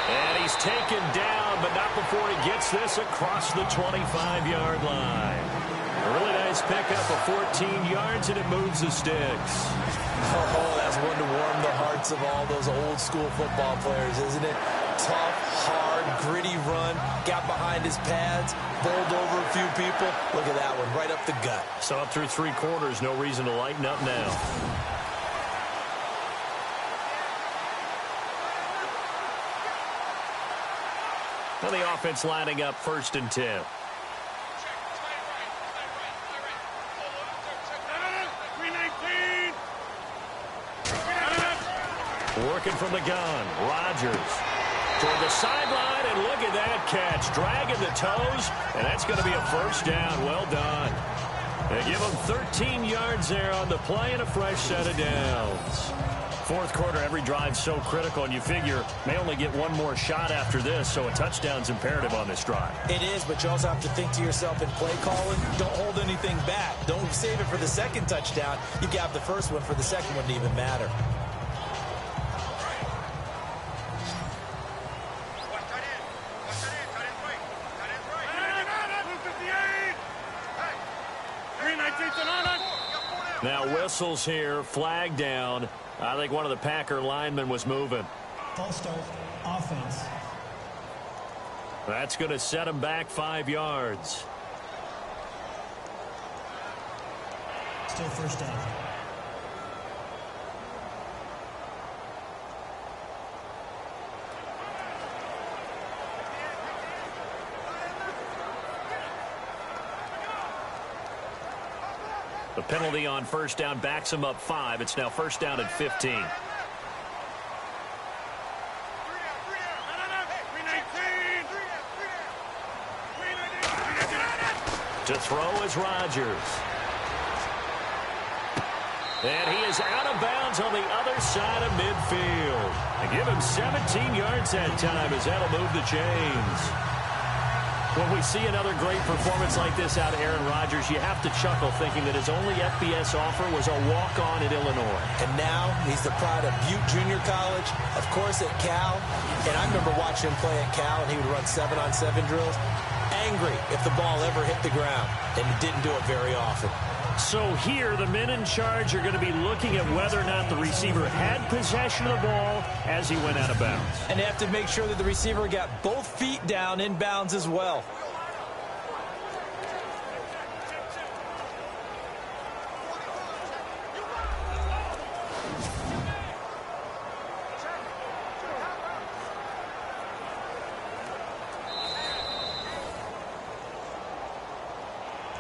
And he's taken down, but not before he gets this across the 25-yard line. A really nice pickup of 14 yards, and it moves the sticks. Oh, that's one to warm the hearts of all those old-school football players, isn't it? Tough, hard, gritty run, got behind his pads, bowled over a few people. Look at that one, right up the gut. So up through 3 quarters, no reason to lighten up now. Now the offense lining up 1st and 10. Working from the gun, Rodgers toward the sideline, and look at that catch, dragging the toes, and that's going to be a 1st down. Well done. They give him 13 yards there on the play and a fresh set of downs. 4th quarter, every drive's so critical, and you figure may only get one more shot after this, so a touchdown's imperative on this drive. It is, but you also have to think to yourself in play calling, don't hold anything back. Don't save it for the 2nd touchdown. You got the 1st one for the 2nd one to even matter. Now whistles here, flag down. I think one of the Packer linemen was moving. False start, offense. That's going to set him back 5 yards. Still 1st down. The penalty on 1st down backs him up 5. It's now 1st down at 15. To throw is Rodgers. And he is out of bounds on the other side of midfield. And give him 17 yards that time as that'll move the chains. When we see another great performance like this out of Aaron Rodgers, you have to chuckle thinking that his only FBS offer was a walk-on at Illinois. And now he's the pride of Butte Junior College, of course at Cal. And I remember watching him play at Cal, and he would run 7-on-7 drills. angry if the ball ever hit the ground, and it didn't do it very often. So here, the men in charge are going to be looking at whether or not the receiver had possession of the ball as he went out of bounds. And they have to make sure that the receiver got both feet down in bounds as well.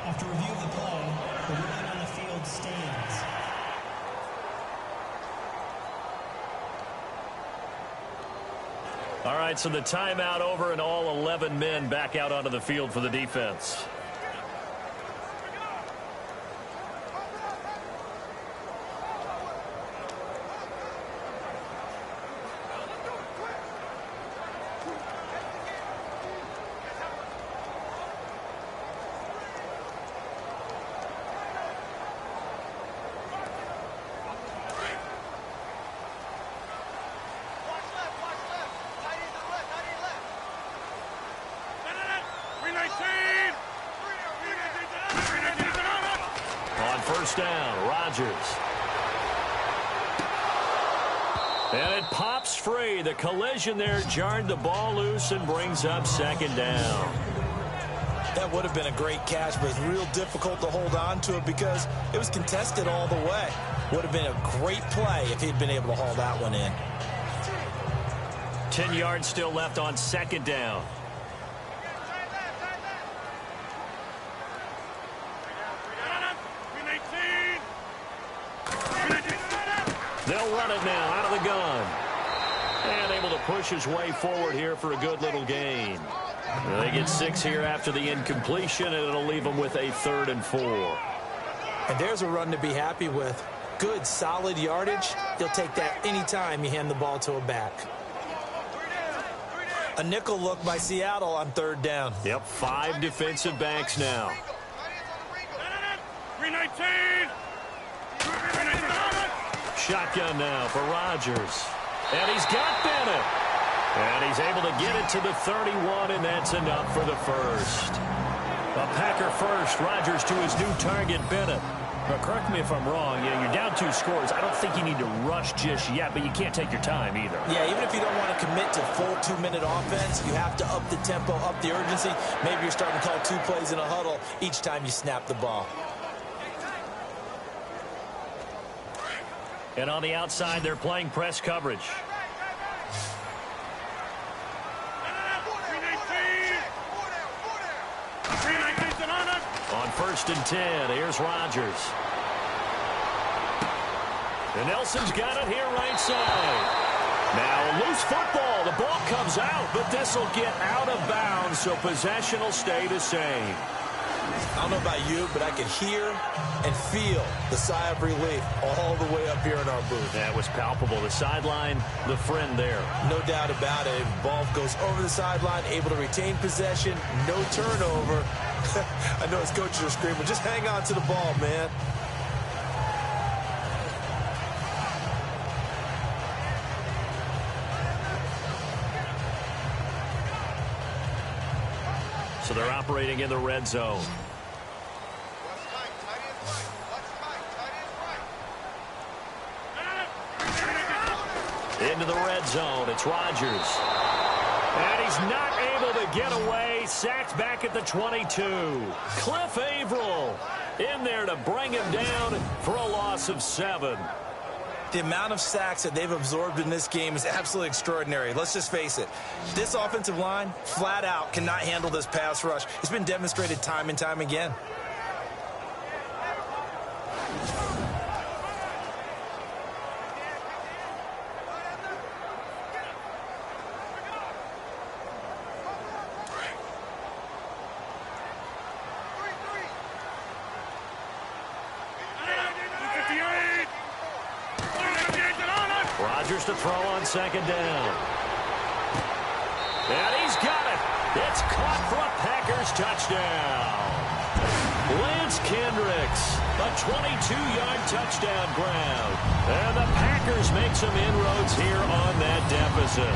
After review of the play, the ruling on the field stands. All right, so the timeout over and all 11 men back out onto the field for the defense. On first down, Rodgers. And it pops free. The collision there jarred the ball loose and brings up second down. That would have been a great catch, but it's real difficult to hold on to it because it was contested all the way. Would have been a great play if he'd been able to haul that one in. 10 yards still left on second down. They'll run it now out of the gun. And able to push his way forward here for a good little gain. They get 6 here after the incompletion, and it'll leave them with a 3rd and 4. And there's a run to be happy with. Good, solid yardage. You'll take that anytime you hand the ball to a back. A nickel look by Seattle on 3rd down. Yep, 5 defensive backs now. 319. Shotgun now for Rodgers. And he's got Bennett. And he's able to get it to the 31, and that's enough for the first. A Packer first. Rodgers to his new target, Bennett. Now, correct me if I'm wrong. You're down 2 scores. I don't think you need to rush just yet, but you can't take your time either. Yeah, even if you don't want to commit to full 2-minute offense, you have to up the tempo, up the urgency. Maybe you're starting to call 2 plays in a huddle each time you snap the ball. And on the outside, they're playing press coverage. On 1st and 10, here's Rodgers. And Nelson's got it here right side. Now, loose football. The ball comes out, but this will get out of bounds, so possession will stay the same. I don't know about you, but I can hear and feel the sigh of relief all the way up here in our booth. That was palpable. The sideline, the friend there. No doubt about it. Ball goes over the sideline, able to retain possession, no turnover. I know his coaches are screaming, just hang on to the ball, man. So they're operating in the red zone. Into the red zone. It's Rodgers. And he's not able to get away. Sacked back at the 22. Cliff Averill in there to bring him down for a loss of 7. The amount of sacks that they've absorbed in this game is absolutely extraordinary. Let's just face it. This offensive line, flat out, cannot handle this pass rush. It's been demonstrated time and time again. Rodgers to throw on 2nd down. And he's got it. It's caught for a Packers touchdown. Lance Kendricks, a 22-yard touchdown ground. And the Packers make some inroads here on that deficit.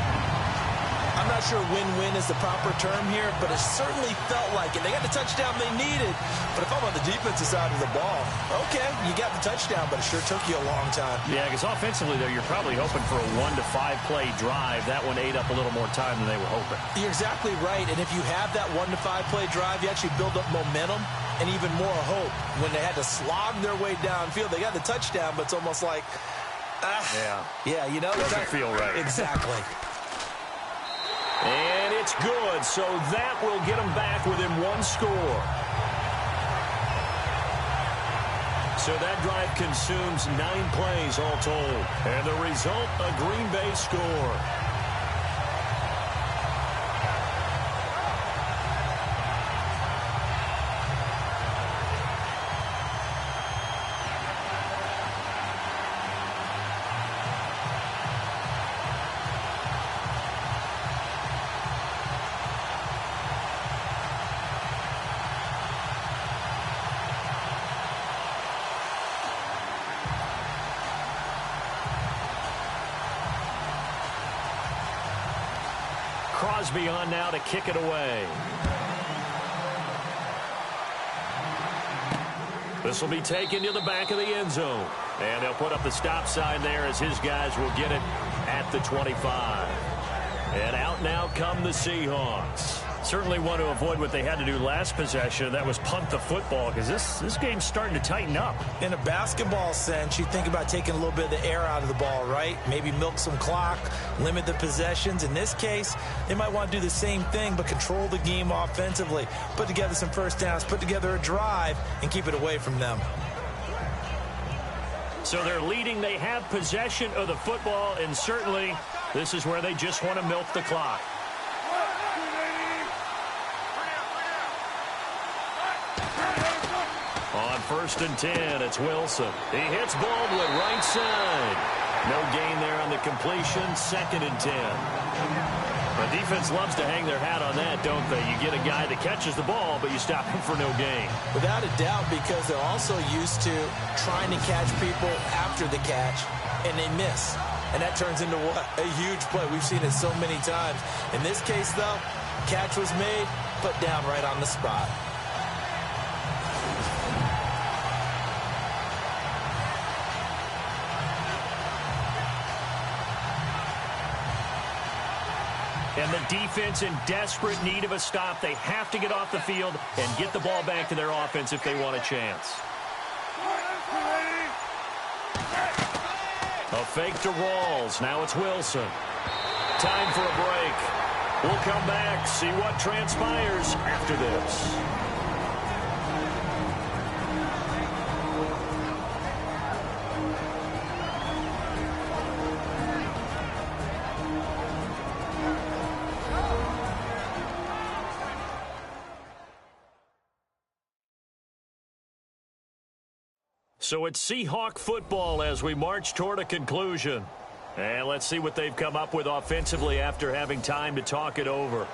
I I'm not sure win-win is the proper term here, but it certainly felt like it. They got the touchdown they needed, but if I'm on the defensive side of the ball, okay, you got the touchdown, but it sure took you a long time. Yeah, because offensively, though, you're probably hoping for a 1 to 5 play drive. That one ate up a little more time than they were hoping. You're exactly right, and if you have that 1 to 5 play drive, you actually build up momentum and even more hope. When they had to slog their way downfield, they got the touchdown, but it's almost like, yeah, you know, doesn't feel right. Exactly. And it's good, so that will get them back within 1 score. So that drive consumes 9 plays all told. And the result, a Green Bay score. Crosby on now to kick it away. This will be taken to the back of the end zone. And they'll put up the stop sign there as his guys will get it at the 25. And out now come the Seahawks. Certainly want to avoid what they had to do last possession. That was punt the football, because this game's starting to tighten up. In a basketball sense, you think about taking a little bit of the air out of the ball, right? Maybe milk some clock, limit the possessions. In this case, they might want to do the same thing, but control the game offensively. Put together some first downs, put together a drive, and keep it away from them. So they're leading. They have possession of the football, and certainly this is where they just want to milk the clock. On 1st and 10, it's Wilson. He hits Baldwin right side. No gain there on the completion. 2nd and 10. The defense loves to hang their hat on that, don't they? You get a guy that catches the ball, but you stop him for no gain. Without a doubt, because they're also used to trying to catch people after the catch, and they miss. And that turns into what? A huge play. We've seen it so many times. In this case, though, catch was made, put down right on the spot. And the defense in desperate need of a stop. They have to get off the field and get the ball back to their offense if they want a chance. A fake to Rawls. Now it's Wilson. Time for a break. We'll come back, see what transpires after this. So it's Seahawk football as we march toward a conclusion. And let's see what they've come up with offensively after having time to talk it over.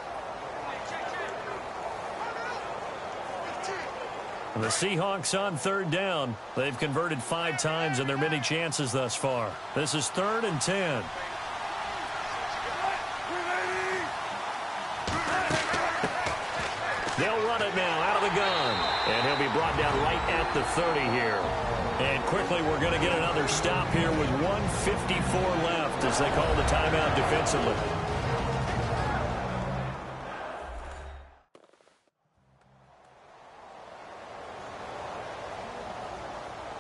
And the Seahawks on 3rd down. They've converted 5 times in their many chances thus far. This is 3rd and 10. They'll run it now out of the gun. And he'll be brought down right at the 30 here. And quickly we're going to get another stop here with 1:54 left as they call the timeout defensively.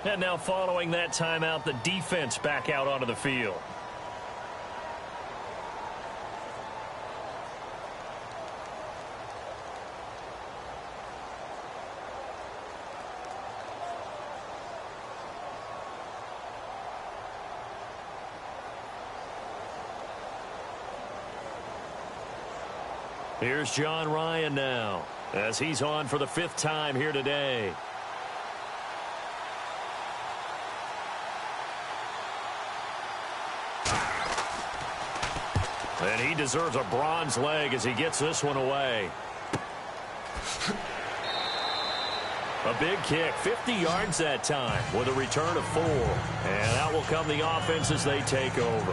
And now following that timeout, the defense back out onto the field. Here's John Ryan now as he's on for the 5th time here today. And he deserves a bronze leg as he gets this one away. A big kick, 50 yards that time with a return of 4. And out will come the offense as they take over.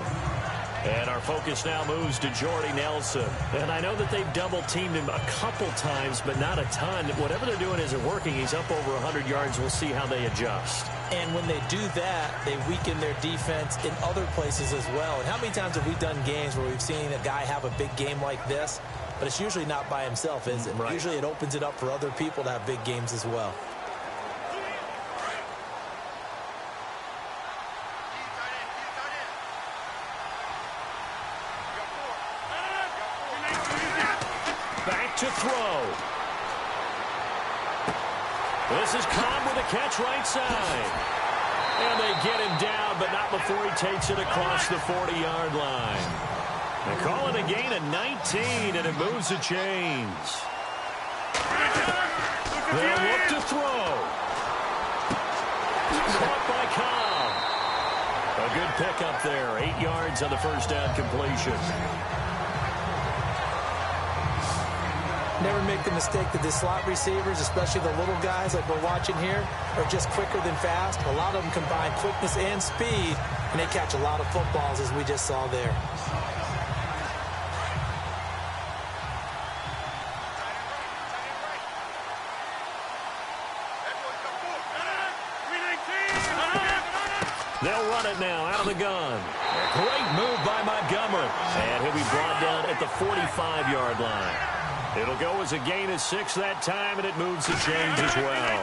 And our focus now moves to Jordy Nelson. And I know that they've double-teamed him a couple times, but not a ton. Whatever they're doing isn't working. He's up over 100 yards. We'll see how they adjust. And when they do that, they weaken their defense in other places as well. And how many times have we done games where we've seen a guy have a big game like this, but it's usually not by himself, is it? Right. Usually it opens it up for other people to have big games as well. Back to throw. This is Cobb with a catch right side. And they get him down, but not before he takes it across the 40-yard line. They call it a gain of 19, and it moves the chains. They'll look to throw. Caught by Cobb. A good pickup there. 8 yards on the first down completion. Never make the mistake that the slot receivers, especially the little guys like we're watching here, are just quicker than fast. A lot of them combine quickness and speed, and they catch a lot of footballs, as we just saw there. They'll run it now out of the gun. A great move by Montgomery. And he'll be brought down at the 45-yard line. It'll go as a gain of 6 that time, and it moves the chains as well.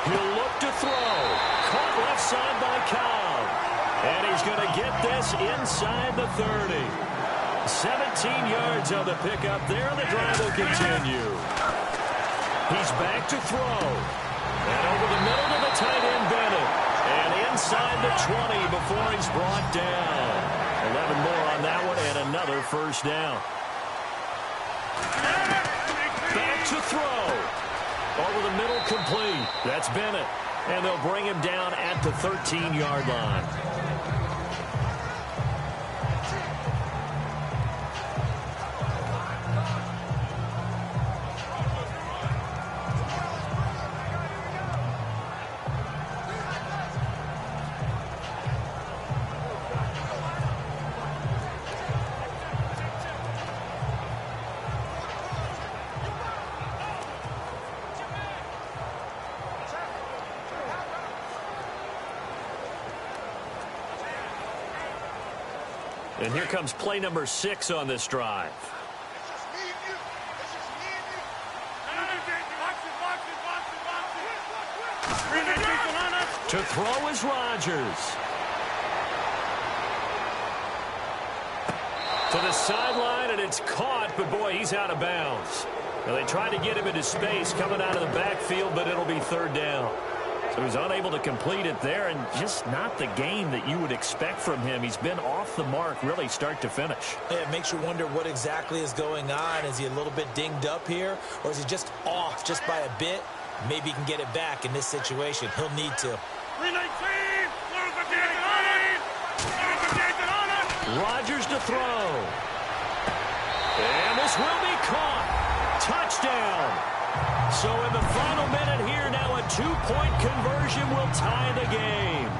He'll look to throw. Caught left side by Cobb. And he's going to get this inside the 30. 17 yards on the pickup there, and the drive will continue. He's back to throw. And over the middle to the tight end, Bennett. And inside the 20 before he's brought down. 11 more on that one, and another first down. Back to throw. Over the middle, complete. That's Bennett. And they'll bring him down at the 13-yard line. And here comes play number 6 on this drive. To throw is Rodgers. To the sideline, and it's caught, but boy, he's out of bounds. Now, they tried to get him into space coming out of the backfield, but it'll be third down. So he's unable to complete it there, and just not the game that you would expect from him. He's been off the mark really start to finish. Yeah, it makes you wonder what exactly is going on. Is he a little bit dinged up here, or is he just off just by a bit? Maybe he can get it back in this situation. He'll need to. Rodgers to throw. And this will be caught. Touchdown. So in the final minute here, now a 2-point conversion will tie the game.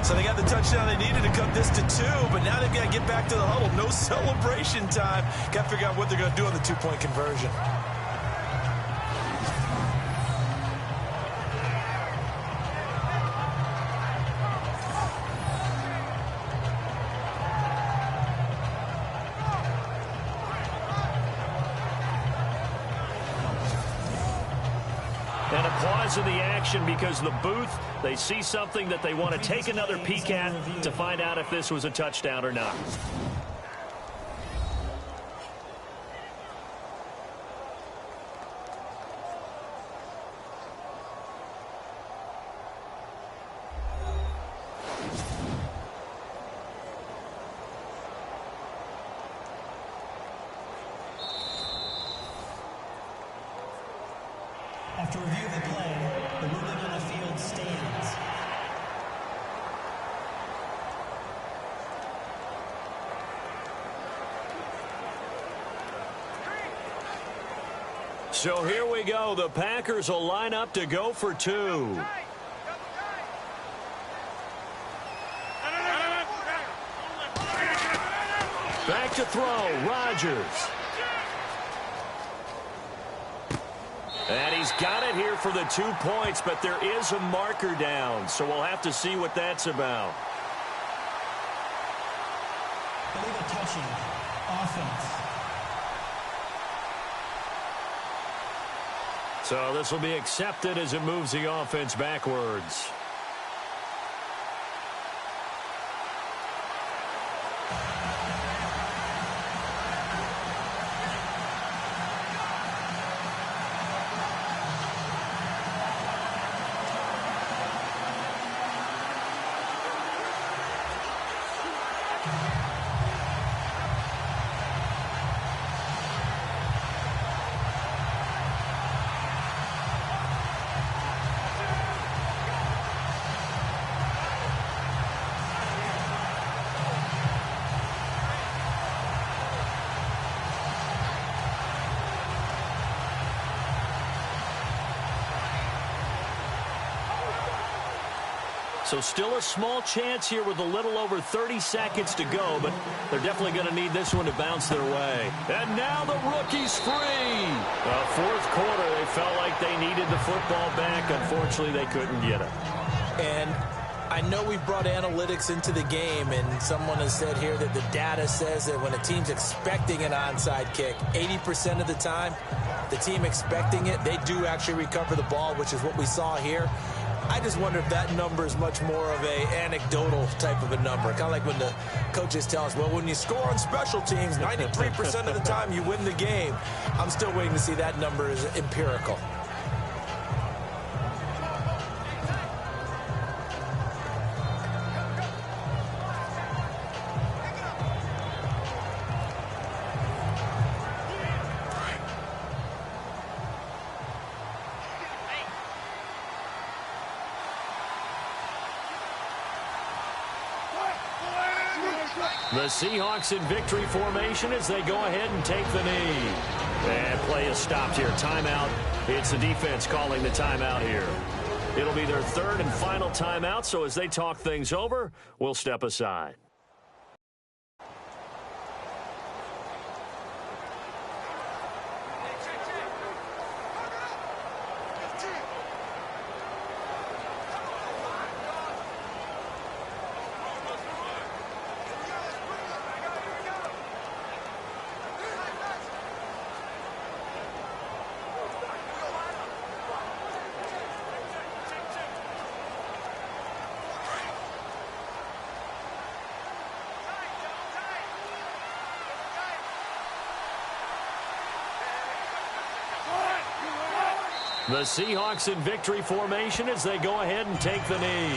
So they got the touchdown they needed to cut this to 2, but now they've got to get back to the huddle. No celebration time. Got to figure out what they're going to do on the 2-point conversion. And a pause in the action because the booth, they see something that they want to take another peek at to find out if this was a touchdown or not. After review of the play, the ruling on the field stands. So here we go. The Packers will line up to go for 2. Back to throw, Rodgers. And he's got it here for the 2 points, but there is a marker down, so we'll have to see what that's about. Illegal touching. Offense. So this will be accepted as it moves the offense backwards. So still a small chance here with a little over 30 seconds to go, but they're definitely going to need this one to bounce their way. And now the rookie's free. Fourth quarter, they felt like they needed the football back. Unfortunately, they couldn't get it. And I know we brought analytics into the game, and someone has said here that the data says that when a team's expecting an onside kick, 80% of the time, the team expecting it, they do actually recover the ball, which is what we saw here. I just wonder if that number is much more of a anecdotal type of a number. Kind of like when the coaches tell us, well, when you score on special teams, 93% of the time you win the game. I'm still waiting to see that number is empirical. The Seahawks in victory formation as they go ahead and take the knee. And play is stopped here. Timeout. It's the defense calling the timeout here. It'll be their third and final timeout, so as they talk things over, we'll step aside. The Seahawks in victory formation as they go ahead and take the knee.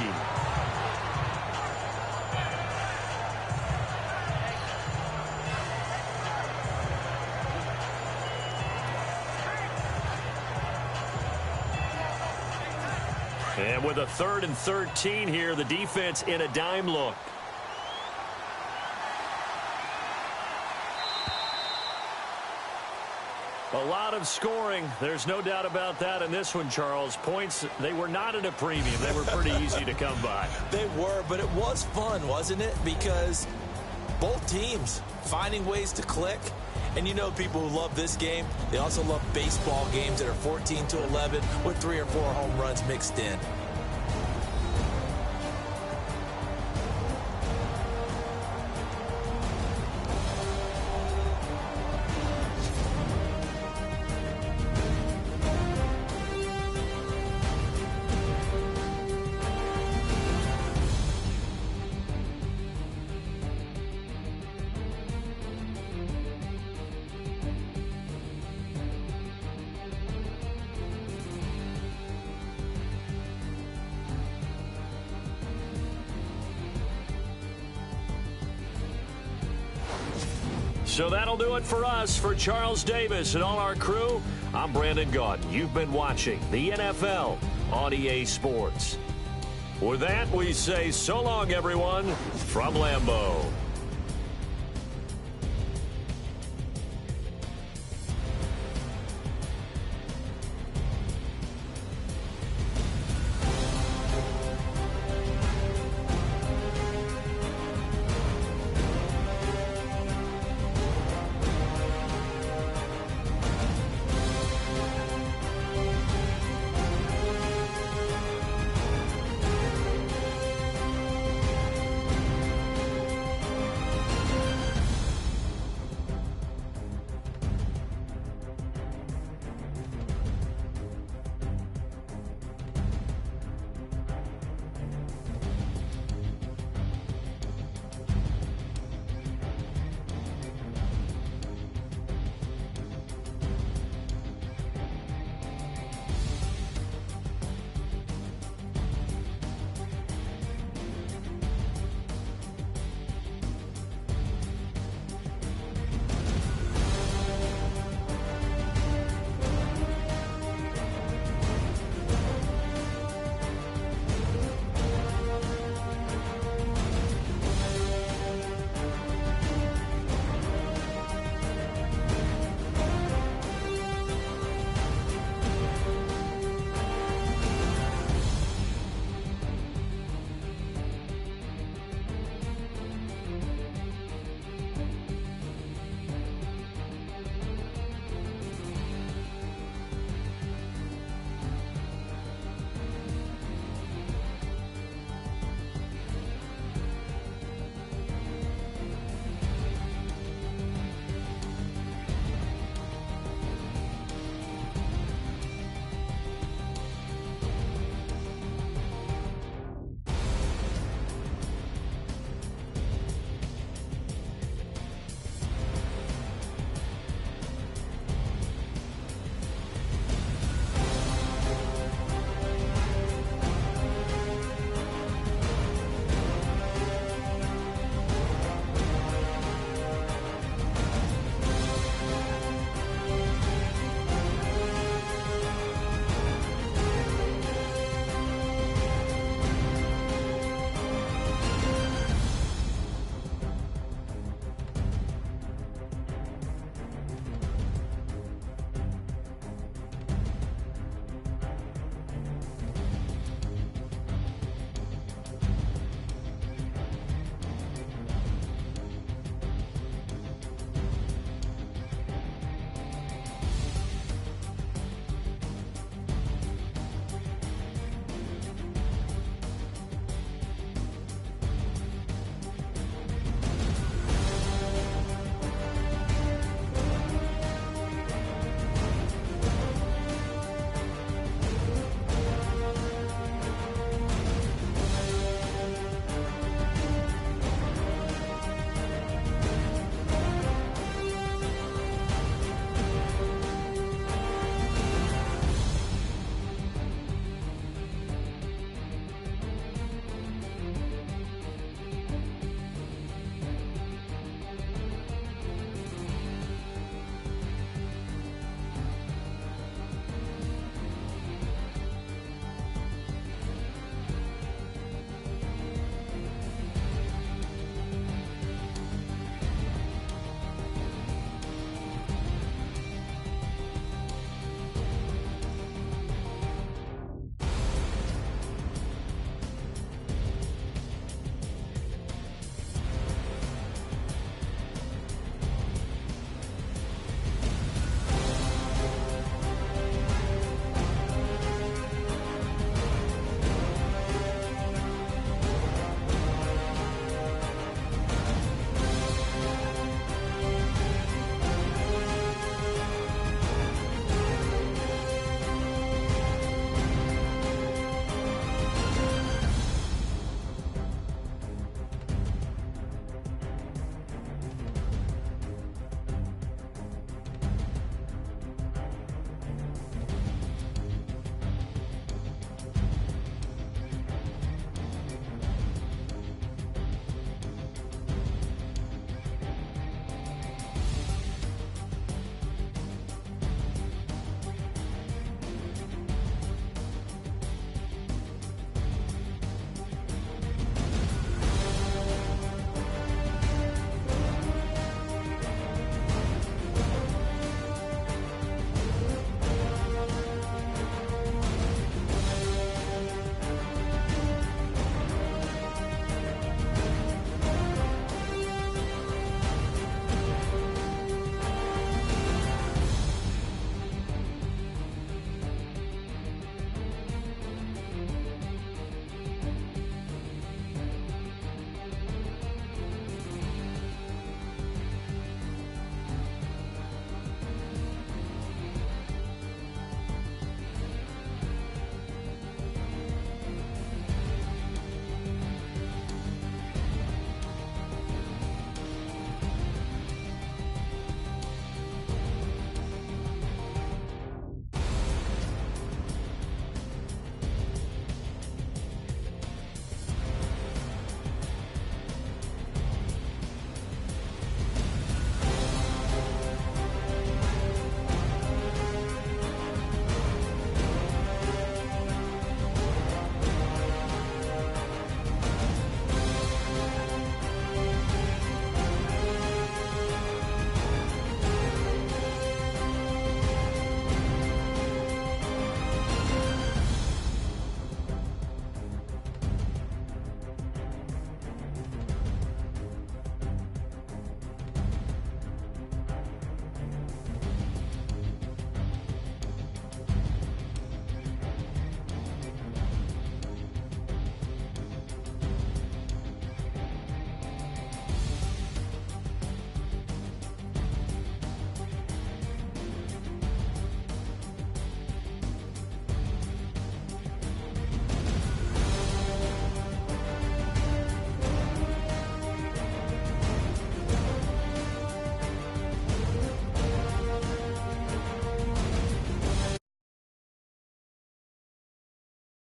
And with a 3rd and 13 here, the defense in a dime look. A lot of scoring. There's no doubt about that in this one, Charles. Points, they were not at a premium. They were pretty easy to come by. They were, but it was fun, wasn't it? Because both teams finding ways to click. And you know people who love this game, they also love baseball games that are 14-11 with 3 or 4 home runs mixed in. So that'll do it for us. For Charles Davis and all our crew, I'm Brandon Gaudin. You've been watching the NFL on EA Sports. With that, we say so long, everyone, from Lambeau.